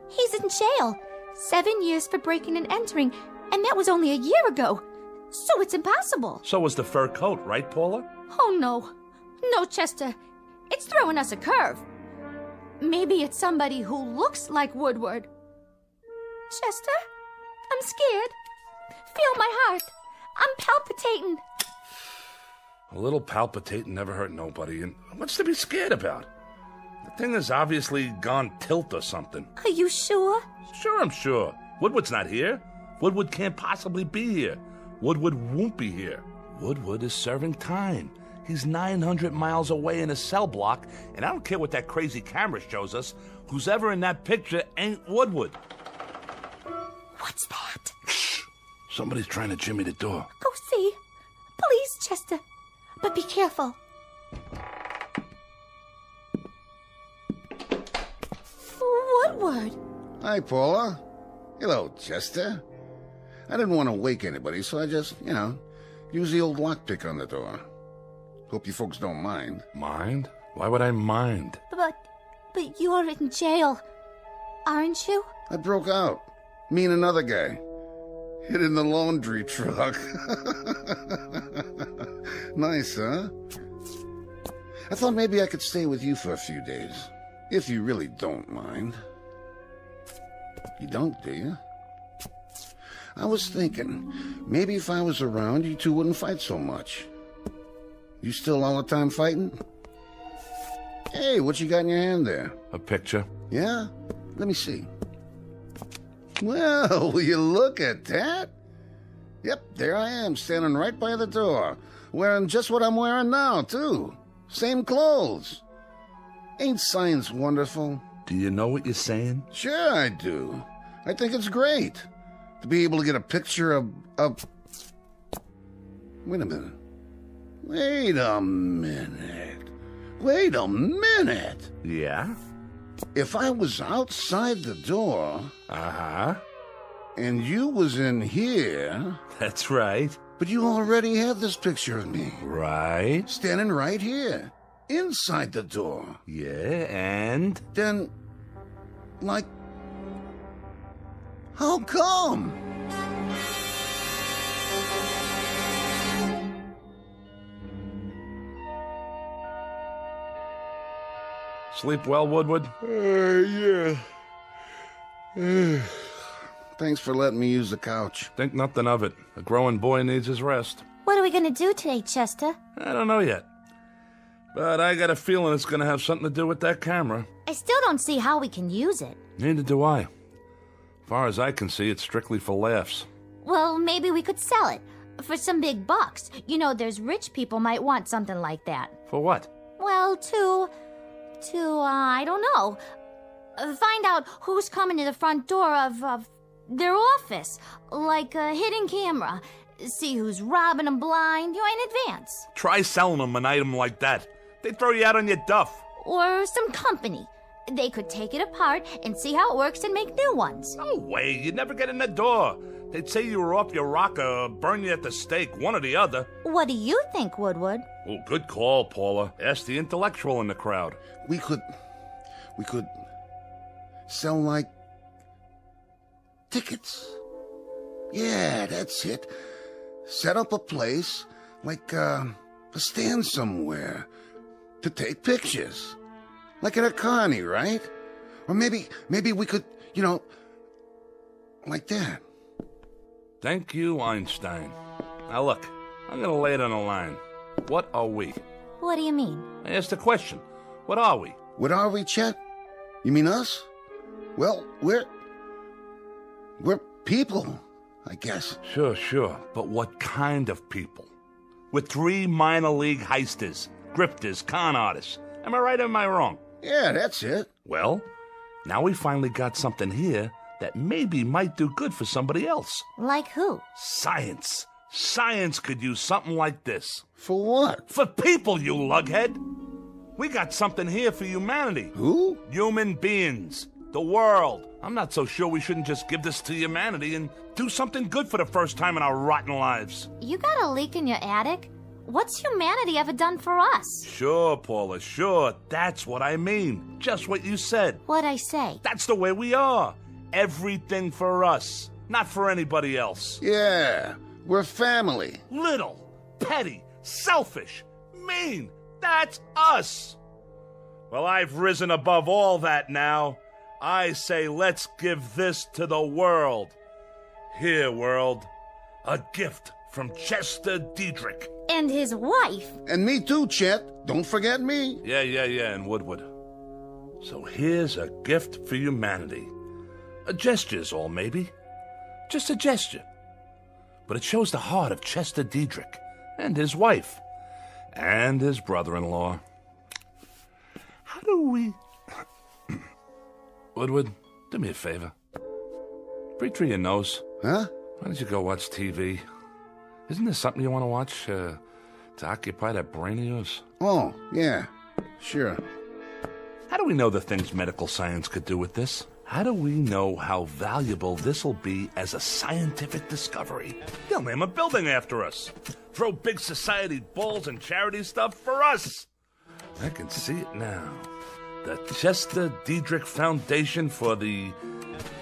He's in jail. 7 years for breaking and entering, and that was only a year ago. So it's impossible. So was the fur coat, right, Paula? Oh, no. No, Chester. It's throwing us a curve. Maybe it's somebody who looks like Woodward. Chester, I'm scared. Feel my heart. I'm palpitating. A little palpitating never hurt nobody, and what's to be scared about? The thing has obviously gone tilt or something. Are you sure? Sure, I'm sure. Woodward's not here. Woodward can't possibly be here. Woodward won't be here. Woodward is serving time. He's 900 miles away in a cell block, and I don't care what that crazy camera shows us. Who's ever in that picture ain't Woodward. What's that? Shh! Somebody's trying to jimmy the door. Go see. Please, Chester. But be careful. Woodward. Hi, Paula. Hello, Chester. I didn't want to wake anybody, so I just, use the old lockpick on the door. Hope you folks don't mind. Mind? Why would I mind? But you're in jail, aren't you? I broke out. Me and another guy. Hid in the laundry truck. Nice, huh? I thought maybe I could stay with you for a few days. If you really don't mind. You don't, do you? I was thinking, maybe if I was around, you two wouldn't fight so much. You still all the time fighting? Hey, what you got in your hand there? A picture. Yeah? Let me see. Well, will you look at that? Yep, there I am, standing right by the door. Wearing just what I'm wearing now, too. Same clothes. Ain't science wonderful? Do you know what you're saying? Sure I do. I think it's great. To be able to get a picture of... Wait a minute. Wait a minute. Yeah? If I was outside the door... Uh-huh. And you was in here... That's right. But you already had this picture of me. Right. Standing right here. Inside the door. Yeah, and? Then... Like... How come? Sleep well, Woodward? Yeah. Thanks for letting me use the couch. Think nothing of it. A growing boy needs his rest. What are we going to do today, Chester? I don't know yet. But I got a feeling it's going to have something to do with that camera. I still don't see how we can use it. Neither do I. As far as I can see, it's strictly for laughs. Well, maybe we could sell it. For some big bucks. You know, there's rich people might want something like that. For what? Well, I don't know. Find out who's coming to the front door of their office. Like a hidden camera. See who's robbing them blind, in advance. Try selling them an item like that. They'd throw you out on your duff. Or some company. They could take it apart and see how it works and make new ones. No way. You'd never get in the door. They'd say you were off your rocker or burn you at the stake, one or the other. What do you think, Woodward? Oh, good call, Paula. Ask the intellectual in the crowd. We could sell, like, tickets. Yeah, that's it. Set up a place, like a stand somewhere, to take pictures. Like at a carny, right? Or maybe we could, like that. Thank you, Einstein. Now look, I'm gonna lay it on the line. What are we? What do you mean? I asked a question. What are we? What are we, Chet? You mean us? Well, we're people, I guess. Sure. But what kind of people? We're 3 minor league heisters, grifters, con artists. Am I right or am I wrong? Yeah, that's it. Well, now we finally got something here that maybe might do good for somebody else. Like who? Science. Science could use something like this. For what? For people, you lughead. We got something here for humanity. Who? Human beings. the world. I'm not so sure we shouldn't just give this to humanity and do something good for the first time in our rotten lives. You got a leak in your attic? What's humanity ever done for us? Sure, Paula, sure. That's what I mean. Just what you said. What'd I say? That's the way we are. Everything for us, not for anybody else. Yeah, we're family. Little, petty, selfish, mean. That's us. Well, I've risen above all that now. I say let's give this to the world. Here, world, a gift from Chester Diedrich. And his wife. And me too, Chet. Don't forget me. Yeah, and Woodward. So here's a gift for humanity. A gesture's all, maybe. Just a gesture. But it shows the heart of Chester Diedrich and his wife and his brother-in-law. How do we... Woodward, do me a favor. Breathe through your nose. Huh? Why don't you go watch TV? Isn't there something you want to watch to occupy that brain of yours? Oh, yeah. Sure. How do we know the things medical science could do with this? How do we know how valuable this'll be as a scientific discovery? They'll name a building after us. Throw big society balls and charity stuff for us. I can see it now. The Chester Diedrich Foundation for the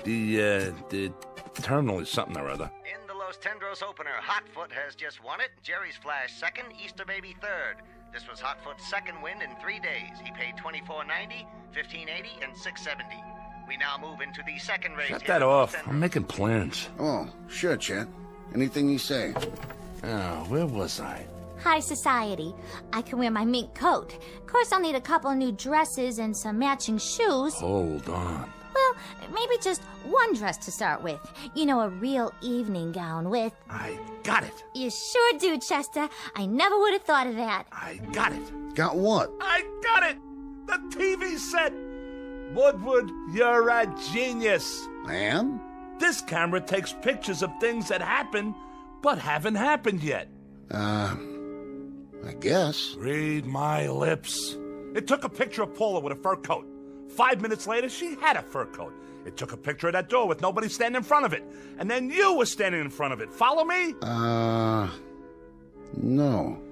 eternal something or other. In the Los Tendros opener, Hotfoot has just won it. Jerry's Flash second, Easter Baby third. This was Hotfoot's second win in 3 days. He paid $24.90, $15.80, and $6.70. We now move into the second race. Shut that off. I'm making plans. Oh, sure, Chet. Anything you say. Oh, where was I? High society. I can wear my mink coat. Of course, I'll need a couple of new dresses and some matching shoes. Hold on. Well, maybe just one dress to start with. You know, a real evening gown with... I got it. You sure do, Chester. I never would have thought of that. I got it. Got what? I got it. The TV set. Woodward, you're a genius. I am? This camera takes pictures of things that happen, but haven't happened yet. I guess. Read my lips. It took a picture of Paula with a fur coat. 5 minutes later, she had a fur coat. It took a picture of that door with nobody standing in front of it. And then you were standing in front of it. Follow me? No.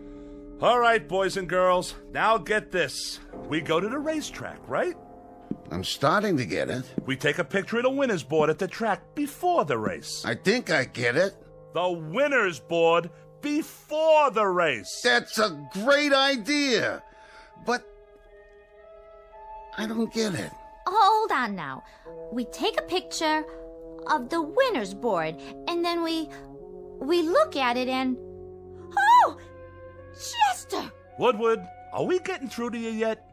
All right, boys and girls. Now get this. We go to the racetrack, right? I'm starting to get it. We take a picture of the winner's board at the track before the race. I think I get it. The winner's board before the race. That's a great idea. But I don't get it. Hold on now. We take a picture of the winner's board, and then we look at it and... Oh! Chester! Woodward, are we getting through to you yet?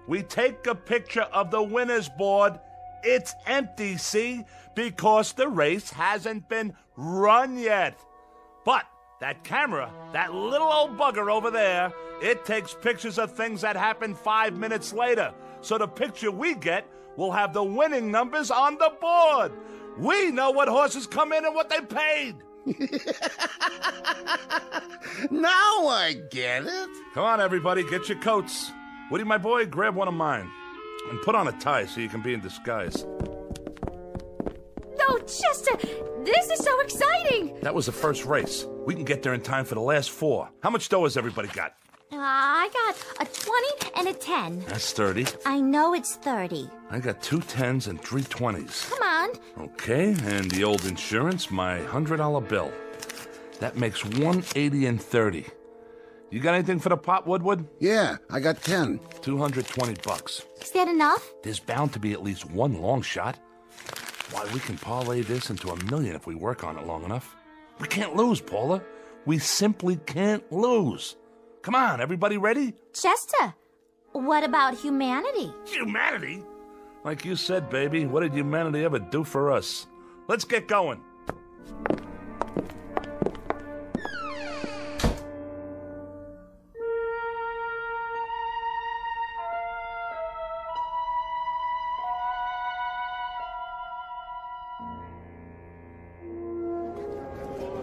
We take a picture of the winner's board. It's empty, see? Because the race hasn't been run yet. But that camera, that little old bugger over there, it takes pictures of things that happen 5 minutes later. So the picture we get will have the winning numbers on the board. We know what horses come in and what they paid. Now I get it. Come on, everybody, get your coats. Woody, my boy, grab one of mine. And put on a tie so you can be in disguise. No, Chester, this is so exciting. That was the first race. We can get there in time for the last 4. How much dough has everybody got? I got a 20 and a 10. That's 30. I know it's 30. I got 2 10s and 3 20s. Come on. Okay, and the old insurance, my $100 bill. That makes 180 and 30. You got anything for the pot, Woodward? Yeah, I got 10. $220. Is that enough? There's bound to be at least one long shot. Why, we can parlay this into $1 million if we work on it long enough. We can't lose, Paula. We simply can't lose. Come on, everybody ready? Chester, what about humanity? Humanity? Like you said, baby, what did humanity ever do for us? Let's get going.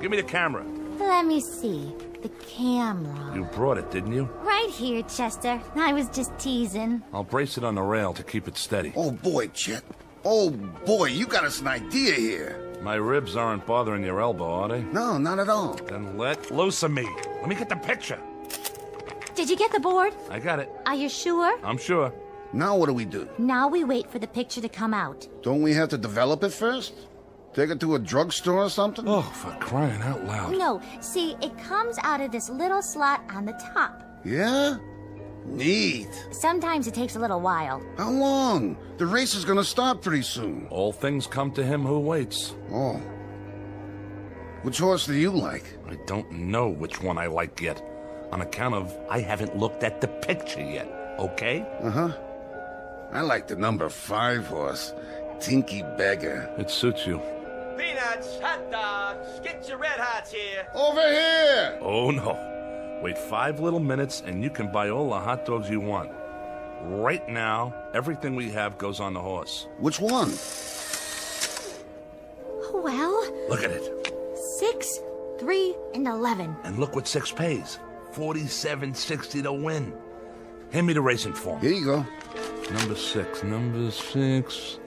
Give me the camera. Let me see. The camera. You brought it, didn't you? Right here, Chester. I was just teasing. I'll brace it on the rail to keep it steady. Oh, boy, Chet. Oh, boy, you got us an idea here. My ribs aren't bothering your elbow, are they? No, not at all. Then let loose of me. Let me get the picture. Did you get the board? I got it. Are you sure? I'm sure. Now what do we do? Now we wait for the picture to come out. Don't we have to develop it first? Take it to a drugstore or something? Oh, for crying out loud. No, see, it comes out of this little slot on the top. Yeah? Neat. Sometimes it takes a little while. How long? The race is gonna start pretty soon. All things come to him who waits. Oh. Which horse do you like? I don't know which one I like yet. On account of I haven't looked at the picture yet, okay? Uh-huh. I like the number 5 horse, Tinky Beggar. It suits you. Peanuts, hot dogs, get your red hots here. Over here! Oh, no. Wait 5 little minutes and you can buy all the hot dogs you want. Right now, everything we have goes on the horse. Which one? Well... Look at it. 6, 3, and 11. And look what 6 pays. $47.60 to win. Hand me the racing form. Here you go. Number 6.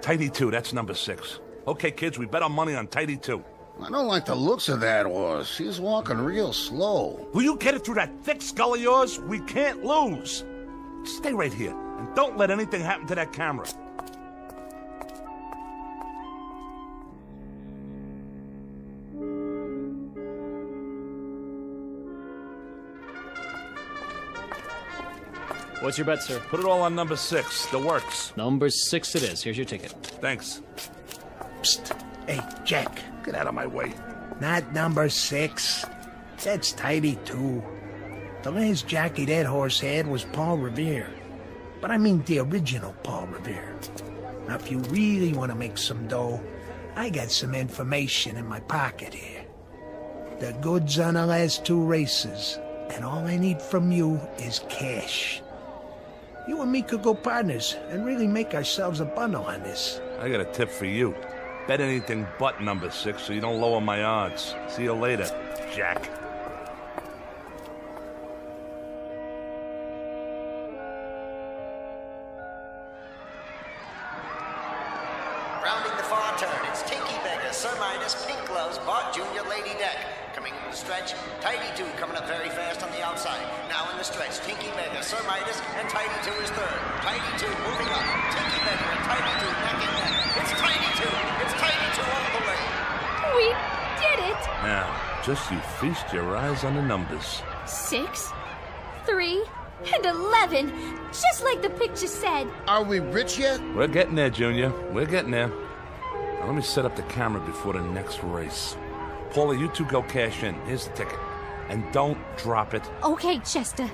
Tidy 2, that's number 6. Okay, kids, we bet our money on Tidy 2. I don't like the looks of that horse. He's walking real slow. Will you get it through that thick skull of yours? We can't lose. Stay right here, and don't let anything happen to that camera. What's your bet, sir? Put it all on number 6, the works. Number 6 it is. Here's your ticket. Thanks. Psst. Hey, Jack. Get out of my way. Not number 6. That's Tidy 2. The last jockey that horse had was Paul Revere. But I mean the original Paul Revere. Now, if you really want to make some dough, I got some information in my pocket here. The goods on the last 2 races, and all I need from you is cash. You and me could go partners and really make ourselves a bundle on this. I got a tip for you. Bet anything but number 6 so you don't lower my odds. See you later, Jack. Rounding the far turn, it's Tinky Beggar, Sir Midas, Pink Gloves, Bart Jr., Lady Deck. Coming in the stretch, Tidy 2 coming up very fast on the outside. Now in the stretch, Tinky Beggar, Sir Midas, and Tidy 2 is third. Tidy 2 moving up. Tinky Beggar and Tidy 2 neck and neck. It's Tidy 2. It's Tidy 2 all the way. We did it! Now, just you feast your eyes on the numbers. 6, 3, and 11. Just like the picture said. Are we rich yet? We're getting there, Junior. We're getting there. Now let me set up the camera before the next race. Paula, you 2 go cash in. Here's the ticket. And don't drop it. Okay, Chester.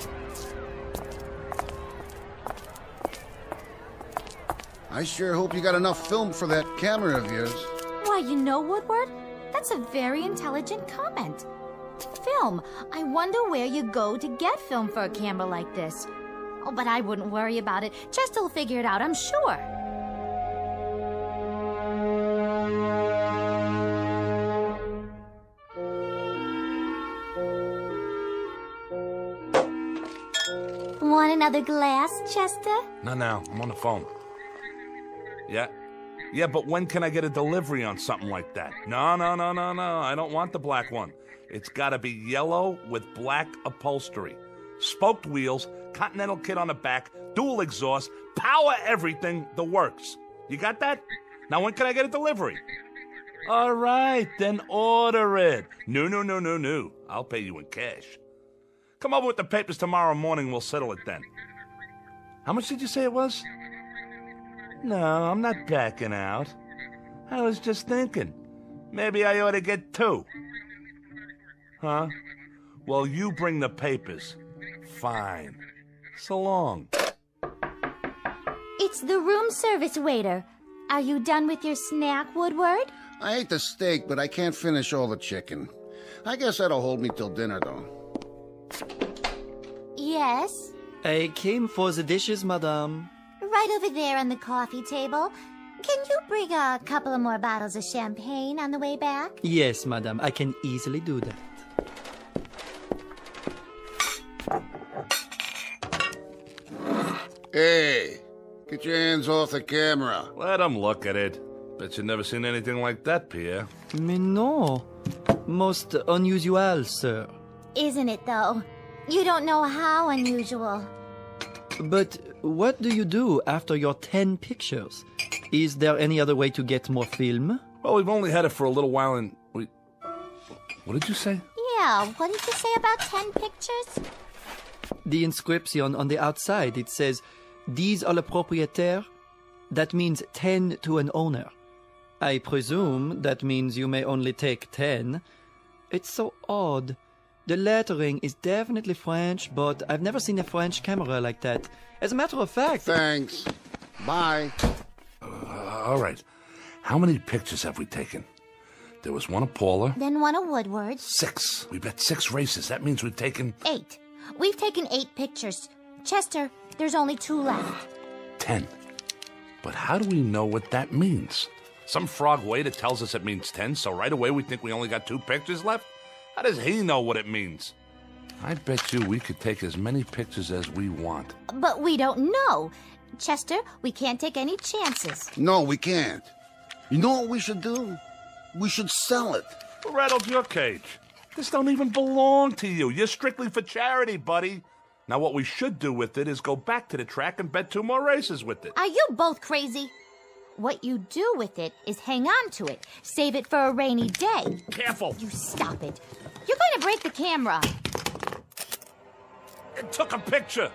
I sure hope you got enough film for that camera of yours. Why, you know, Woodward, that's a very intelligent comment. Film. I wonder where you go to get film for a camera like this. Oh, but I wouldn't worry about it. Chester will figure it out, I'm sure. Want another glass, Chester? Not now. I'm on the phone. Yeah? Yeah, but when can I get a delivery on something like that? No. I don't want the black one. It's gotta be yellow with black upholstery. Spoked wheels, Continental kit on the back, dual exhaust, power everything, the works. You got that? Now when can I get a delivery? All right, then order it. No. I'll pay you in cash. Come over with the papers tomorrow morning, we'll settle it then. How much did you say it was? No, I'm not backing out. I was just thinking. Maybe I ought to get 2. Huh? Well, you bring the papers. Fine. So long. It's the room service waiter. Are you done with your snack, Woodward? I ate the steak, but I can't finish all the chicken. I guess that'll hold me till dinner, though. Yes? I came for the dishes, madame. Right over there on the coffee table. Can you bring a couple of more bottles of champagne on the way back? Yes, madame. I can easily do that. Hey, Get your hands off the camera. Let him look at it. Bet you've never seen anything like that, Pierre. Mais non. Most unusual, sir. Isn't it, though? You don't know how unusual. But what do you do after your 10 pictures? Is there any other way to get more film? Well, we've only had it for a little while and What did you say? Yeah, what did you say about 10 pictures? The inscription on the outside, it says, 10 à le propriétaire. That means 10 to an owner. I presume that means you may only take 10. It's so odd. The lettering is definitely French, but I've never seen a French camera like that. As a matter of fact... Thanks. Bye. All right. How many pictures have we taken? There was one of Paula. Then one of Woodward. 6. We bet 6 races. That means we've taken... 8. We've taken 8 pictures. Chester, there's only 2 left. 10. But how do we know what that means? Some frog waiter tells us it means 10, so right away we think we only got 2 pictures left? How does he know what it means? I bet you we could take as many pictures as we want. But we don't know. Chester, we can't take any chances. No, we can't. You know what we should do? We should sell it. Who rattled your cage? This don't even belong to you. You're strictly for charity, buddy. Now what we should do with it is go back to the track and bet 2 more races with it. Are you both crazy? What you do with it is hang on to it. Save it for a rainy day. Careful. You stop it. You're going to break the camera. It took a picture.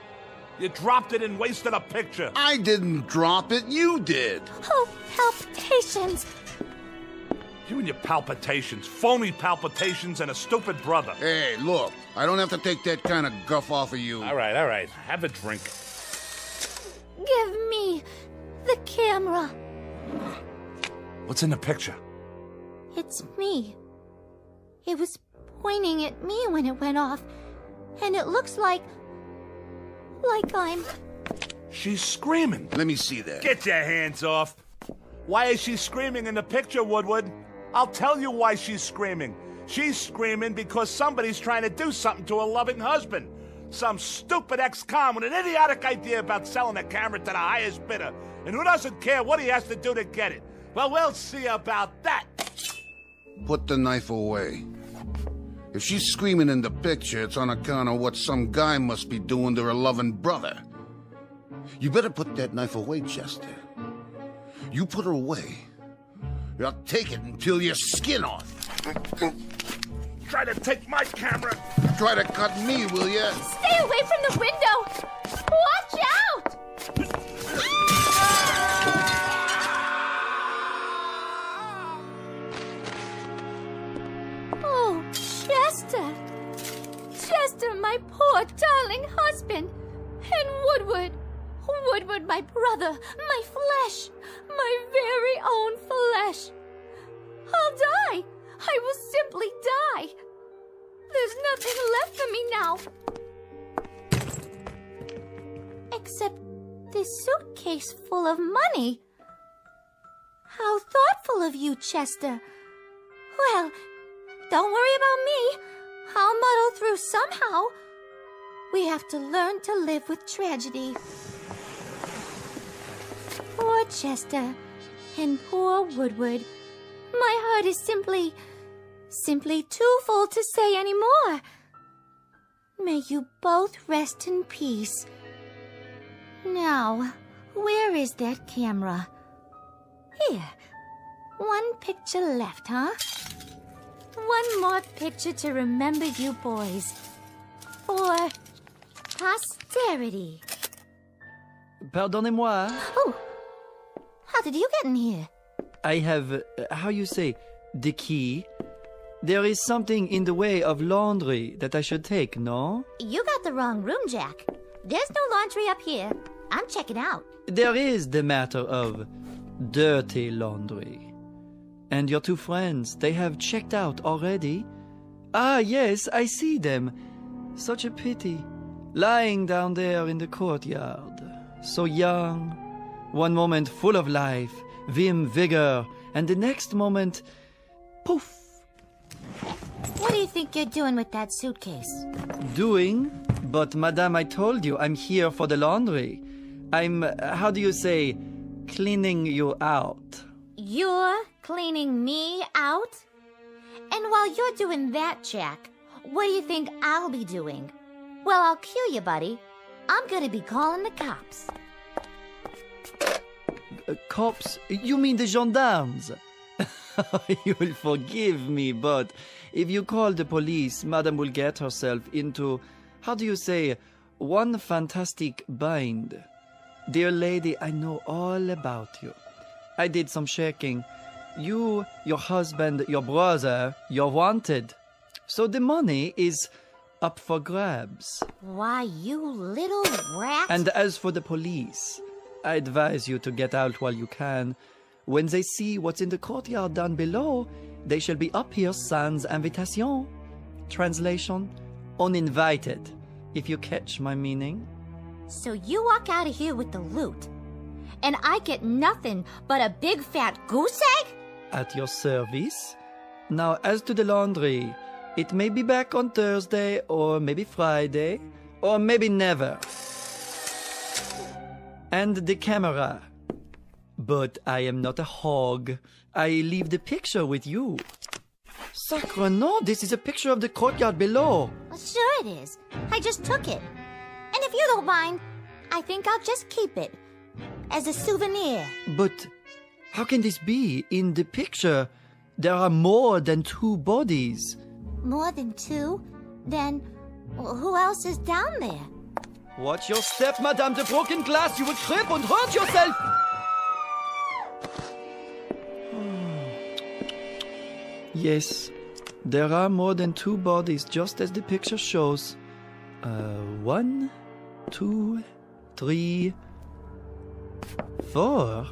You dropped it and wasted a picture. I didn't drop it. You did. Oh, palpitations. You and your palpitations. Phony palpitations and a stupid brother. Hey, look. I don't have to take that kind of guff off of you. All right, all right. Have a drink. Give me the camera. What's in the picture? It's me. It was pointing at me when it went off. And it looks like I'm... She's screaming. Let me see that. Get your hands off. Why is she screaming in the picture, Woodward? I'll tell you why she's screaming. She's screaming because somebody's trying to do something to her loving husband. Some stupid ex-con with an idiotic idea about selling a camera to the highest bidder. And who doesn't care what he has to do to get it? Well, we'll see about that. Put the knife away. If she's screaming in the picture, it's on account of what some guy must be doing to her loving brother. You better put that knife away, Chester. You put her away. I'll take it and peel your skin off. Try to take my camera. Try to cut me, will ya? Stay away from the window! Watch out! Oh, Chester! Chester, my poor darling husband! And Woodward! Woodward, my brother, my flesh, my very own flesh. I'll die. I will simply die. There's nothing left for me now. Except this suitcase full of money. How thoughtful of you, Chester. Well, don't worry about me. I'll muddle through somehow. We have to learn to live with tragedy. Poor Chester, and poor Woodward. My heart is simply too full to say any more. May you both rest in peace. Now, where is that camera? Here. 1 picture left, huh? 1 more picture to remember you boys. For posterity. Pardonnez-moi. Oh. How did you get in here? I have, how you say, the key. There is something in the way of laundry that I should take, no? You got the wrong room, Jack. There's no laundry up here. I'm checking out. There is the matter of dirty laundry. And your 2 friends, they have checked out already? Ah, yes, I see them. Such a pity. Lying down there in the courtyard. So young. One moment full of life, vim, vigor, and the next moment, poof. What do you think you're doing with that suitcase? Doing? But, madame, I told you, I'm here for the laundry. I'm, how do you say, cleaning you out. You're cleaning me out? And while you're doing that, Jack, what do you think I'll be doing? Well, I'll cue you, buddy. I'm gonna be calling the cops. Cops? You mean the gendarmes? You will forgive me, but if you call the police, Madame will get herself into, how do you say, one fantastic bind. Dear lady, I know all about you. I did some checking. You, your husband, your brother, you're wanted. So the money is up for grabs. Why, you little rat. And as for the police, I advise you to get out while you can. When they see what's in the courtyard down below, they shall be up here sans invitation. Translation, uninvited, if you catch my meaning. So you walk out of here with the loot, and I get nothing but a big fat goose egg? At your service. Now, as to the laundry, it may be back on Thursday, or maybe Friday, or maybe never. And the camera. But I am not a hog. I leave the picture with you. Sacre no, this is a picture of the courtyard below. Sure it is. I just took it. And if you don't mind, I think I'll just keep it. As a souvenir. But how can this be? In the picture, there are more than 2 bodies. More than 2? Then who else is down there? Watch your step, Madame. The broken glass. You will trip and hurt yourself. Yes, there are more than 2 bodies, just as the picture shows. 1, 2, 3, 4.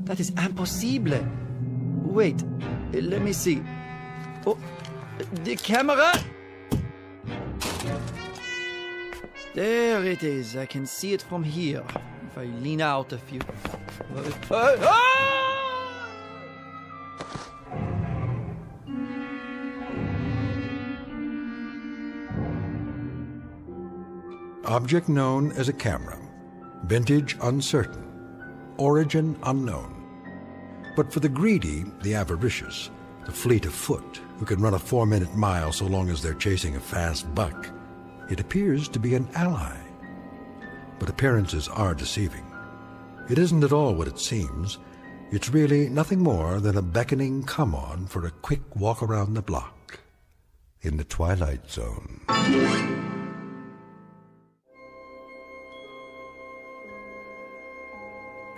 That is impossible. Wait, let me see. Oh, the camera! There it is. I can see it from here. If I lean out a few. Object known as a camera. Vintage uncertain. Origin unknown. But for the greedy, the avaricious, the fleet of foot, who can run a 4-minute mile so long as they're chasing a fast buck, it appears to be an ally. But appearances are deceiving. It isn't at all what it seems. It's really nothing more than a beckoning come-on for a quick walk around the block in the Twilight Zone.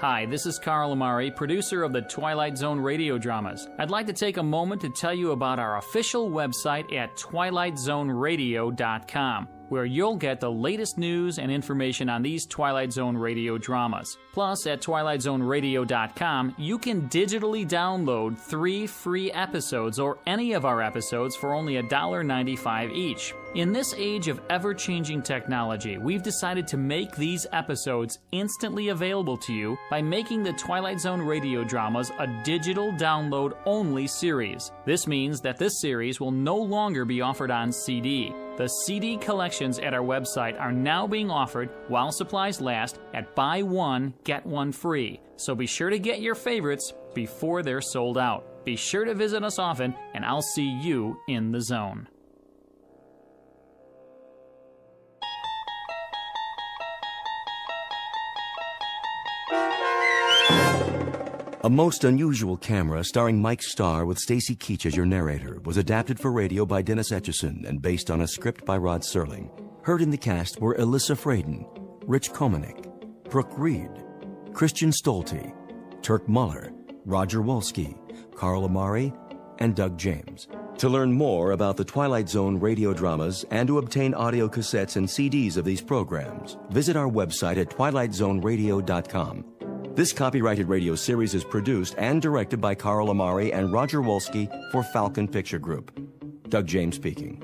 Hi, this is Carl Amari, producer of the Twilight Zone radio dramas. I'd like to take a moment to tell you about our official website at twilightzoneradio.com, where you'll get the latest news and information on these Twilight Zone radio dramas. Plus, at twilightzoneradio.com, you can digitally download 3 free episodes or any of our episodes for only $1.95 each. In this age of ever-changing technology, we've decided to make these episodes instantly available to you by making the Twilight Zone radio dramas a digital download-only series. This means that this series will no longer be offered on CD. The CD collections at our website are now being offered while supplies last at buy one, get one free. So be sure to get your favorites before they're sold out. Be sure to visit us often, and I'll see you in the zone. A Most Unusual Camera, starring Mike Starr with Stacy Keach as your narrator, was adapted for radio by Dennis Etchison and based on a script by Rod Serling. Heard in the cast were Alyssa Fraden, Rich Komanek, Brooke Reed, Christian Stolte, Turk Muller, Roger Wolski, Carl Amari, and Doug James. To learn more about the Twilight Zone radio dramas and to obtain audio cassettes and CDs of these programs, visit our website at twilightzoneradio.com. This copyrighted radio series is produced and directed by Carl Amari and Roger Wolski for Falcon Picture Group. Doug James speaking.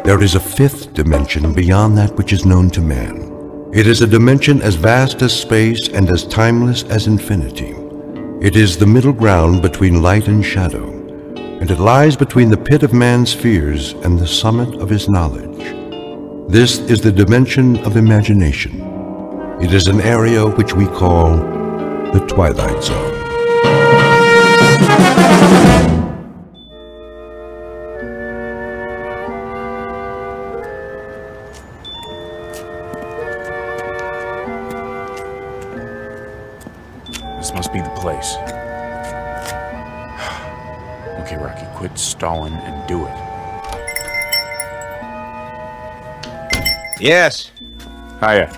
There is a 5th dimension beyond that which is known to man. It is a dimension as vast as space and as timeless as infinity. It is the middle ground between light and shadow, and it lies between the pit of man's fears and the summit of his knowledge. This is the dimension of imagination. It is an area which we call the Twilight Zone. This must be the place. Okay, Rocky, quit stalling and do it. Yes. Hiya.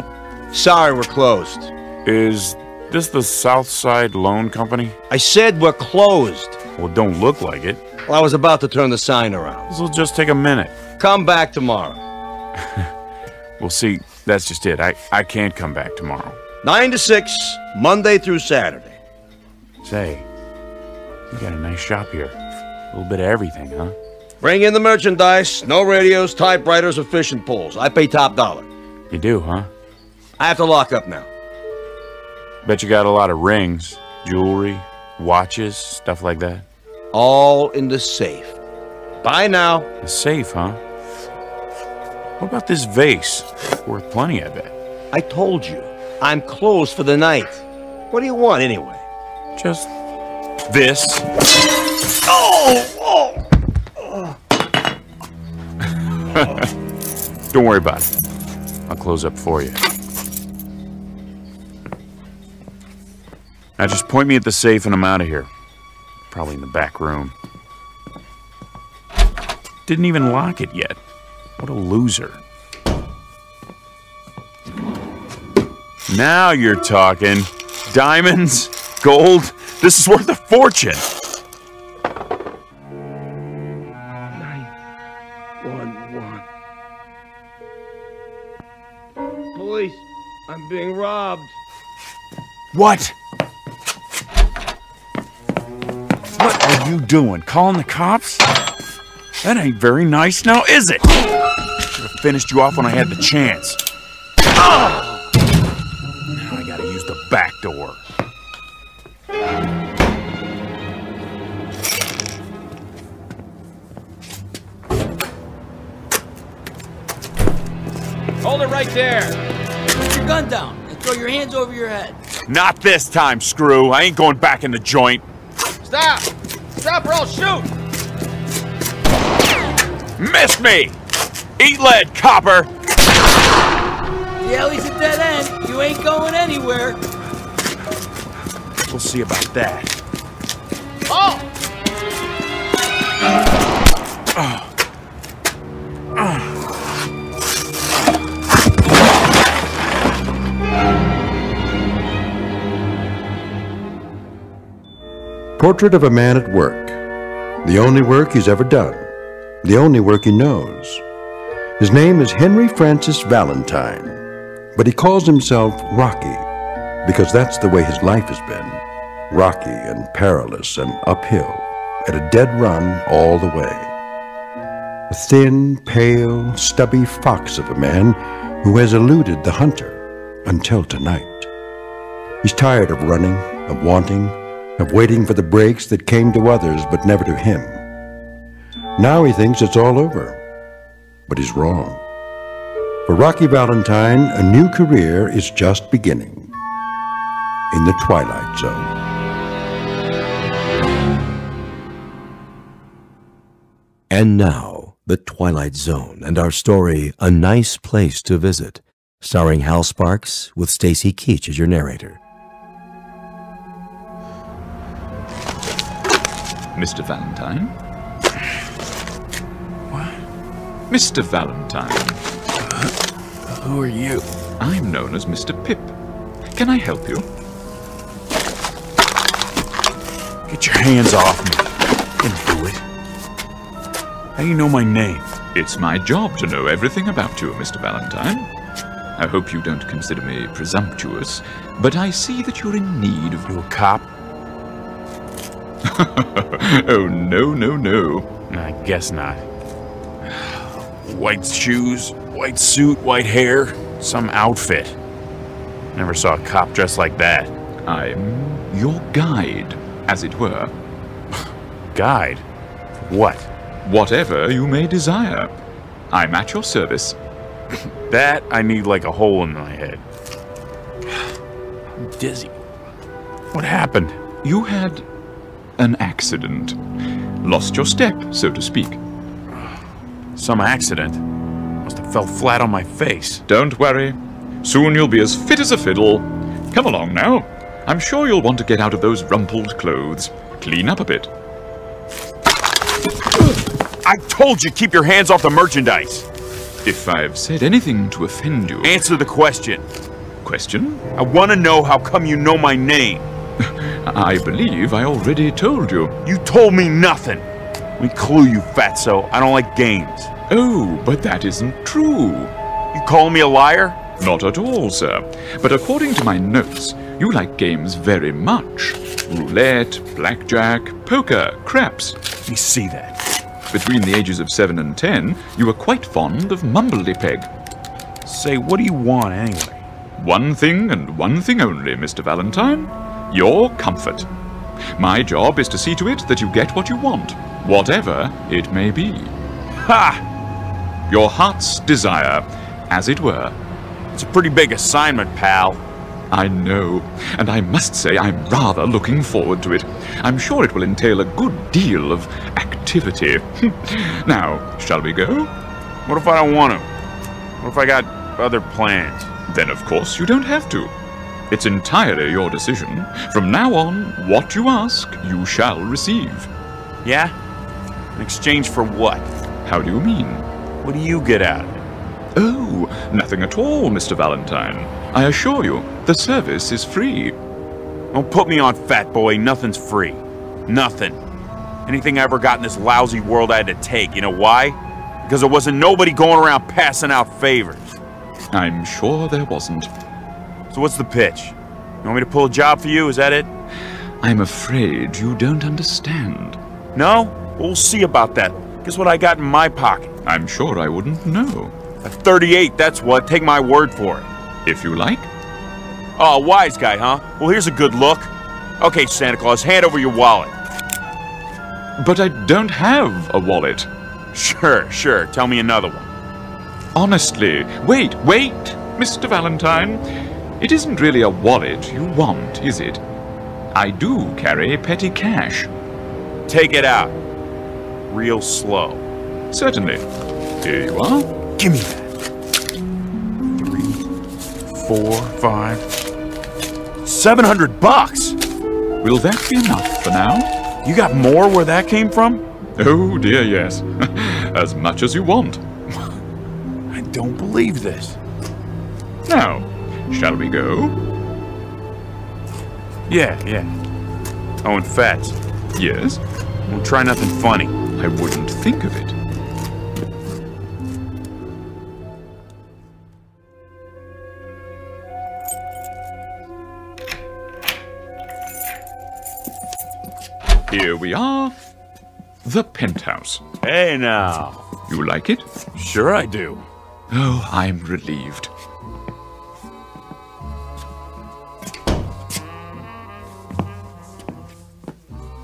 Sorry, we're closed. Is this the Southside Loan Company? I said we're closed. Well, don't look like it. Well, I was about to turn the sign around. This'll just take a minute. Come back tomorrow. Well, see, that's just it. I can't come back tomorrow. 9 to 6, Monday through Saturday. Say, you got a nice shop here. A little bit of everything, huh? Bring in the merchandise. No radios, typewriters, or fishing poles. I pay top dollar. You do, huh? I have to lock up now. Bet you got a lot of rings, jewelry, watches, stuff like that. All in the safe. Bye now. The safe, huh? What about this vase? Worth plenty, I bet. I told you. I'm closed for the night. What do you want, anyway? Just this. Don't worry about it. I'll close up for you. Now just point me at the safe and I'm out of here. Probably in the back room. Didn't even lock it yet. What a loser. Now you're talking. Diamonds? Gold? This is worth a fortune. 911. Police, I'm being robbed. What? What are you doing? Calling the cops? That ain't very nice now, is it? Should have finished you off when I had the chance. Oh! Now I gotta use the back door. Hold it right there. Put your gun down and throw your hands over your head. Not this time, screw. I ain't going back in the joint. Stop! Stop or I'll shoot! Missed me! Eat lead, copper! The alley's a dead end. You ain't going anywhere. We'll see about that. Oh! Portrait of a man at work. The only work he's ever done. The only work he knows. His name is Henry Francis Valentine, but he calls himself Rocky because that's the way his life has been. Rocky and perilous and uphill, at a dead run all the way. A thin, pale, stubby fox of a man who has eluded the hunter until tonight. He's tired of running, of wanting, of waiting for the breaks that came to others but never to him. Now he thinks it's all over, but he's wrong. For Rocky Valentine, a new career is just beginning in the Twilight Zone. And now, The Twilight Zone and our story, A Nice Place to Visit, starring Hal Sparks with Stacy Keach as your narrator. Mr. Valentine? What? Mr. Valentine. Who are you? I'm known as Mr. Pip. Can I help you? Get your hands off me. Didn't do it. How do you know my name? It's my job to know everything about you, Mr. Valentine. I hope you don't consider me presumptuous, but I see that you're in need of... You a cop? Oh, no, no, no. I guess not. White shoes, white suit, white hair, some outfit. Never saw a cop dressed like that. I'm your guide, as it were. Guide? What? Whatever you may desire. I'm at your service. That I need like a hole in my head. I'm dizzy. What happened? You had an accident. Lost your step, so to speak. Some accident? Must have fell flat on my face. Don't worry. Soon you'll be as fit as a fiddle. Come along now. I'm sure you'll want to get out of those rumpled clothes. Clean up a bit. I told you, keep your hands off the merchandise. If I've said anything to offend you... Answer the question. Question? I want to know how come you know my name. I believe I already told you. You told me nothing. We clue, you fatso. I don't like games. Oh, but that isn't true. You calling me a liar? Not at all, sir. But according to my notes, you like games very much. Roulette, blackjack, poker, craps. Let me see that. Between the ages of 7 and 10, you were quite fond of Mumbledy-Peg. Say, what do you want anyway? One thing and one thing only, Mr. Valentine. Your comfort. My job is to see to it that you get what you want, whatever it may be. Ha! Your heart's desire, as it were. It's a pretty big assignment, pal. I know, and I must say I'm rather looking forward to it. I'm sure it will entail a good deal of activity. Now, shall we go? What if I don't want to? What if I got other plans? Then of course you don't have to. It's entirely your decision. From now on, what you ask, you shall receive. Yeah? In exchange for what? How do you mean? What do you get out of it? Oh, nothing at all, Mr. Valentine. I assure you, the service is free. Don't put me on, fat boy. Nothing's free. Nothing. Anything I ever got in this lousy world I had to take. You know why? Because there wasn't nobody going around passing out favors. I'm sure there wasn't. So what's the pitch? You want me to pull a job for you? Is that it? I'm afraid you don't understand. No? We'll see about that. Guess what I got in my pocket? I'm sure I wouldn't know. A 38, that's what. Take my word for it. If you like. Oh, wise guy, huh? Well, here's a good look. Okay, Santa Claus, hand over your wallet. But I don't have a wallet. Sure. Tell me another one. Honestly, wait, Mr. Valentine. It isn't really a wallet you want, is it? I do carry petty cash. Take it out. Real slow. Certainly. Here you are. Give me that. 3, 4, 5, $700. Will that be enough for now? You got more where that came from? Oh dear, yes. As much as you want. I don't believe this. Now, shall we go? Yeah. Oh, and Fats. Yes? We'll try nothing funny. I wouldn't think of it. Here we are. The penthouse. Hey now. You like it? Sure I do. Oh, I'm relieved.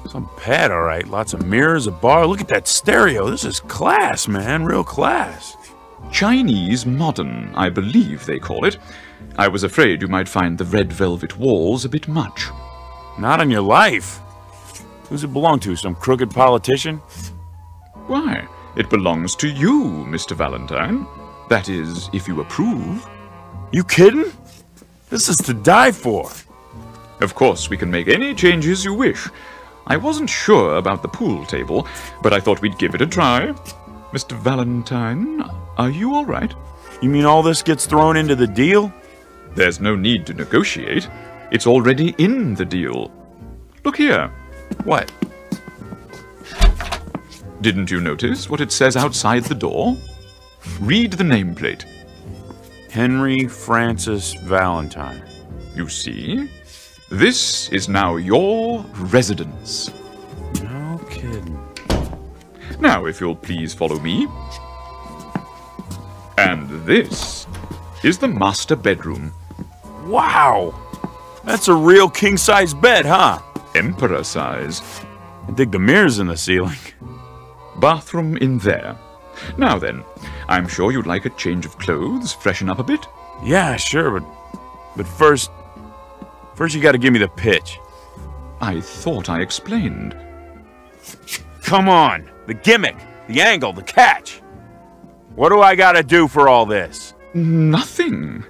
Some pad, all right. Lots of mirrors, a bar. Look at that stereo. This is class, man. Real class. Chinese modern, I believe they call it. I was afraid you might find the red velvet walls a bit much. Not on your life. Who's it belong to? Some crooked politician? Why, it belongs to you, Mr. Valentine. That is, if you approve. You kidding? This is to die for. Of course, we can make any changes you wish. I wasn't sure about the pool table, but I thought we'd give it a try. Mr. Valentine, are you all right? You mean all this gets thrown into the deal? There's no need to negotiate. It's already in the deal. Look here. What? Didn't you notice what it says outside the door? Read the nameplate. Henry Francis Valentine. You see? This is now your residence. No kidding. Now, if you'll please follow me. And this is the master bedroom. Wow! That's a real king-size bed, huh? Emperor size. I dig the mirrors in the ceiling. Bathroom in there. Now then, I'm sure you'd like a change of clothes, freshen up a bit? Yeah, sure, but first you gotta give me the pitch. I thought I explained. Come on! The gimmick, the angle, the catch! What do I gotta do for all this? Nothing.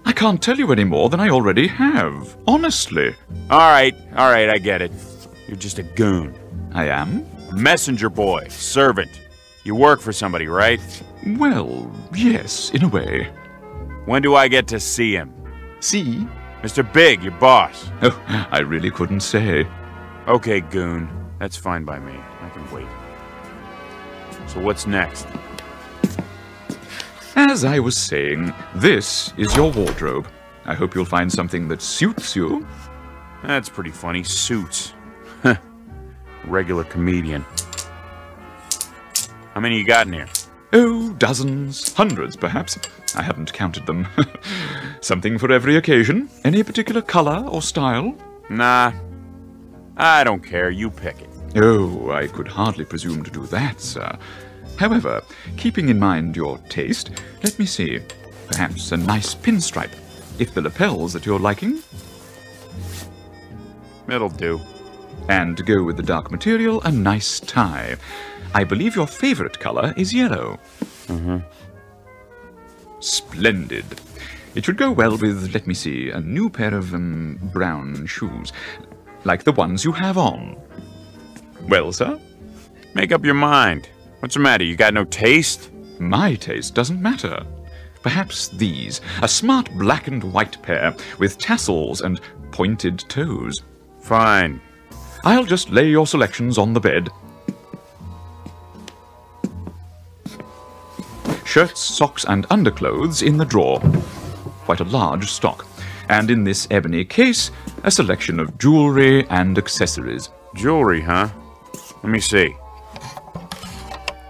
I can't tell you any more than I already have, honestly. Alright, I get it. You're just a goon. I am? Messenger boy, servant. You work for somebody, right? Well, yes, in a way. When do I get to see him? See? Mr. Big, your boss. Oh, I really couldn't say. Okay, goon. That's fine by me. I can wait. So what's next? As I was saying, this is your wardrobe. I hope you'll find something that suits you. That's pretty funny. Suits. Regular comedian. How many you got in here? Oh, dozens, hundreds perhaps. I haven't counted them. Something for every occasion. Any particular color or style? Nah. I don't care. You pick it. Oh, I could hardly presume to do that, sir. However, keeping in mind your taste, let me see. Perhaps a nice pinstripe, if the lapel's at your liking. It'll do. And to go with the dark material, a nice tie. I believe your favorite color is yellow. Mm-hmm. Splendid. It should go well with, let me see, a new pair of brown shoes, like the ones you have on. Well, sir? Make up your mind. What's the matter? You got no taste? My taste doesn't matter. Perhaps these, a smart black and white pair with tassels and pointed toes. Fine. I'll just lay your selections on the bed. Shirts, socks, and underclothes in the drawer. Quite a large stock. And in this ebony case, a selection of jewelry and accessories. Jewelry, huh? Let me see.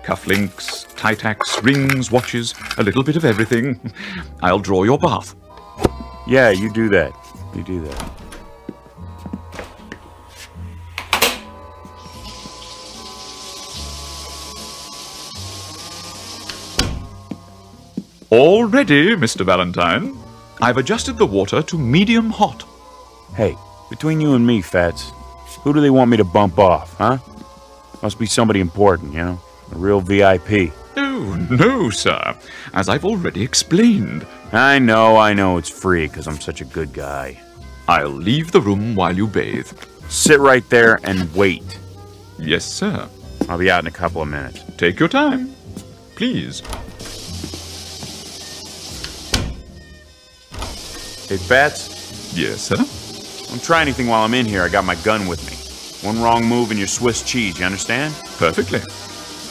Cufflinks, tie tacks, rings, watches, a little bit of everything. I'll draw your bath. Yeah, you do that. You do that. All ready, Mr. Valentine. I've adjusted the water to medium hot. Hey, between you and me, Fats, who do they want me to bump off, huh? Must be somebody important, you know? A real VIP. Oh, no, sir. As I've already explained. I know it's free because I'm such a good guy. I'll leave the room while you bathe. Sit right there and wait. Yes, sir. I'll be out in a couple of minutes. Take your time. Please. Hey, Fats? Yes, sir? Don't try anything while I'm in here. I got my gun with me. One wrong move and you're Swiss cheese, you understand? Perfectly.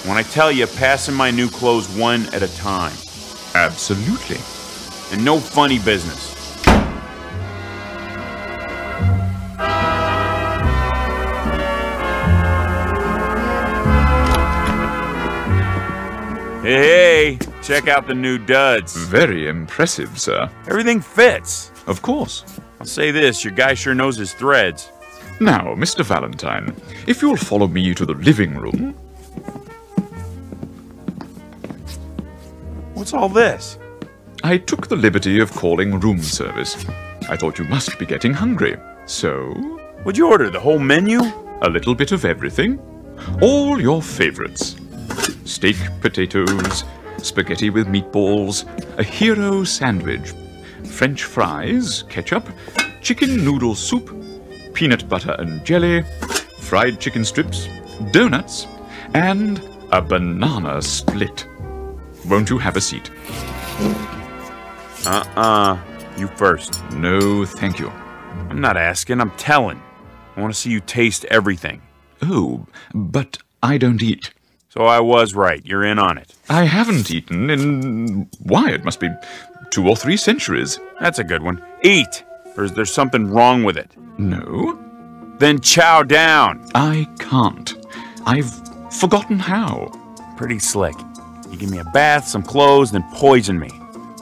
When I tell you, pass in my new clothes one at a time. Absolutely. And no funny business. Hey, check out the new duds. Very impressive, sir. Everything fits. Of course. I'll say this, your guy sure knows his threads. Now, Mr. Valentine, if you'll follow me to the living room. What's all this? I took the liberty of calling room service. I thought you must be getting hungry. So? What'd you order, the whole menu? A little bit of everything. All your favorites. Steak, potatoes, spaghetti with meatballs, a hero sandwich, French fries, ketchup, chicken noodle soup, peanut butter and jelly, fried chicken strips, donuts, and a banana split. Won't you have a seat? You first. No, thank you. I'm not asking, I'm telling. I want to see you taste everything. Oh, but I don't eat. So I was right. You're in on it. I haven't eaten in... why, it must be 2 or 3 centuries. That's a good one. Eat! Or is there something wrong with it? No. Then chow down. I can't. I've forgotten how. Pretty slick. You give me a bath, some clothes, then poison me.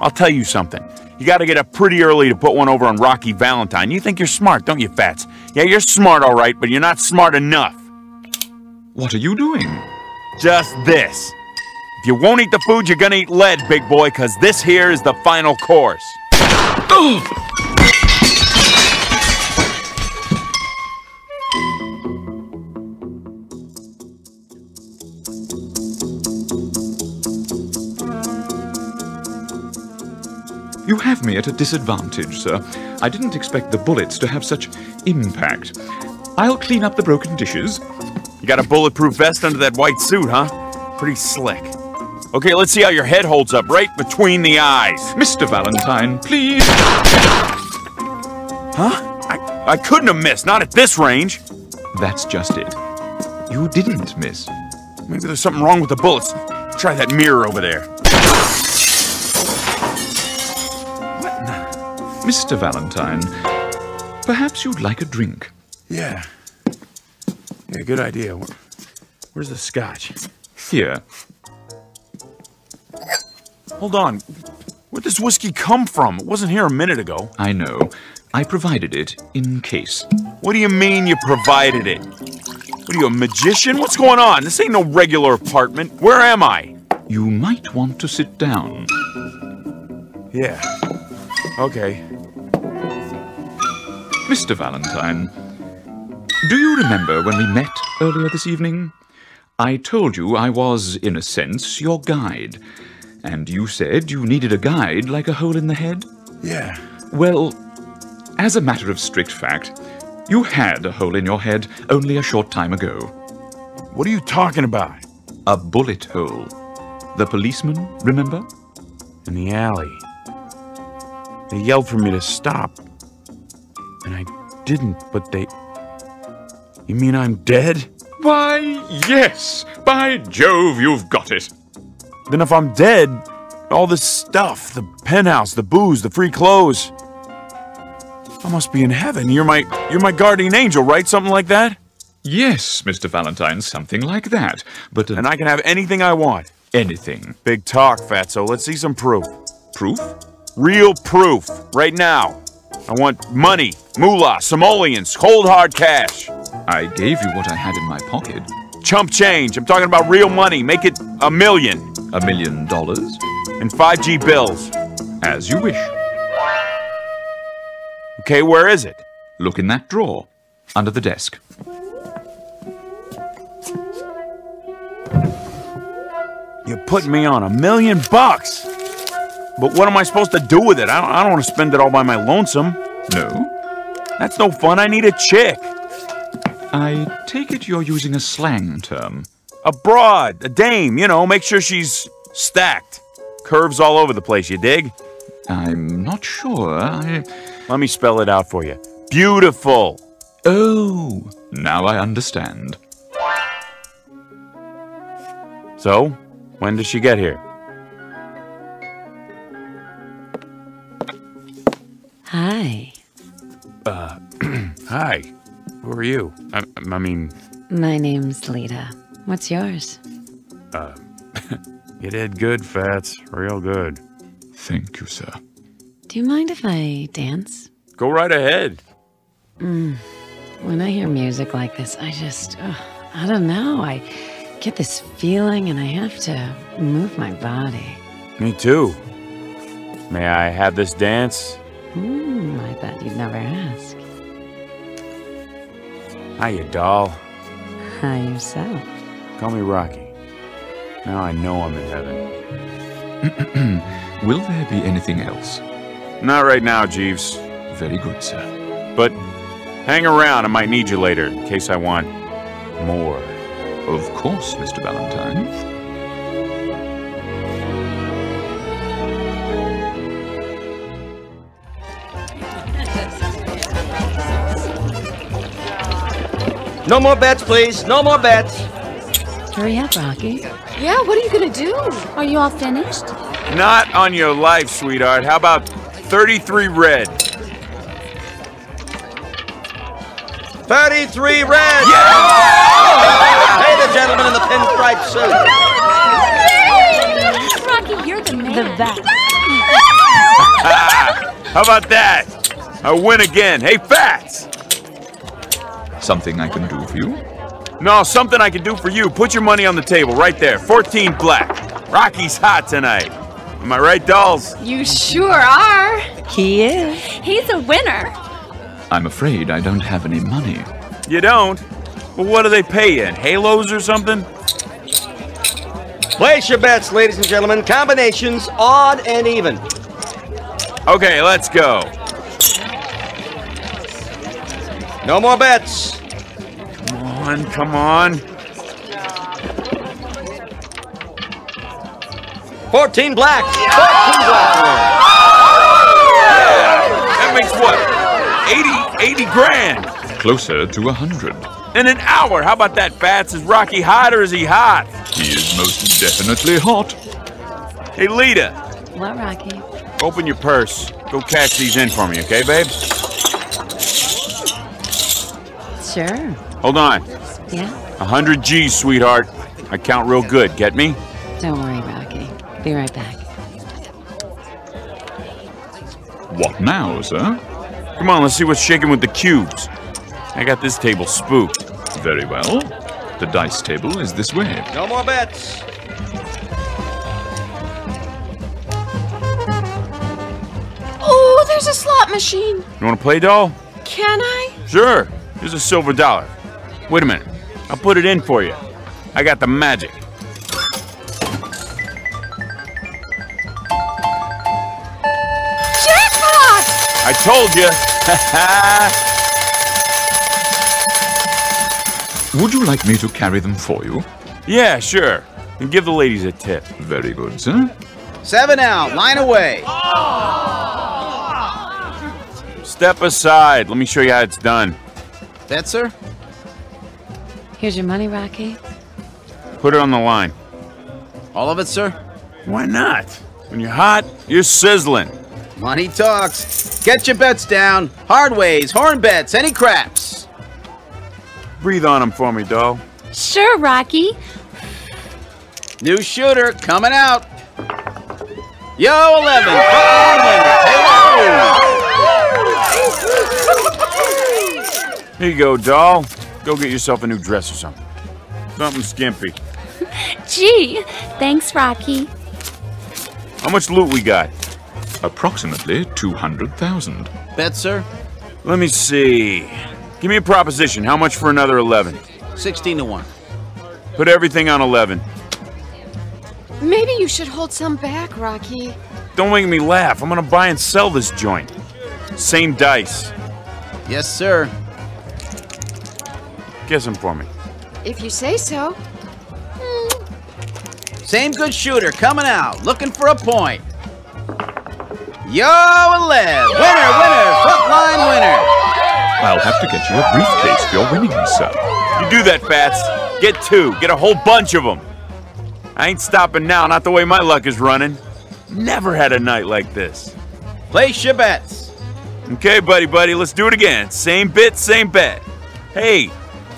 I'll tell you something. You gotta get up pretty early to put one over on Rocky Valentine. You think you're smart, don't you, Fats? Yeah, you're smart, all right, but you're not smart enough. What are you doing? Just this. If you won't eat the food, you're gonna eat lead, big boy, because this here is the final course. You have me at a disadvantage, sir. I didn't expect the bullets to have such impact. I'll clean up the broken dishes. You got a bulletproof vest under that white suit, huh? Pretty slick. Okay, let's see how your head holds up right between the eyes. Mr. Valentine, please. Huh? I couldn't have missed, not at this range. That's just it. You didn't miss. Maybe there's something wrong with the bullets. Try that mirror over there. Mr. Valentine, perhaps you'd like a drink. Yeah. Yeah, good idea. Where's the scotch? Here. Hold on. Where'd this whiskey come from? It wasn't here a minute ago. I know. I provided it in case. What do you mean you provided it? What are you, a magician? What's going on? This ain't no regular apartment. Where am I? You might want to sit down. Yeah. Okay. Mr. Valentine, do you remember when we met earlier this evening? I told you I was, in a sense, your guide. And you said you needed a guide like a hole in the head? Yeah. Well, as a matter of strict fact, you had a hole in your head only a short time ago. What are you talking about? A bullet hole. The policeman, remember? In the alley. They yelled for me to stop. And I didn't, but they... You mean I'm dead? Why, yes! By Jove, you've got it! Then if I'm dead, all this stuff, the penthouse, the booze, the free clothes... I must be in heaven. You're my guardian angel, right? Something like that? Yes, Mr. Valentine, something like that. But and I can have anything I want. Anything. Big talk, Fatso. Let's see some proof. Proof? Real proof. Right now. I want money, moolah, simoleons, cold hard cash. I gave you what I had in my pocket. Chump change. I'm talking about real money. Make it $1 million. $1 million? And 5G bills. As you wish. Okay, where is it? Look in that drawer, under the desk. You're putting me on $1 million bucks. But what am I supposed to do with it? I don't want to spend it all by my lonesome. No? That's no fun. I need a chick. I take it you're using a slang term. A broad, a dame, you know, make sure she's stacked. Curves all over the place, you dig? I'm not sure. Let me spell it out for you. Beautiful. Oh, now I understand. So, when does she get here? Hi. Hi. Who are you? I mean... My name's Lita. What's yours? You did good, Fats. Real good. Thank you, sir. Do you mind if I dance? Go right ahead. When I hear music like this, I don't know. I get this feeling and I have to move my body. Me too. May I have this dance? I thought you'd never ask. Hiya, doll. Hi, yourself. Call me Rocky. Now I know I'm in heaven. Will there be anything else? Not right now, Jeeves. Very good, sir. But hang around. I might need you later in case I want more. Of course, Mr. Valentine. No more bets, please. No more bets. Hurry up, Rocky. Yeah, what are you gonna do? Are you all finished? Not on your life, sweetheart. How about 33 red? 33 red! Yeah! Hey, the gentleman in the pinstripe suit. Rocky, you're the man. The best. How about that? I win again. Hey, Fats! Something I can do for you? No, something I can do for you. Put your money on the table right there. 14 black. Rocky's hot tonight. Am I right, dolls? You sure are. He is. He's a winner. I'm afraid I don't have any money. You don't? Well, what do they pay you in? Halos or something? Place your bets, ladies and gentlemen. Combinations, odd and even. Okay, let's go. No more bets. Come on, come on. 14 black. 14 black. That makes what? 80 grand. Closer to 100. In an hour. How about that, Fats? Is Rocky hot or is he hot? He is most definitely hot. Hey, Lita. What, Rocky? Open your purse. Go cash these in for me, okay, babe? Sure. Hold on. Yeah? 100 G's, sweetheart. I count real good. Get me? Don't worry, Rocky. Be right back. What now, sir? Come on, let's see what's shaking with the cubes. I got this table spooked. Very well. The dice table is this way. No more bets. Oh, there's a slot machine. You want to play, doll? Can I? Sure. Here's a silver dollar. Wait a minute. I'll put it in for you. I got the magic. Jackpot! I told you. Would you like me to carry them for you? Yeah, sure. And give the ladies a tip. Very good, sir. 7 out. Line away. Step aside. Let me show you how it's done. That, sir? Here's your money, Rocky. Put it on the line. All of it, sir? Why not? When you're hot, you're sizzling. Money talks. Get your bets down. Hard ways, horn bets, any craps. Breathe on them for me, doll. Sure, Rocky. New shooter coming out. Yo, 11. Hello. Here you go, doll. Go get yourself a new dress or something. Something skimpy. Gee, thanks, Rocky. How much loot we got? Approximately 200,000. Bet, sir? Let me see. Give me a proposition. How much for another 11? 16 to 1. Put everything on 11. Maybe you should hold some back, Rocky. Don't make me laugh. I'm gonna buy and sell this joint. Same dice. Yes, sir. Guess them for me. If you say so. Same good shooter coming out, looking for a point. Yo, 11. Winner, frontline winner. I'll have to get you a briefcase for your winnings, sir. You do that, Fats. Get 2. Get a whole bunch of them. I ain't stopping now, not the way my luck is running. Never had a night like this. Place your bets. Okay, buddy, let's do it again. Same bit, same bet. Hey,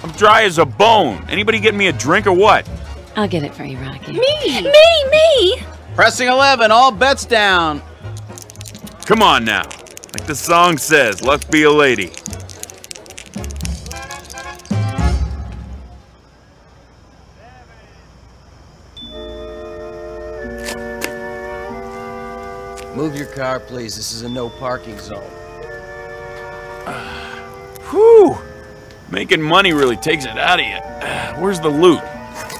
I'm dry as a bone. Anybody getting me a drink or what? I'll get it for you, Rocky. Me! Pressing 11, all bets down. Come on now. Like the song says, luck be a lady. Move your car, please. This is a no parking zone. Whew! Making money really takes it out of you. Where's the loot?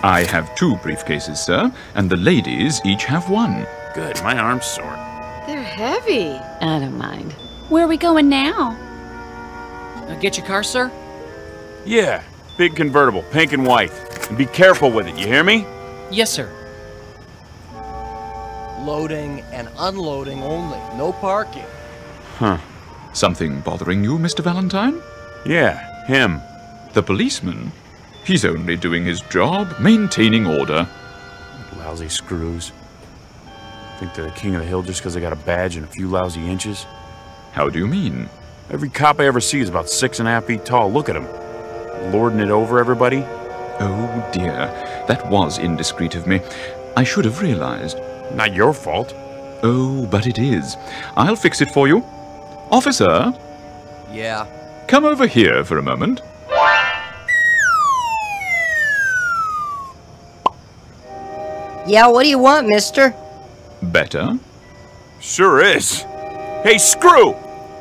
I have 2 briefcases, sir, and the ladies each have 1. Good, my arm's sore. They're heavy. I don't mind. Where are we going now? Get your car, sir? Yeah, big convertible, pink and white. And be careful with it, you hear me? Yes, sir. Loading and unloading only. No parking. Huh. Something bothering you, Mr. Valentine? Yeah, him. The policeman? He's only doing his job, maintaining order. Lousy screws. Think they're the king of the hill just because they got a badge and a few lousy inches? How do you mean? Every cop I ever see is about 6.5 feet tall. Look at him. Lording it over everybody. Oh dear, that was indiscreet of me. I should have realized. Not your fault. Oh, but it is. I'll fix it for you. Officer, Yeah. come over here for a moment. Yeah, what do you want, mister? Better? Sure is. Hey, Screw!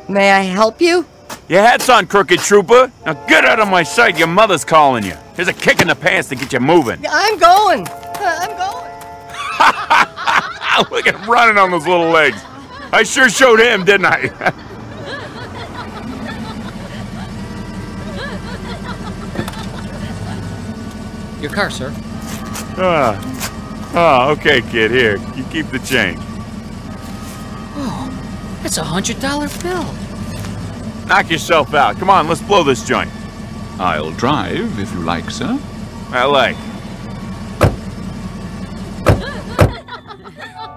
May I help you? Your hat's on, crooked trooper. Now get out of my sight, your mother's calling you. Here's a kick in the pants to get you moving. I'm going. I'm going. Look at him running on those little legs. I sure showed him, didn't I? Your car, sir. Okay, kid. Here, you keep the change. Oh, that's $100 bill. Knock yourself out. Come on, let's blow this joint. I'll drive if you like, sir. I like.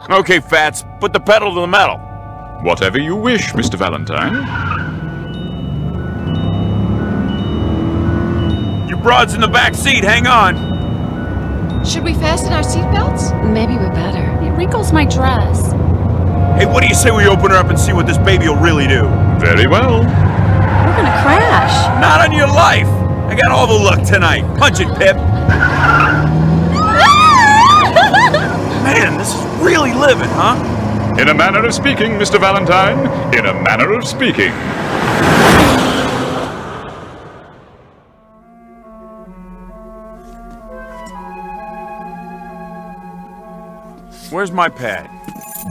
Okay, Fats, put the pedal to the metal. Whatever you wish, Mr. Valentine. Your broad's in the back seat, hang on. Should we fasten our seatbelts? Maybe we better. It wrinkles my dress. Hey, what do you say we open her up and see what this baby will really do? Very well. We're gonna crash. Not on your life. I got all the luck tonight. Punch it, Pip. Man, this is really living, huh? In a manner of speaking, Mr. Valentine. In a manner of speaking. Where's my pad?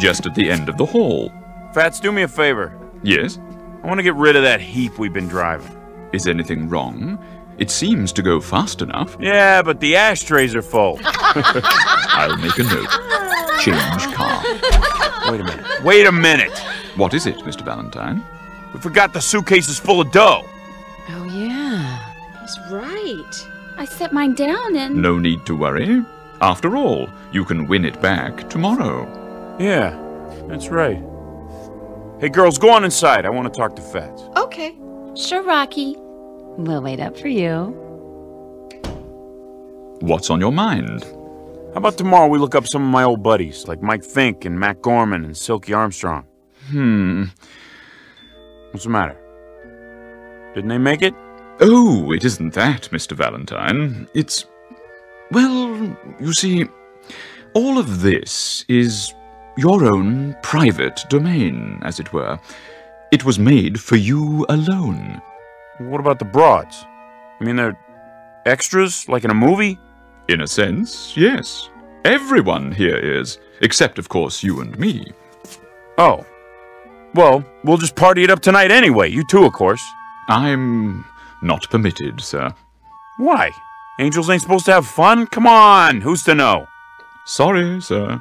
Just at the end of the hall. Fats, do me a favor. Yes? I want to get rid of that heap we've been driving. Is anything wrong? It seems to go fast enough. Yeah, but the ashtrays are full. I'll make a note. Change car. Wait a minute. Wait a minute. What is it, Mr. Valentine? We forgot the suitcases full of dough. Oh, yeah. He's right. I set mine down and... No need to worry. After all, you can win it back tomorrow. Yeah, that's right. Hey, girls, go on inside. I want to talk to Fats. Okay. Sure, Rocky. We'll wait up for you. What's on your mind? How about tomorrow we look up some of my old buddies, like Mike Fink and Matt Gorman and Silky Armstrong? What's the matter? Didn't they make it? Oh, it isn't that, Mr. Valentine. It's... Well, you see, all of this is your own private domain, as it were. It was made for you alone. What about the broads? I mean, they're extras, like in a movie? In a sense, yes. Everyone here is, except, of course, you and me. Oh. Well, we'll just party it up tonight anyway. You too, of course. I'm not permitted, sir. Why? Angels ain't supposed to have fun? Come on, who's to know? Sorry, sir.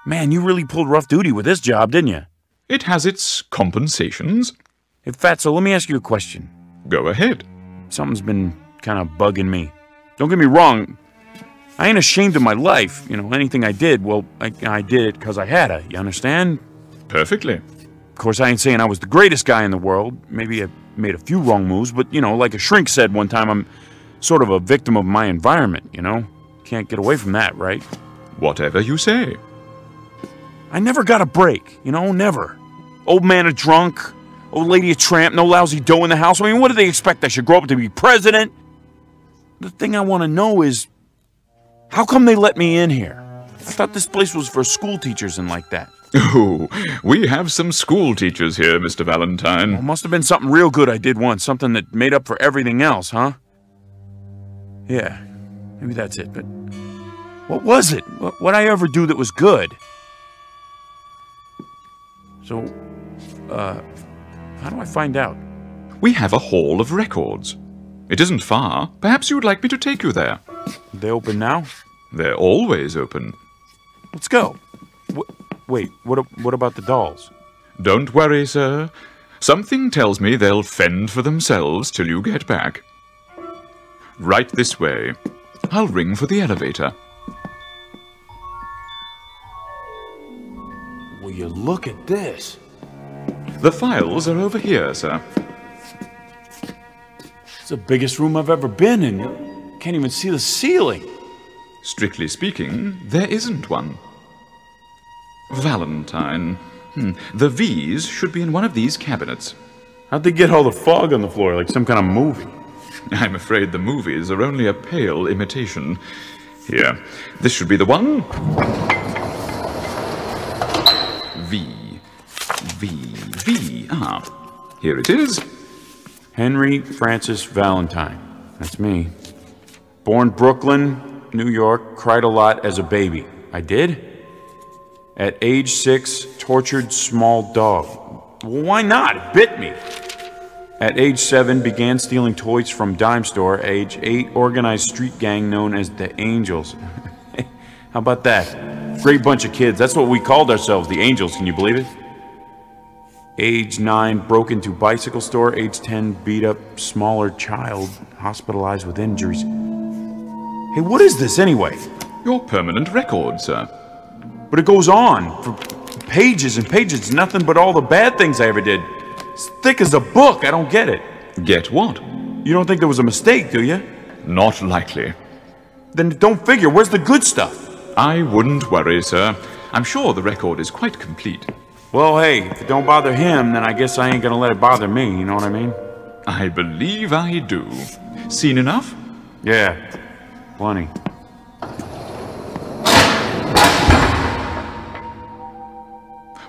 Man, you really pulled rough duty with this job, didn't you? It has its compensations. Hey, Fatso, let me ask you a question. Go ahead. Something's been kind of bugging me. Don't get me wrong. I ain't ashamed of my life. You know, anything I did, well, I did it because I had to. You understand? Perfectly. Of course, I ain't saying I was the greatest guy in the world. Maybe I made a few wrong moves, but, you know, like a shrink said one time, I'm sort of a victim of my environment, you know? Can't get away from that, right? Whatever you say. I never got a break, you know, never. Old man a drunk, old lady a tramp, no lousy dough in the house. I mean, what do they expect? I should grow up to be president? The thing I want to know is, how come they let me in here? I thought this place was for school teachers and like that. Oh, we have some school teachers here, Mr. Valentine. Well, must have been something real good I did once, something that made up for everything else, huh? Yeah, maybe that's it, but what was it? What'd I ever do that was good? So, how do I find out? We have a hall of records. It isn't far. Perhaps you would like me to take you there. Are they open now? They're always open. Let's go. Wait, what about the dolls? Don't worry, sir. Something tells me they'll fend for themselves till you get back. Right this way. I'll ring for the elevator. Will you look at this? The files are over here, sir. It's the biggest room I've ever been in. You can't even see the ceiling. Strictly speaking, there isn't one. Valentine, The V's should be in one of these cabinets. How'd they get all the fog on the floor, like some kind of movie? I'm afraid the movies are only a pale imitation. Here, this should be the one. V. Ah, here it is. Henry Francis Valentine. That's me. Born Brooklyn, New York, cried a lot as a baby. I did? At age 6, tortured small dog. Well, why not? It bit me. At age 7, began stealing toys from dime store. Age 8, organized street gang known as the Angels. How about that? Great bunch of kids. That's what we called ourselves, the Angels. Can you believe it? Age 9, broke into bicycle store. Age 10, beat up smaller child, hospitalized with injuries. Hey, what is this anyway? Your permanent record, sir. But it goes on for pages and pages. Nothing but all the bad things I ever did. It's thick as a book. I don't get it. Get what? You don't think there was a mistake, do you? Not likely. Then don't figure. Where's the good stuff? I wouldn't worry, sir. I'm sure the record is quite complete. Well, hey, if it don't bother him, then I guess I ain't gonna let it bother me, you know what I mean? I believe I do. Seen enough? Yeah, plenty.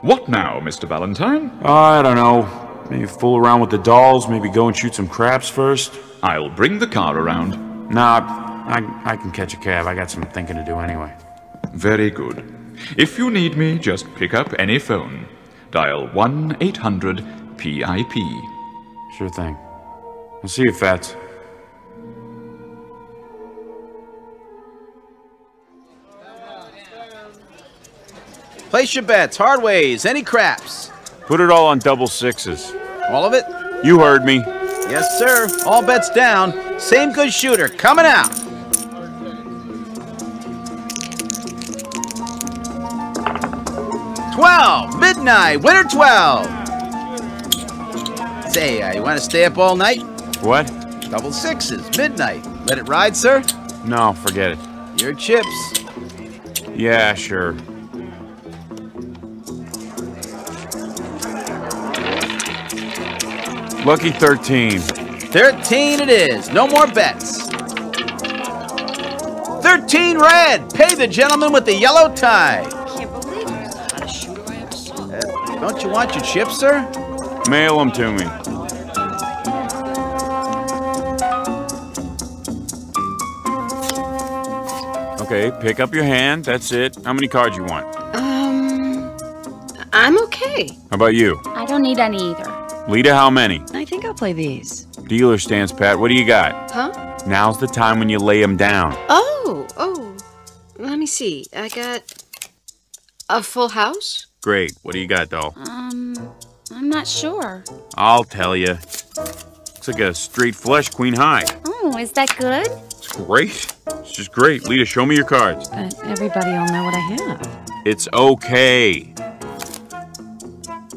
What now, Mr. Valentine? I don't know. Maybe fool around with the dolls, maybe go and shoot some craps first. I'll bring the car around. Nah, I can catch a cab. I got some thinking to do anyway. Very good. If you need me, just pick up any phone. Dial 1-800-PIP. Sure thing. I'll see you, Fats. Place your bets, hard ways, any craps. Put it all on double sixes. All of it? You heard me. Yes, sir. All bets down. Same good shooter, coming out. $12, midnight, winner 12. Say, you want to stay up all night? What? Double sixes, midnight. Let it ride, sir? No, forget it. Your chips. Yeah, sure. Lucky 13. 13 it is. No more bets. 13 red. Pay the gentleman with the yellow tie. Don't you want your chips, sir? Mail them to me. Okay, pick up your hand. That's it. How many cards you want? I'm okay. How about you? I don't need any either. Lita, how many? I think I'll play these. Dealer stance, Pat. What do you got? Huh? Now's the time when you lay them down. Oh. Let me see. I got a full house. Great. What do you got, doll? I'm not sure. I'll tell you. Looks like a straight flush queen high. Oh, is that good? It's great. It's just great. Lita, show me your cards. But everybody will know what I have. It's okay.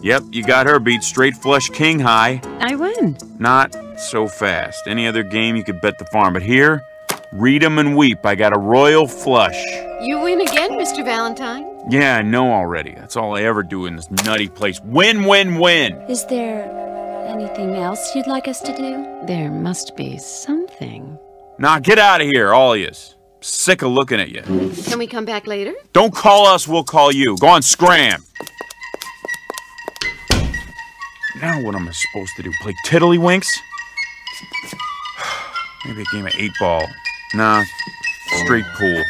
Yep, you got her beat. Straight flush king high. I win. Not so fast. Any other game you could bet the farm. But here, read 'em and weep. I got a royal flush. You win again, Mr. Valentine. Yeah, I know already. That's all I ever do in this nutty place. Win, win, win. Is there anything else you'd like us to do? There must be something. Nah, get out of here, all of yous. Sick of looking at you. Can we come back later? Don't call us, we'll call you. Go on, scram. Now what am I supposed to do? Play tiddlywinks? Maybe a game of 8-ball. Nah, straight pool.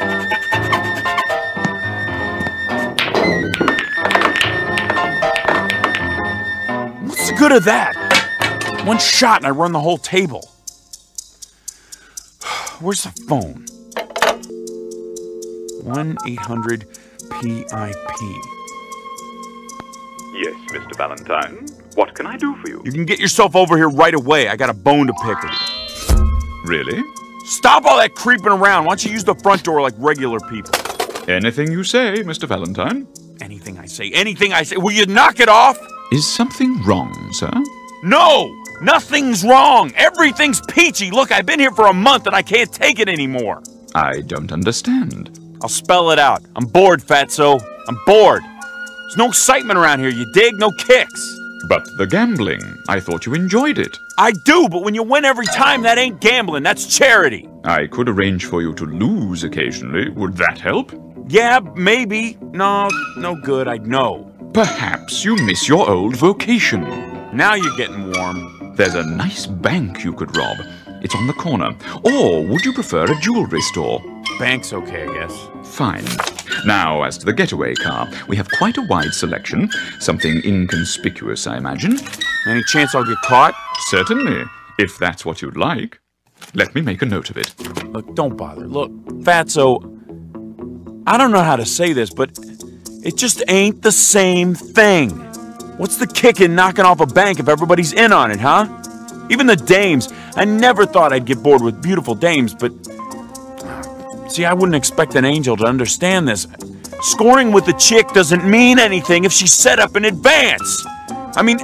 What's the good of that? One shot and I run the whole table. Where's the phone? 1-800-PIP. Yes, Mr. Valentine. What can I do for you? You can get yourself over here right away. I got a bone to pick with you. Really? Stop all that creeping around. Why don't you use the front door like regular people? Anything you say, Mr. Valentine. Anything I say. Anything I say. Will you knock it off? Is something wrong, sir? No! Nothing's wrong. Everything's peachy. Look, I've been here for a month and I can't take it anymore. I don't understand. I'll spell it out. I'm bored, Fatso. I'm bored. There's no excitement around here, you dig? No kicks. But the gambling, I thought you enjoyed it. I do, but when you win every time, that ain't gambling, that's charity. I could arrange for you to lose occasionally. Would that help? Yeah, maybe. No good, I'd know. Perhaps you miss your old vocation. Now you're getting warm. There's a nice bank you could rob. It's on the corner. Or would you prefer a jewelry store? Bank's okay, I guess. Fine. Now, as to the getaway car, we have quite a wide selection. Something inconspicuous, I imagine. Any chance I'll get caught? Certainly, if that's what you'd like. Let me make a note of it. Look, don't bother. Look, Fatso, I don't know how to say this, but it just ain't the same thing. What's the kick in knocking off a bank if everybody's in on it, huh? Even the dames. I never thought I'd get bored with beautiful dames, but... See, I wouldn't expect an angel to understand this. Scoring with a chick doesn't mean anything if she's set up in advance. I mean,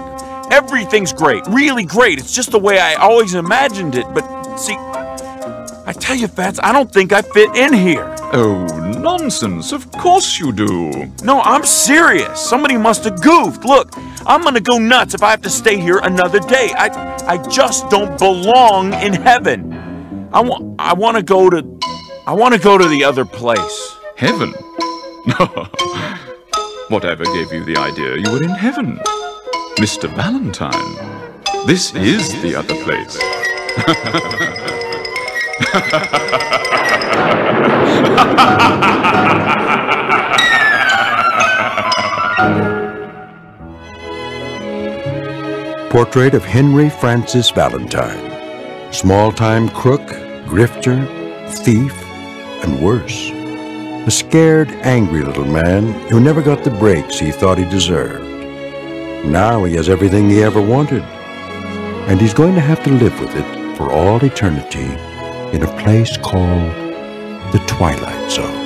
everything's great, really great. It's just the way I always imagined it. But, see, I tell you, Fats, I don't think I fit in here. Oh, nonsense. Of course you do. No, I'm serious. Somebody must have goofed. Look, I'm gonna go nuts if I have to stay here another day. I just don't belong in heaven. I want to go to the other place. Heaven? Whatever gave you the idea you were in heaven? Mr. Valentine, this is the other place. Portrait of Henry Francis Valentine. Small-time crook, grifter, thief, and worse. A scared, angry little man who never got the breaks he thought he deserved. Now he has everything he ever wanted, and he's going to have to live with it for all eternity in a place called the Twilight Zone.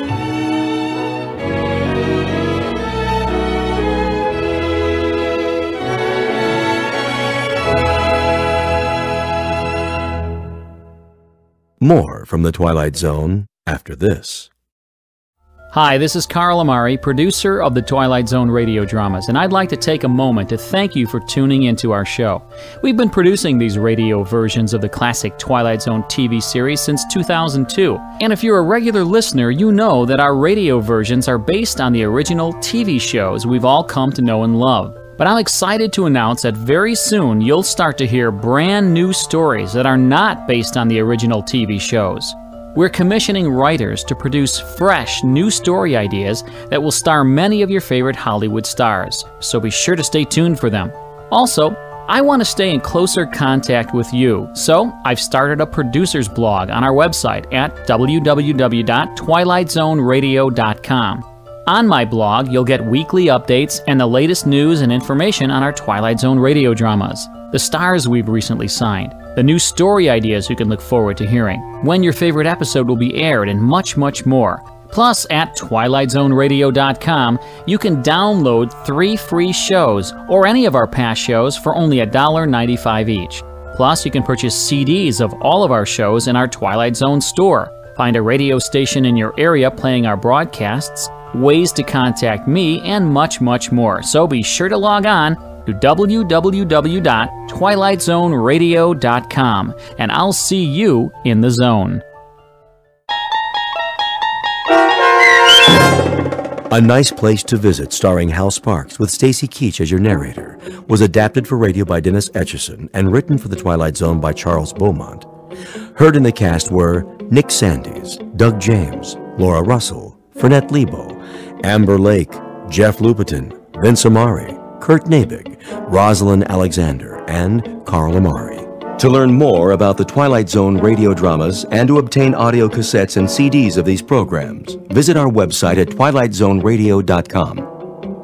More from the Twilight Zone after this. Hi, this is Carl Amari, producer of the Twilight Zone radio dramas, and I'd like to take a moment to thank you for tuning into our show. We've been producing these radio versions of the classic Twilight Zone TV series since 2002, and if you're a regular listener, you know that our radio versions are based on the original TV shows we've all come to know and love. But I'm excited to announce that very soon you'll start to hear brand new stories that are not based on the original TV shows. We're commissioning writers to produce fresh, new story ideas that will star many of your favorite Hollywood stars, so be sure to stay tuned for them. Also, I want to stay in closer contact with you, so I've started a producer's blog on our website at www.twilightzoneradio.com. On my blog, you'll get weekly updates and the latest news and information on our Twilight Zone radio dramas, the stars we've recently signed, the new story ideas you can look forward to hearing, when your favorite episode will be aired, and much, much more. Plus, at twilightzoneradio.com, you can download 3 free shows or any of our past shows for only $1.95 each. Plus, you can purchase CDs of all of our shows in our Twilight Zone store, find a radio station in your area playing our broadcasts, ways to contact me, and much, much more. So be sure to log on to www.twilightzoneradio.com, and I'll see you in the zone. A Nice Place to Visit, starring Hal Sparks with Stacy Keach as your narrator, was adapted for radio by Dennis Etchison and written for the Twilight Zone by Charles Beaumont. Heard in the cast were Nick Sandys, Doug James, Laura Russell, Fernette Lebo, Amber Lake, Jeff Lupetin, Vince Amari, Kurt Nabig, Rosalind Alexander, and Carl Amari. To learn more about the Twilight Zone radio dramas and to obtain audio cassettes and CDs of these programs, visit our website at twilightzoneradio.com.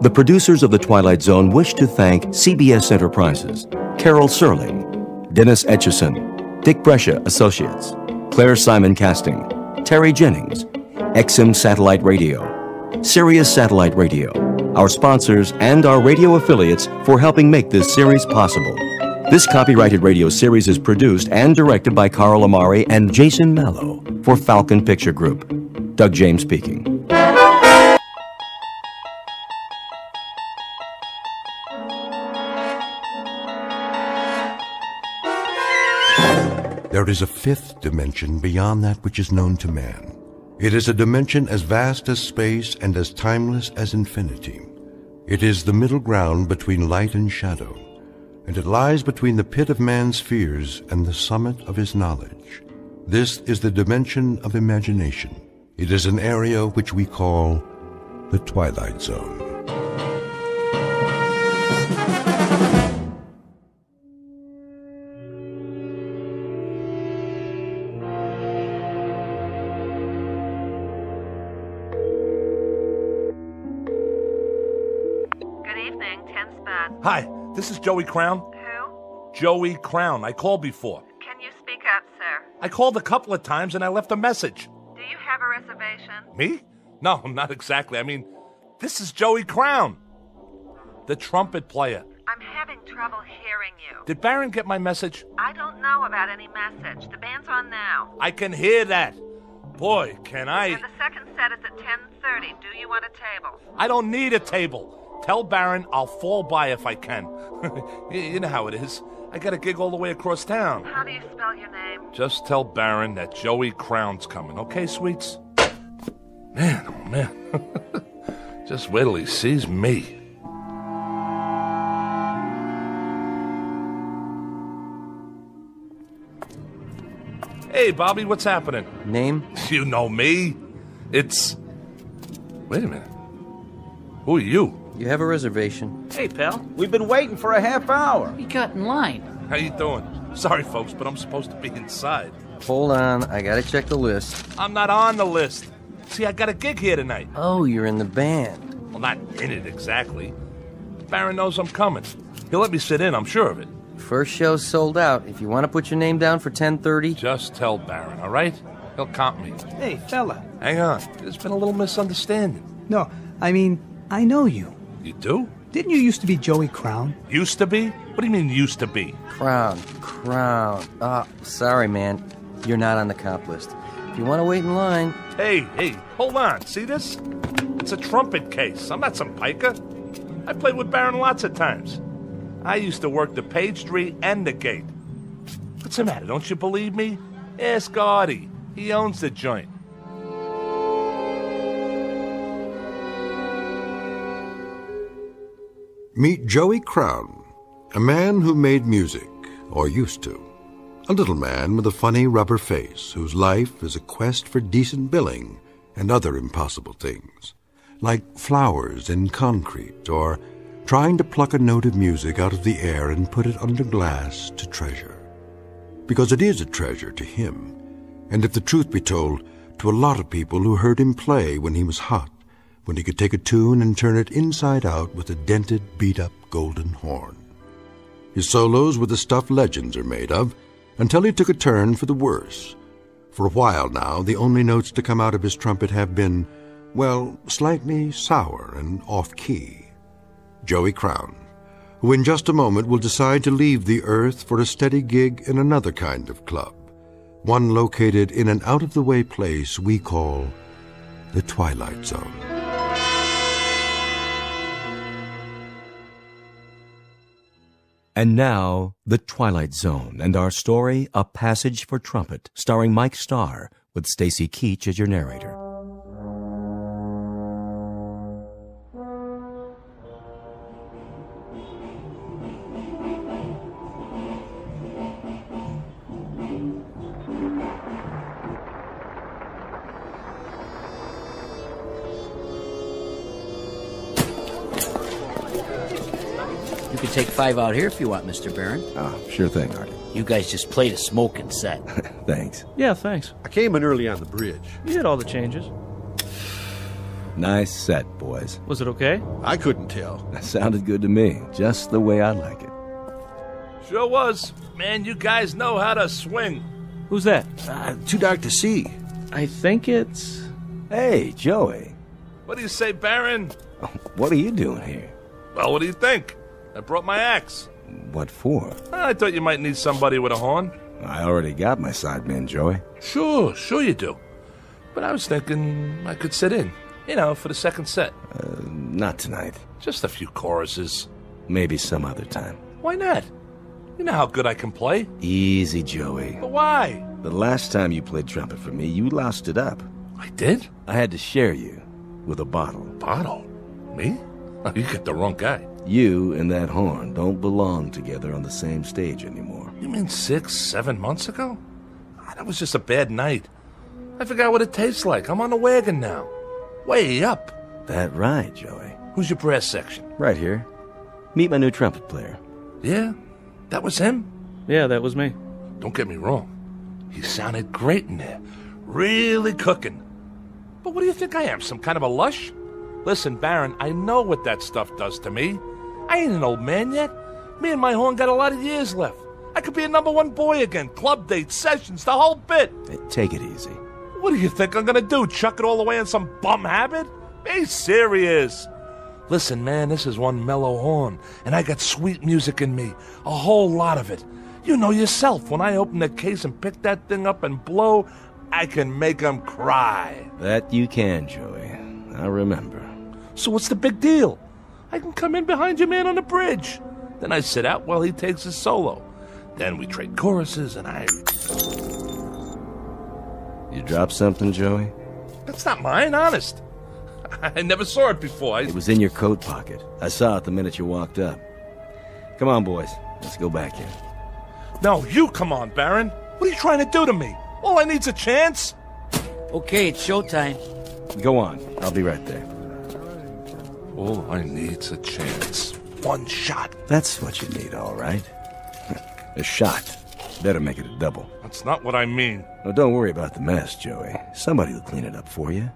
The producers of the Twilight Zone wish to thank CBS Enterprises, Carol Serling, Dennis Etchison, Dick Brescia Associates, Claire Simon Casting, Terry Jennings, XM Satellite Radio, Sirius Satellite Radio, our sponsors, and our radio affiliates for helping make this series possible. This copyrighted radio series is produced and directed by Carl Amari and Jason Mallow for Falcon Picture Group. Doug James speaking. there is a fifth dimension beyond that which is known to man. It is a dimension as vast as space and as timeless as infinity. It is the middle ground between light and shadow, and it lies between the pit of man's fears and the summit of his knowledge. This is the dimension of imagination. It is an area which we call the Twilight Zone. Hi, this is Joey Crown. Who? Joey Crown. I called before. Can you speak up, sir? I called a couple of times and I left a message. Do you have a reservation? Me? No, not exactly. I mean, this is Joey Crown, the trumpet player. I'm having trouble hearing you. Did Baron get my message? I don't know about any message. The band's on now. I can hear that. Boy, can I... And the second set is at 10:30. Do you want a table? I don't need a table. Tell Baron I'll fall by if I can. You know how it is. I got a gig all the way across town. How do you spell your name? Just tell Baron that Joey Crown's coming, okay, sweets? Man, oh man. Just wait till he sees me. Hey, Bobby, what's happening? Name? You know me. It's... Wait a minute. Who are you? You have a reservation. Hey, pal. We've been waiting for a half hour. We got in line. How you doing? Sorry, folks, but I'm supposed to be inside. Hold on, I gotta check the list. I'm not on the list. See, I got a gig here tonight. Oh, you're in the band. Well, not in it exactly. Baron knows I'm coming. He'll let me sit in, I'm sure of it. First show's sold out. If you want to put your name down for 10:30... Just tell Baron, all right? He'll comp me. Hey, fella. Hang on. There's been a little misunderstanding. No, I mean, I know you. You do? Didn't you used to be Joey Crown? Used to be? What do you mean used to be? Crown. Sorry, man. You're not on the comp list. If you want to wait in line... Hey, hold on. See this? It's a trumpet case. I'm not some piker. I played with Baron lots of times. I used to work the page tree and the gate. What's the matter? Don't you believe me? Ask Artie. He owns the joint. Meet Joey Crown, a man who made music, or used to. A little man with a funny rubber face whose life is a quest for decent billing and other impossible things, like flowers in concrete or trying to pluck a note of music out of the air and put it under glass to treasure. Because it is a treasure to him, and if the truth be told, to a lot of people who heard him play when he was hot, when he could take a tune and turn it inside out with a dented, beat-up golden horn. His solos were the stuff legends are made of, until he took a turn for the worse. For a while now, the only notes to come out of his trumpet have been, well, slightly sour and off-key. Joey Crown, who in just a moment will decide to leave the earth for a steady gig in another kind of club, one located in an out-of-the-way place we call the Twilight Zone. And now, The Twilight Zone, and our story, A Passage for Trumpet, starring Mike Starr, with Stacy Keach as your narrator. You can take 5 out here if you want, Mr. Barron. Oh, sure thing, Artie. You guys just played a smoking set. Thanks. Yeah, thanks. I came in early on the bridge. You did all the changes. Nice set, boys. Was it okay? I couldn't tell. That sounded good to me, just the way I like it. Sure was. Man, you guys know how to swing. Who's that? Too dark to see. I think it's... Hey, Joey. What do you say, Baron? What are you doing here? Well, what do you think? I brought my axe. What for? I thought you might need somebody with a horn. I already got my sideman, Joey. Sure you do. But I was thinking I could sit in, for the second set. Not tonight. Just a few choruses. Maybe some other time. Why not? You know how good I can play. Easy, Joey. But why? The last time you played trumpet for me, you lost it up. I did? I had to share you with a bottle. Bottle? Me? Oh, you get the wrong guy. You and that horn don't belong together on the same stage anymore. You mean 6, 7 months ago? That was just a bad night. I forgot what it tastes like. I'm on the wagon now. Way up. That right, Joey. Who's your brass section? Right here. Meet my new trumpet player. Yeah? That was him? Yeah, that was me. Don't get me wrong. He sounded great in there. Really cooking. But what do you think I am, some kind of a lush? Listen, Baron, I know what that stuff does to me. I ain't an old man yet. Me and my horn got a lot of years left. I could be a #1 boy again. Club dates, sessions, the whole bit. Hey, take it easy. What do you think I'm gonna do? Chuck it all away in some bum habit? Be serious. Listen, man, this is one mellow horn, and I got sweet music in me. A whole lot of it. You know yourself, when I open the case and pick that thing up and blow, I can make 'em cry. That you can, Joey. I remember. So what's the big deal? I can come in behind your man on the bridge. Then I sit out while he takes his solo. Then we trade choruses, and I... You dropped something, Joey? That's not mine, honest. I never saw it before. It was in your coat pocket. I saw it the minute you walked up. Come on, boys. Let's go back in. No, you come on, Baron. What are you trying to do to me? All I need's a chance. Okay, it's showtime. Go on. I'll be right there. All I need's a chance. One shot. That's what you need, all right. A shot. Better make it a double. That's not what I mean. Oh, don't worry about the mess, Joey. Somebody will clean it up for you.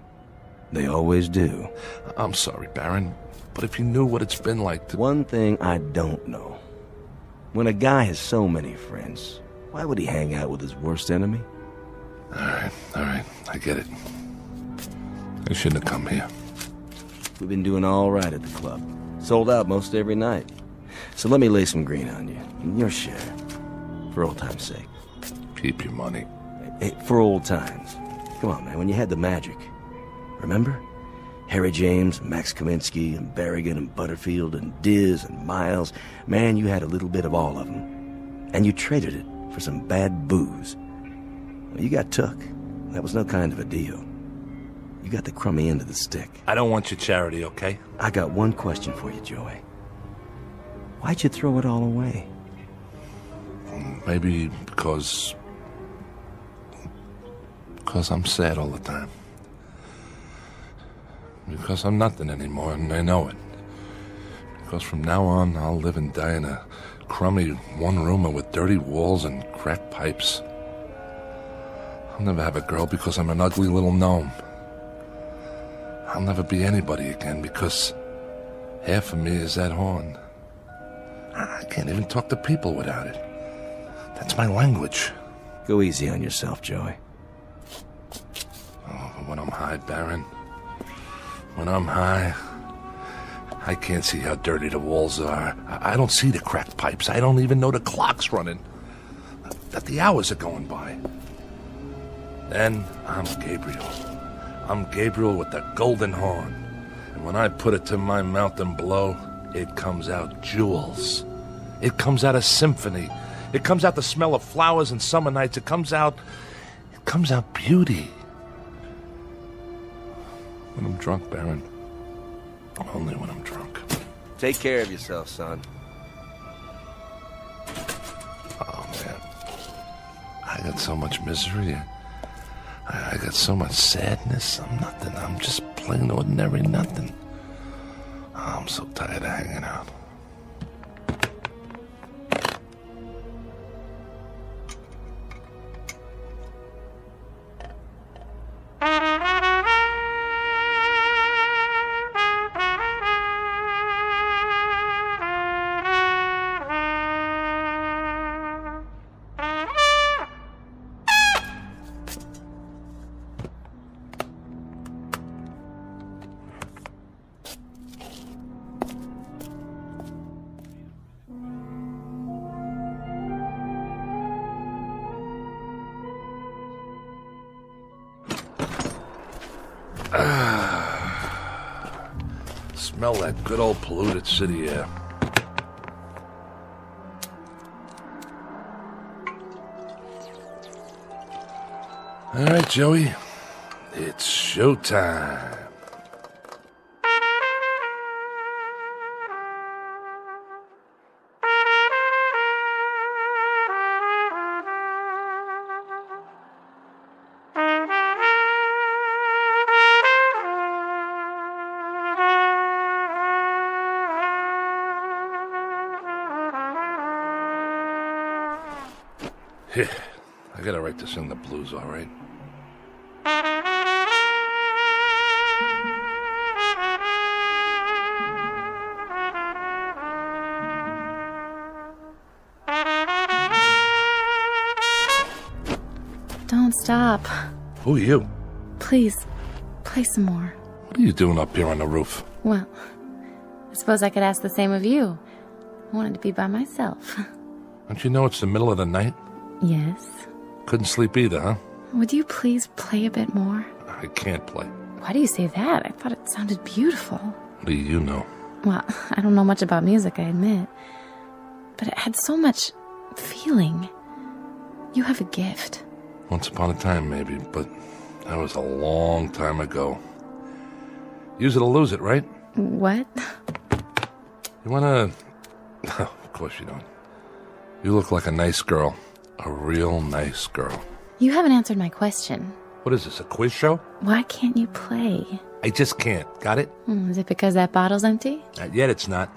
They always do. I'm sorry, Baron, but if you knew what it's been like to... One thing I don't know. When a guy has so many friends, why would he hang out with his worst enemy? All right, I get it. I shouldn't have come here. We've been doing all right at the club. Sold out most every night. So let me lay some green on you. Your share. For old time's sake. Keep your money. Hey, for old times. Come on, man, when you had the magic. Remember? Harry James, Max Kaminsky, and Berrigan, and Butterfield, and Diz, and Miles. Man, you had a little bit of all of them. And you traded it for some bad booze. Well, you got took. That was no kind of a deal. You got the crummy end of the stick. I don't want your charity, okay? I got one question for you, Joey. Why'd you throw it all away? Maybe because I'm sad all the time. Because I'm nothing anymore, and I know it. Because from now on, I'll live and die in a crummy one-roomer with dirty walls and cracked pipes. I'll never have a girl because I'm an ugly little gnome. I'll never be anybody again because half of me is that horn. I can't even talk to people without it. That's my language. Go easy on yourself, Joey. Oh, but when I'm high, Baron, when I'm high, I can't see how dirty the walls are. I don't see the cracked pipes. I don't even know the clock's running, that the hours are going by. Then I'm Gabriel. I'm Gabriel with the golden horn. And when I put it to my mouth and blow, it comes out jewels. It comes out a symphony. It comes out the smell of flowers and summer nights. It comes out beauty. When I'm drunk, Baron. Only when I'm drunk. Take care of yourself, son. Oh, man. I got so much misery. I got so much sadness. I'm nothing. I'm just plain ordinary nothing. Oh, I'm so tired of hanging out. Smell that good old polluted city air. All right, Joey. It's showtime. Here, I gotta write this in the blues, all right? Don't stop. Who are you? Please, play some more. What are you doing up here on the roof? Well, I suppose I could ask the same of you. I wanted to be by myself. Don't you know it's the middle of the night? Yes. Couldn't sleep either, huh? Would you please play a bit more? I can't play. Why do you say that? I thought it sounded beautiful. What do you know? Well, I don't know much about music, I admit. But it had so much feeling. You have a gift. Once upon a time, maybe, but that was a long time ago. Use it or lose it, right? What? You wanna... Of course you don't. You look like a nice girl. A real nice girl. You haven't answered my question. What is this, a quiz show? Why can't you play? I just can't. Got it? Is it because that bottle's empty? Not yet, it's not.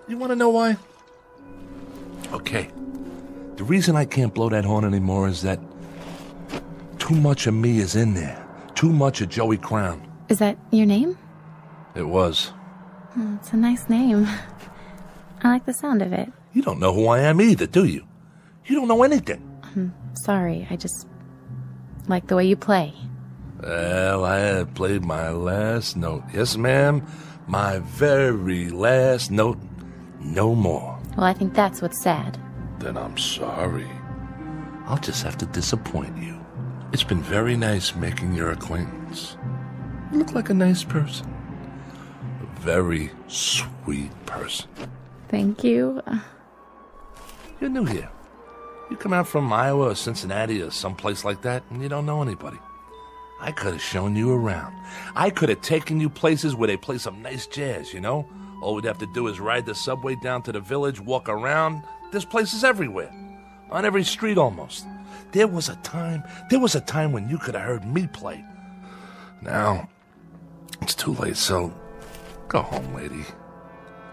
You want to know why? Okay. The reason I can't blow that horn anymore is that too much of me is in there. Too much of Joey Crown. Is that your name? It was. It's a nice name. I like the sound of it. You don't know who I am either, do you? You don't know anything. I'm sorry, I just like the way you play. Well, I had played my last note. Yes, ma'am. My very last note. No more. Well, I think that's what's sad. Then I'm sorry. I'll just have to disappoint you. It's been very nice making your acquaintance. You look like a nice person. A very sweet person. Thank you. You're new here. You come out from Iowa or Cincinnati or someplace like that, and you don't know anybody. I could have shown you around. I could have taken you places where they play some nice jazz, you know? All we'd have to do is ride the subway down to the village, walk around. There's places everywhere. On every street almost. There was a time when you could have heard me play. Now, it's too late, so go home, lady.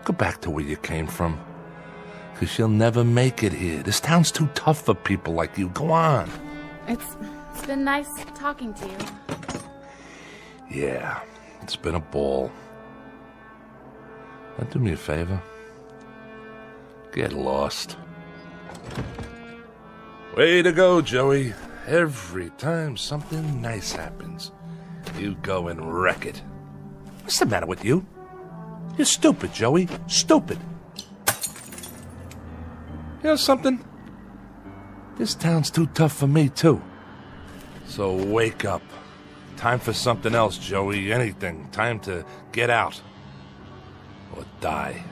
Go back to where you came from. Because you'll never make it here. This town's too tough for people like you. Go on. It's been nice talking to you. Yeah, it's been a ball. Now do me a favor. Get lost. Way to go, Joey. Every time something nice happens, you go and wreck it. What's the matter with you? You're stupid, Joey. Stupid. You know something? This town's too tough for me, too. So wake up. Time for something else, Joey. Anything. Time to get out. Or die.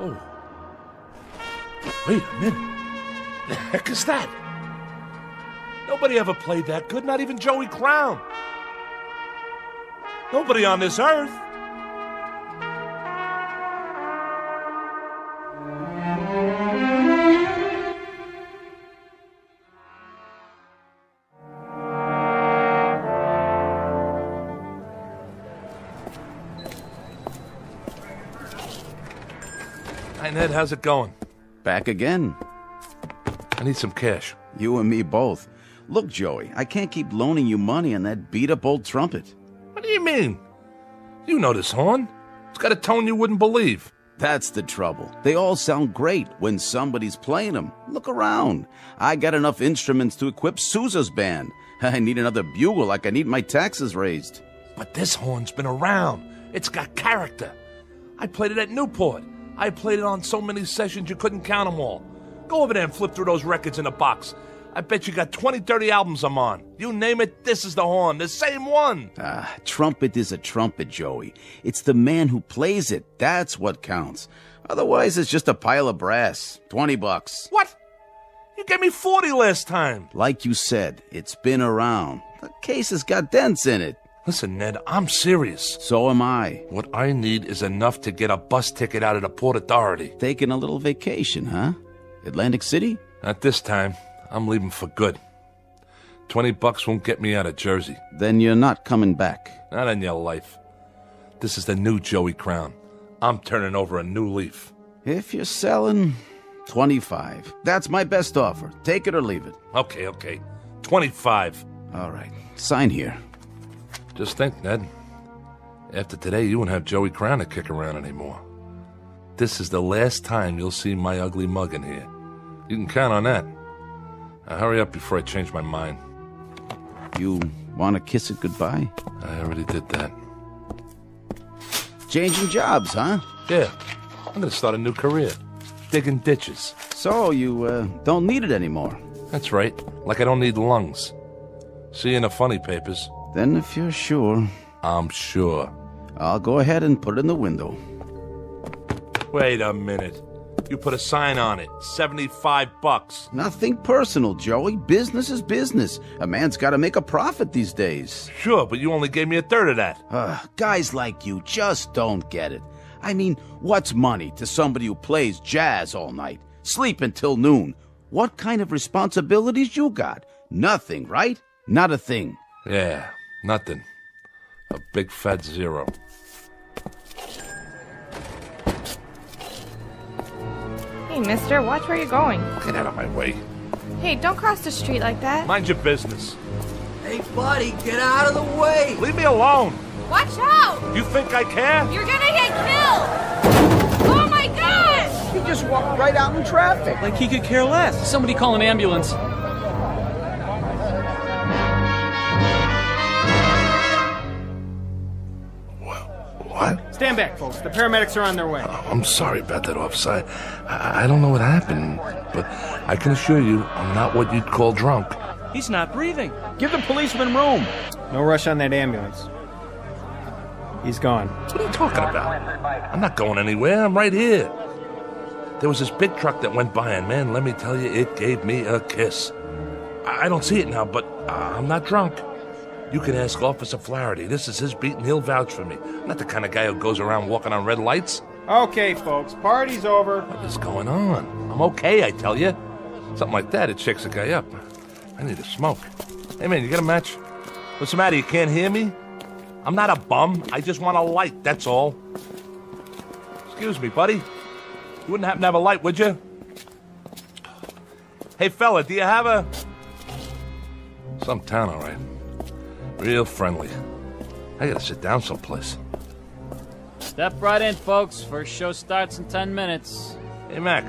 Oh. Wait a minute. The heck is that? Nobody ever played that good, not even Joey Crown. Nobody on this earth. Hi, Ned. How's it going? Back again. I need some cash. You and me both. Look, Joey, I can't keep loaning you money on that beat-up old trumpet. What do you mean? You know this horn. It's got a tone you wouldn't believe. That's the trouble. They all sound great when somebody's playing them. Look around. I got enough instruments to equip Sousa's band. I need another bugle like I need my taxes raised. But this horn's been around. It's got character. I played it at Newport. I played it on so many sessions you couldn't count them all. Go over there and flip through those records in a box. I bet you got 20, 30 albums I'm on. You name it, this is the horn, the same one. Trumpet is a trumpet, Joey. It's the man who plays it. That's what counts. Otherwise, it's just a pile of brass. $20. What? You gave me 40 last time. Like you said, it's been around. The case has got dents in it. Listen, Ned, I'm serious. So am I. What I need is enough to get a bus ticket out of the Port Authority. Taking a little vacation, huh? Atlantic City? Not this time. I'm leaving for good. $20 won't get me out of Jersey. Then you're not coming back. Not in your life. This is the new Joey Crown. I'm turning over a new leaf. If you're selling, 25. That's my best offer. Take it or leave it. Okay. 25. All right. Sign here. Just think, Ned. After today, you won't have Joey Crown to kick around anymore. This is the last time you'll see my ugly mug in here. You can count on that. Now hurry up before I change my mind. You want to kiss it goodbye? I already did that. Changing jobs, huh? Yeah. I'm going to start a new career. Digging ditches. So you don't need it anymore? That's right. Like I don't need lungs. See you in the funny papers. Then if you're sure... I'm sure. I'll go ahead and put it in the window. Wait a minute. You put a sign on it. $75. Nothing personal, Joey. Business is business. A man's got to make a profit these days. Sure, but you only gave me a third of that. Guys like you just don't get it. I mean, what's money to somebody who plays jazz all night? Sleep until noon. What kind of responsibilities you got? Nothing, right? Not a thing. Yeah, nothing. A big fat zero. Hey, mister, watch where you're going. Get out of my way. Hey, don't cross the street like that. Mind your business. Hey, buddy, get out of the way. Leave me alone. Watch out! You think I care? You're gonna get killed! Oh my gosh! He just walked right out in traffic. Like he could care less. Somebody call an ambulance. What? Stand back, folks. The paramedics are on their way. Oh, I'm sorry about that, officer. I don't know what happened, but I can assure you I'm not what you'd call drunk. He's not breathing. Give the policeman room. No rush on that ambulance. He's gone. What are you talking about? I'm not going anywhere. I'm right here. There was this big truck that went by, and man, let me tell you, it gave me a kiss. I don't see it now, but I'm not drunk. You can ask Officer Flaherty. This is his beat, and he'll vouch for me. I'm not the kind of guy who goes around walking on red lights. Okay, folks, party's over. What is going on? I'm okay, I tell you. Something like that, it shakes a guy up. I need a smoke. Hey, man, you got a match? What's the matter, you can't hear me? I'm not a bum. I just want a light, that's all. Excuse me, buddy. You wouldn't happen to have a light, would you? Hey, fella, do you have a... Some town, all right. Real friendly. I gotta sit down someplace. Step right in, folks. First show starts in 10 minutes. Hey, Mac.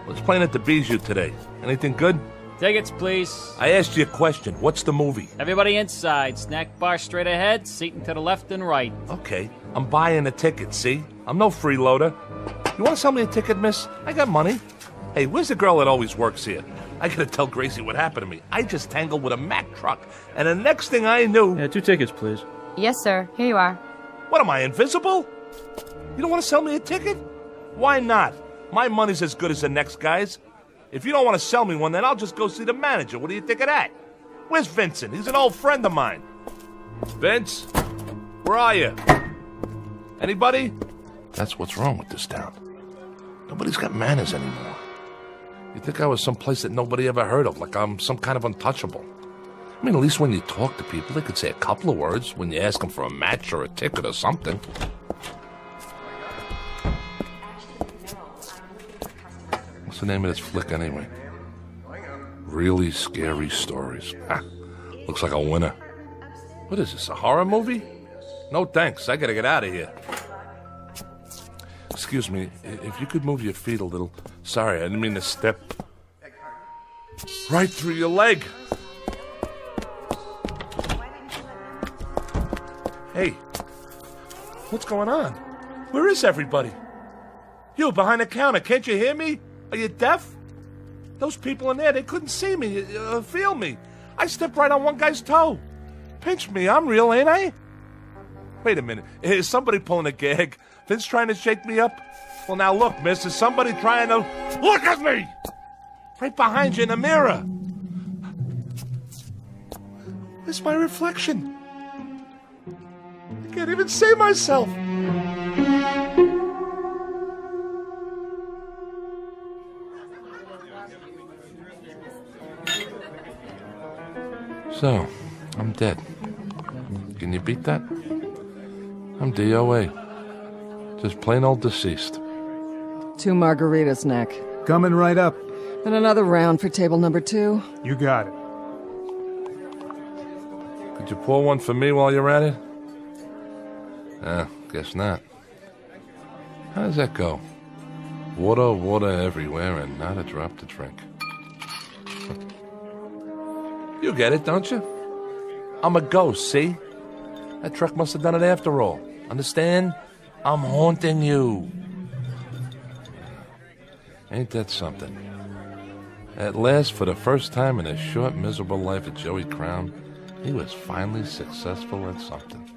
What's playing at the Bijou today? Anything good? Tickets, please. I asked you a question. What's the movie? Everybody inside. Snack bar straight ahead, seating to the left and right. Okay. I'm buying a ticket, see? I'm no freeloader. You want to sell me a ticket, miss? I got money. Hey, where's the girl that always works here? I gotta tell Gracie what happened to me. I just tangled with a Mack truck, and the next thing I knew... Yeah, 2 tickets, please. Yes, sir. Here you are. What, am I invisible? You don't want to sell me a ticket? Why not? My money's as good as the next guy's. If you don't want to sell me one, then I'll just go see the manager. What do you think of that? Where's Vincent? He's an old friend of mine. Vince? Where are you? Anybody? That's what's wrong with this town. Nobody's got manners anymore. You'd think I was someplace that nobody ever heard of, like I'm some kind of untouchable. I mean, at least when you talk to people, they could say a couple of words when you ask them for a match or a ticket or something. What's the name of this flick, anyway? Really Scary Stories. Ha, looks like a winner. What is this, a horror movie? No thanks, I gotta get out of here. Excuse me, if you could move your feet a little. Sorry, I didn't mean to step right through your leg. Hey, what's going on? Where is everybody? You, behind the counter, can't you hear me? Are you deaf? Those people in there, they couldn't see me, feel me. I stepped right on one guy's toe. Pinch me, I'm real, ain't I? Wait a minute, is somebody pulling a gag? Vince trying to shake me up? Well, now look, miss, is somebody trying to... Look at me! Right behind you in the mirror. Where's my reflection? I can't even see myself. So, I'm dead. Can you beat that? I'm DOA. Just plain old deceased. 2 margaritas, Nick. Coming right up. And another round for table number 2. You got it. Could you pour one for me while you're at it? Guess not. How does that go? Water, water everywhere, and not a drop to drink. You get it, don't you? I'm a ghost, see? That truck must have done it after all. Understand? I'm haunting you. Ain't that something? At last, for the first time in the short, miserable life of Joey Crown, he was finally successful at something.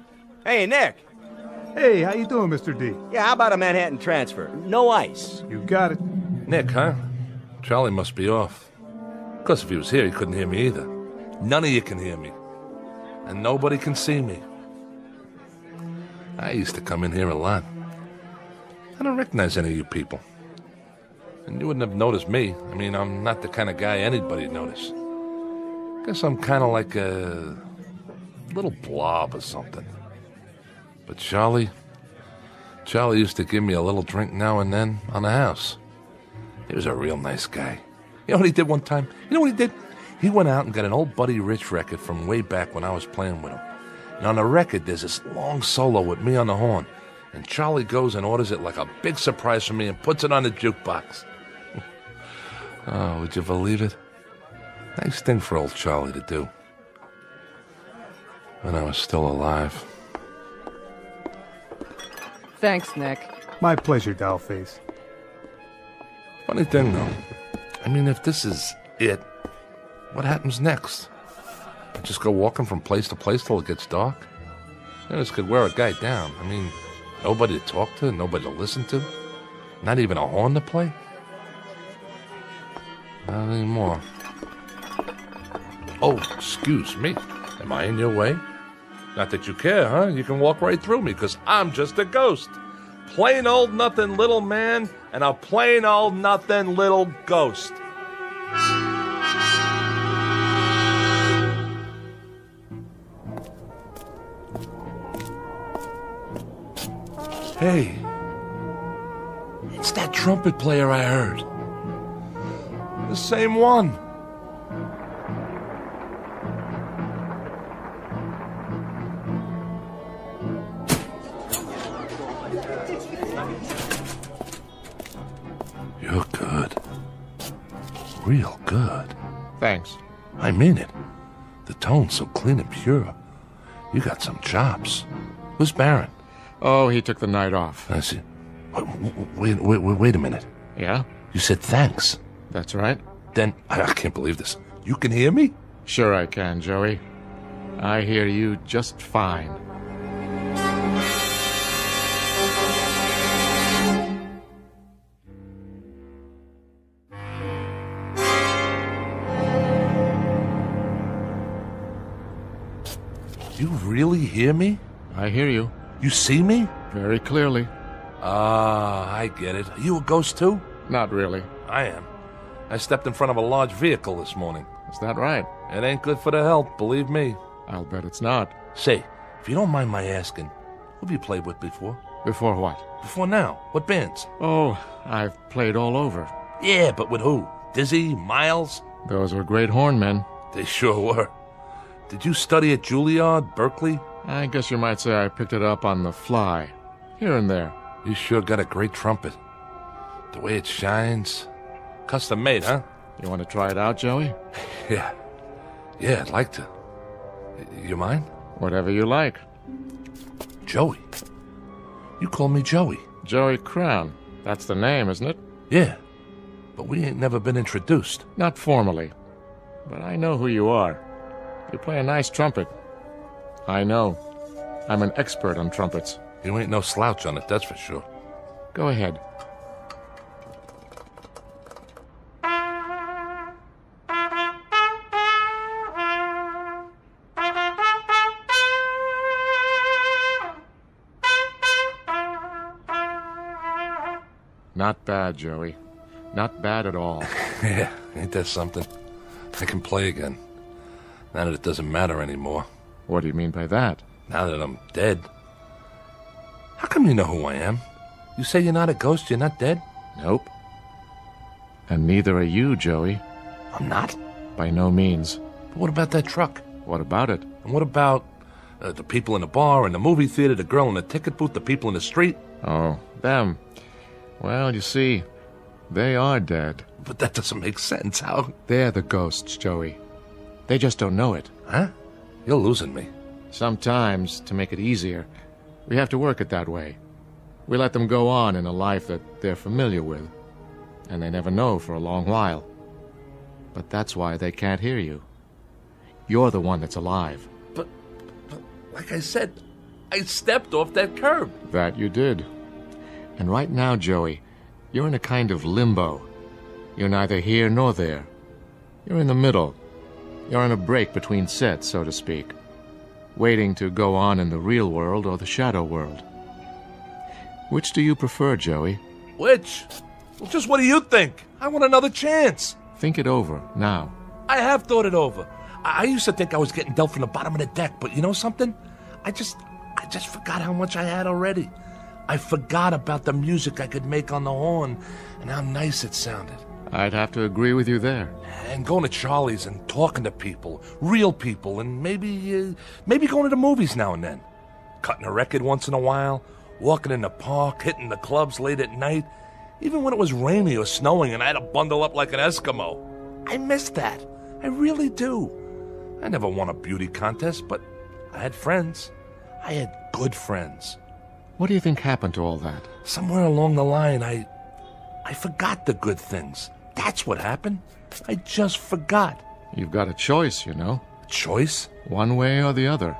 Hey, Nick. Hey, how you doing, Mr. D? Yeah, how about a Manhattan transfer? No ice. You got it. Nick, huh? Charlie must be off. Of course, if he was here, he couldn't hear me either. None of you can hear me. And nobody can see me. I used to come in here a lot. I don't recognize any of you people. And you wouldn't have noticed me. I mean, I'm not the kind of guy anybody'd notice. Guess I'm kind of like a little blob or something. But Charlie used to give me a little drink now and then on the house. He was a real nice guy. You know what he did one time? You know what he did? He went out and got an old Buddy Rich record from way back when I was playing with him. And on the record, there's this long solo with me on the horn. And Charlie goes and orders it like a big surprise for me and puts it on the jukebox. Oh, would you believe it? Nice thing for old Charlie to do. When I was still alive. Thanks, Nick. My pleasure, Dollface. Funny thing, though. I mean, if this is it, what happens next? I just go walking from place to place till it gets dark? This could wear a guy down. I mean, nobody to talk to, nobody to listen to. Not even a horn to play. Not anymore. Oh, excuse me. Am I in your way? Not that you care, huh? You can walk right through me, because I'm just a ghost. Plain old nothing little man and a plain old nothing little ghost. Hey, it's that trumpet player I heard. The same one. You're good. Real good. Thanks. I mean it. The tone's so clean and pure. You got some chops. Who's Baron? Oh, he took the night off. I see. Wait a minute. Yeah? You said thanks. That's right. Then, I can't believe this. You can hear me? Sure I can, Joey. I hear you just fine. You really hear me? I hear you. You see me? Very clearly. Ah, I get it. Are you a ghost too? Not really. I am. I stepped in front of a large vehicle this morning. Is that right? It ain't good for the health, believe me. I'll bet it's not. Say, if you don't mind my asking, who have you played with before? Before what? Before now. What bands? Oh, I've played all over. Yeah, but with who? Dizzy? Miles? Those were great hornmen. They sure were. Did you study at Juilliard, Berkeley? I guess you might say I picked it up on the fly. Here and there. You sure got a great trumpet. The way it shines. Custom made, huh? You want to try it out, Joey? Yeah. Yeah, I'd like to. You mind? Whatever you like. Joey. You call me Joey. Joey Crown. That's the name, isn't it? Yeah. But we ain't never been introduced. Not formally. But I know who you are. You play a nice trumpet. I know. I'm an expert on trumpets. You ain't no slouch on it, that's for sure. Go ahead. Not bad, Joey. Not bad at all. Yeah, ain't that something? I can play again. Now that it doesn't matter anymore. What do you mean by that? Now that I'm dead. How come you know who I am? You say you're not a ghost, you're not dead? Nope. And neither are you, Joey. I'm not? By no means. But what about that truck? What about it? And what about the people in the bar, in the movie theater, the girl in the ticket booth, the people in the street? Oh, them. Well, you see, they are dead. But that doesn't make sense. How? They're the ghosts, Joey. They just don't know it. Huh? You're losing me. Sometimes, to make it easier, we have to work it that way. We let them go on in a life that they're familiar with, and they never know for a long while. But that's why they can't hear you. You're the one that's alive. But like I said, I stepped off that curb. That you did. And right now, Joey, you're in a kind of limbo. You're neither here nor there. You're in the middle. You're on a break between sets, so to speak, waiting to go on in the real world or the shadow world. Which do you prefer, Joey? Which? Well, just what do you think? I want another chance. Think it over, now. I have thought it over. I used to think I was getting dealt from the bottom of the deck, but you know something? I just forgot how much I had already. I forgot about the music I could make on the horn and how nice it sounded. I'd have to agree with you there. And going to Charlie's and talking to people, real people, and maybe going to the movies now and then. Cutting a record once in a while, walking in the park, hitting the clubs late at night, even when it was rainy or snowing and I had to bundle up like an Eskimo. I miss that. I really do. I never won a beauty contest, but I had friends. I had good friends. What do you think happened to all that? Somewhere along the line, I forgot the good things. That's what happened. I just forgot. You've got a choice, you know. A choice? One way or the other.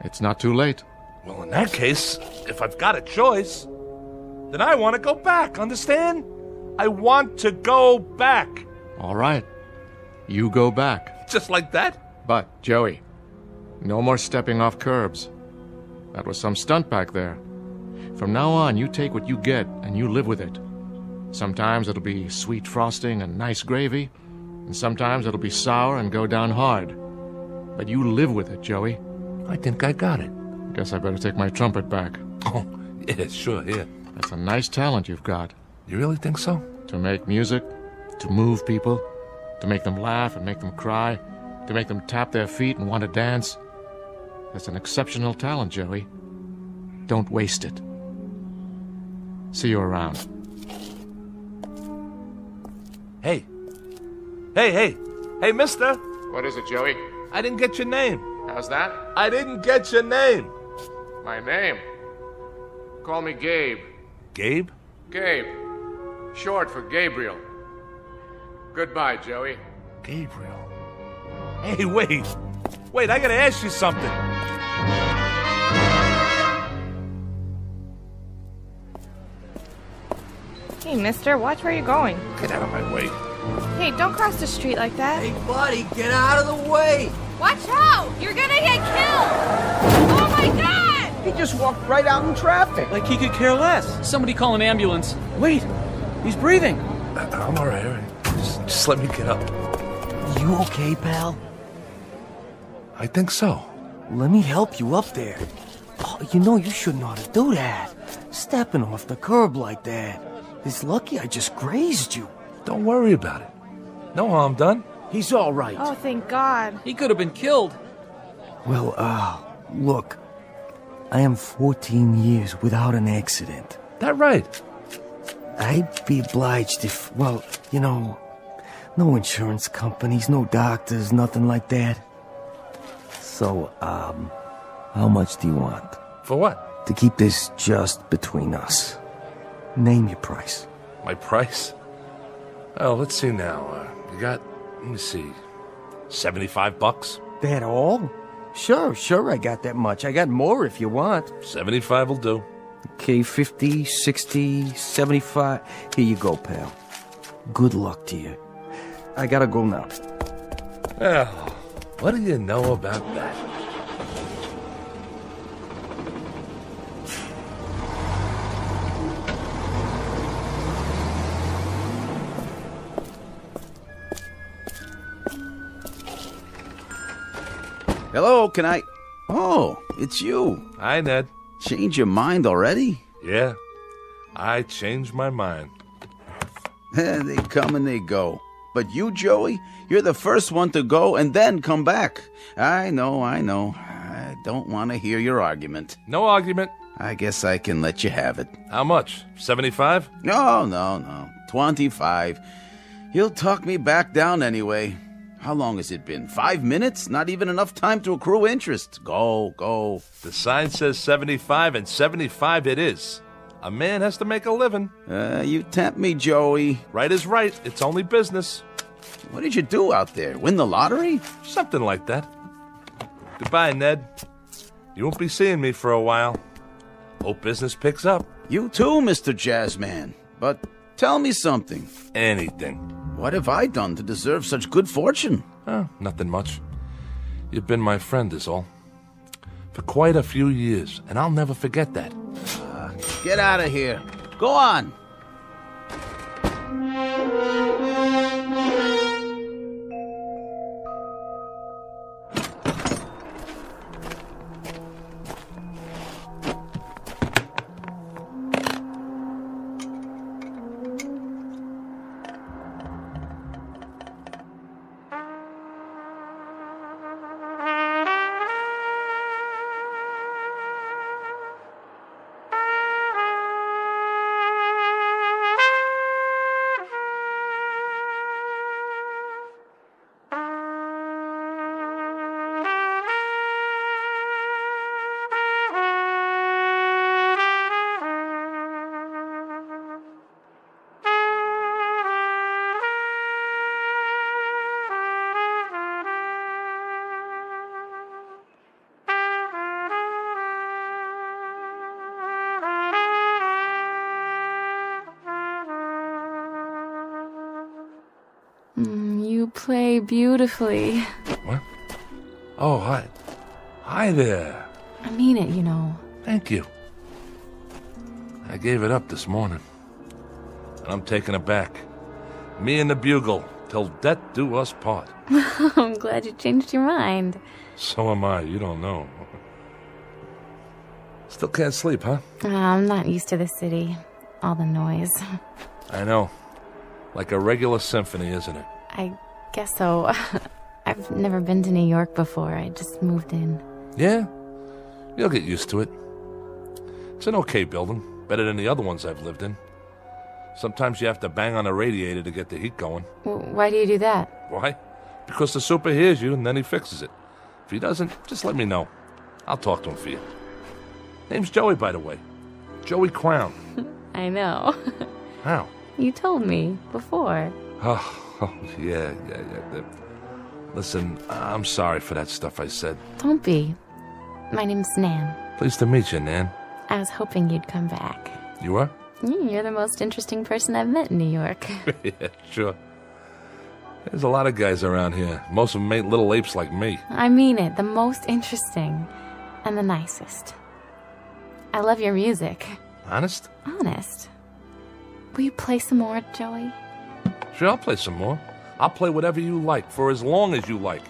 It's not too late. Well, in that case, if I've got a choice, then I want to go back, understand? I want to go back. All right. You go back. Just like that? But, Joey, no more stepping off curbs. That was some stunt back there. From now on, you take what you get and you live with it. Sometimes it'll be sweet frosting and nice gravy, and sometimes it'll be sour and go down hard. But you live with it, Joey. I think I got it. Guess I better take my trumpet back. Oh, yeah, sure, yeah. That's a nice talent you've got. You really think so? To make music, to move people, to make them laugh and make them cry, to make them tap their feet and want to dance. That's an exceptional talent, Joey. Don't waste it. See you around. Hey, mister. What is it, Joey? I didn't get your name. How's that? I didn't get your name. My name? Call me Gabe. Gabe? Gabe. Short for Gabriel. Goodbye, Joey. Gabriel. Hey, wait, I gotta ask you something. Hey, mister, watch where you're going. Get out of my way. Hey, don't cross the street like that. Hey, buddy, get out of the way. Watch out! You're gonna get killed! Oh my god! He just walked right out in traffic. Like he could care less. Somebody call an ambulance. Wait, he's breathing. I'm all right. Just let me get up. You okay, pal? I think so. Let me help you up there. Oh, you know you shouldn't ought to do that. Stepping off the curb like that. It's lucky I just grazed you. Don't worry about it. No harm done. He's all right. Oh, thank God. He could have been killed. Well, look. I am 14 years without an accident. That right? I'd be obliged if, well, you know, no insurance companies, no doctors, nothing like that. So, how much do you want? For what? To keep this just between us. Name your price. My price? Oh, let's see now. You got, let me see, $75? That all? Sure, I got that much. I got more if you want. 75 will do. Okay, 50, 60, 75. Here you go, pal. Good luck to you. I gotta go now. Well, what do you know about that? Hello, can I... Oh, it's you. Hi, Ned. Change your mind already? Yeah, I changed my mind. They come and they go. But you, Joey, you're the first one to go and then come back. I know. I don't want to hear your argument. No argument. I guess I can let you have it. How much? 75? No. 25. He'll talk me back down anyway. How long has it been? 5 minutes? Not even enough time to accrue interest. Go. The sign says 75, and 75 it is. A man has to make a living. You tempt me, Joey. Right is right. It's only business. What did you do out there? Win the lottery? Something like that. Goodbye, Ned. You won't be seeing me for a while. Hope business picks up. You too, Mr. Jazzman. But tell me something. Anything. What have I done to deserve such good fortune? Nothing much. You've been my friend is all. For quite a few years, and I'll never forget that. Get out of here. Go on. You play beautifully. What? Oh, hi. Hi there. I mean it, you know. Thank you. I gave it up this morning. And I'm taking it back. Me and the bugle, till death do us part. I'm glad you changed your mind. So am I, you don't know. Still can't sleep, huh? I'm not used to the city. All the noise. I know. Like a regular symphony, isn't it? I guess so. I've never been to New York before. I just moved in. Yeah? You'll get used to it. It's an okay building. Better than the other ones I've lived in. Sometimes you have to bang on a radiator to get the heat going. Why do you do that? Why? Because the super hears you and then he fixes it. If he doesn't, just let me know. I'll talk to him for you. Name's Joey, by the way. Joey Crown. I know. How? You told me before. Oh, yeah. Listen, I'm sorry for that stuff I said. Don't be. My name's Nan. Pleased to meet you, Nan. I was hoping you'd come back. You are? You're the most interesting person I've met in New York. Yeah, sure. There's a lot of guys around here. Most of them ain't little apes like me. I mean it. The most interesting. And the nicest. I love your music. Honest? Honest. Will you play some more, Joey? Sure, I'll play some more. I'll play whatever you like, for as long as you like.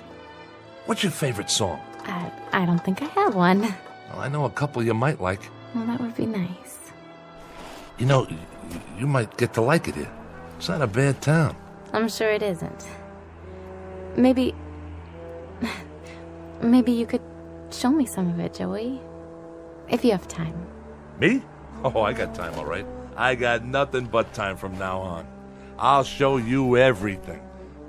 What's your favorite song? I don't think I have one. Well, I know a couple you might like. Well, that would be nice. You know, you might get to like it here. It's not a bad town. I'm sure it isn't. Maybe you could show me some of it, Joey. If you have time. Me? Oh, I got time, all right. I got nothing but time from now on. I'll show you everything.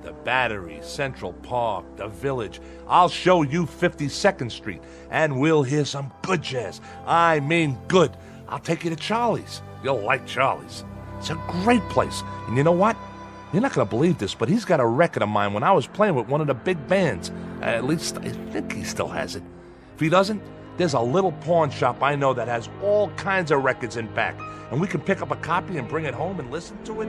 The Battery, Central Park, the Village. I'll show you 52nd Street, and we'll hear some good jazz. I mean good. I'll take you to Charlie's. You'll like Charlie's. It's a great place. And you know what? You're not going to believe this, but he's got a record of mine when I was playing with one of the big bands. At least I think he still has it. If he doesn't, there's a little pawn shop I know that has all kinds of records in back, and we can pick up a copy and bring it home and listen to it.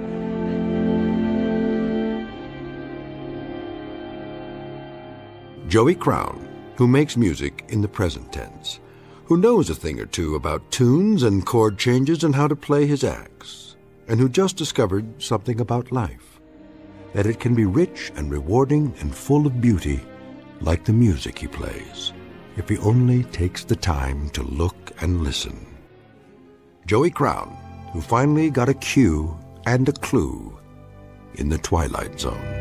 Joey Crown, who makes music in the present tense, who knows a thing or two about tunes and chord changes and how to play his axe, and who just discovered something about life, that it can be rich and rewarding and full of beauty like the music he plays, if he only takes the time to look and listen. Joey Crown, who finally got a cue and a clue in the Twilight Zone.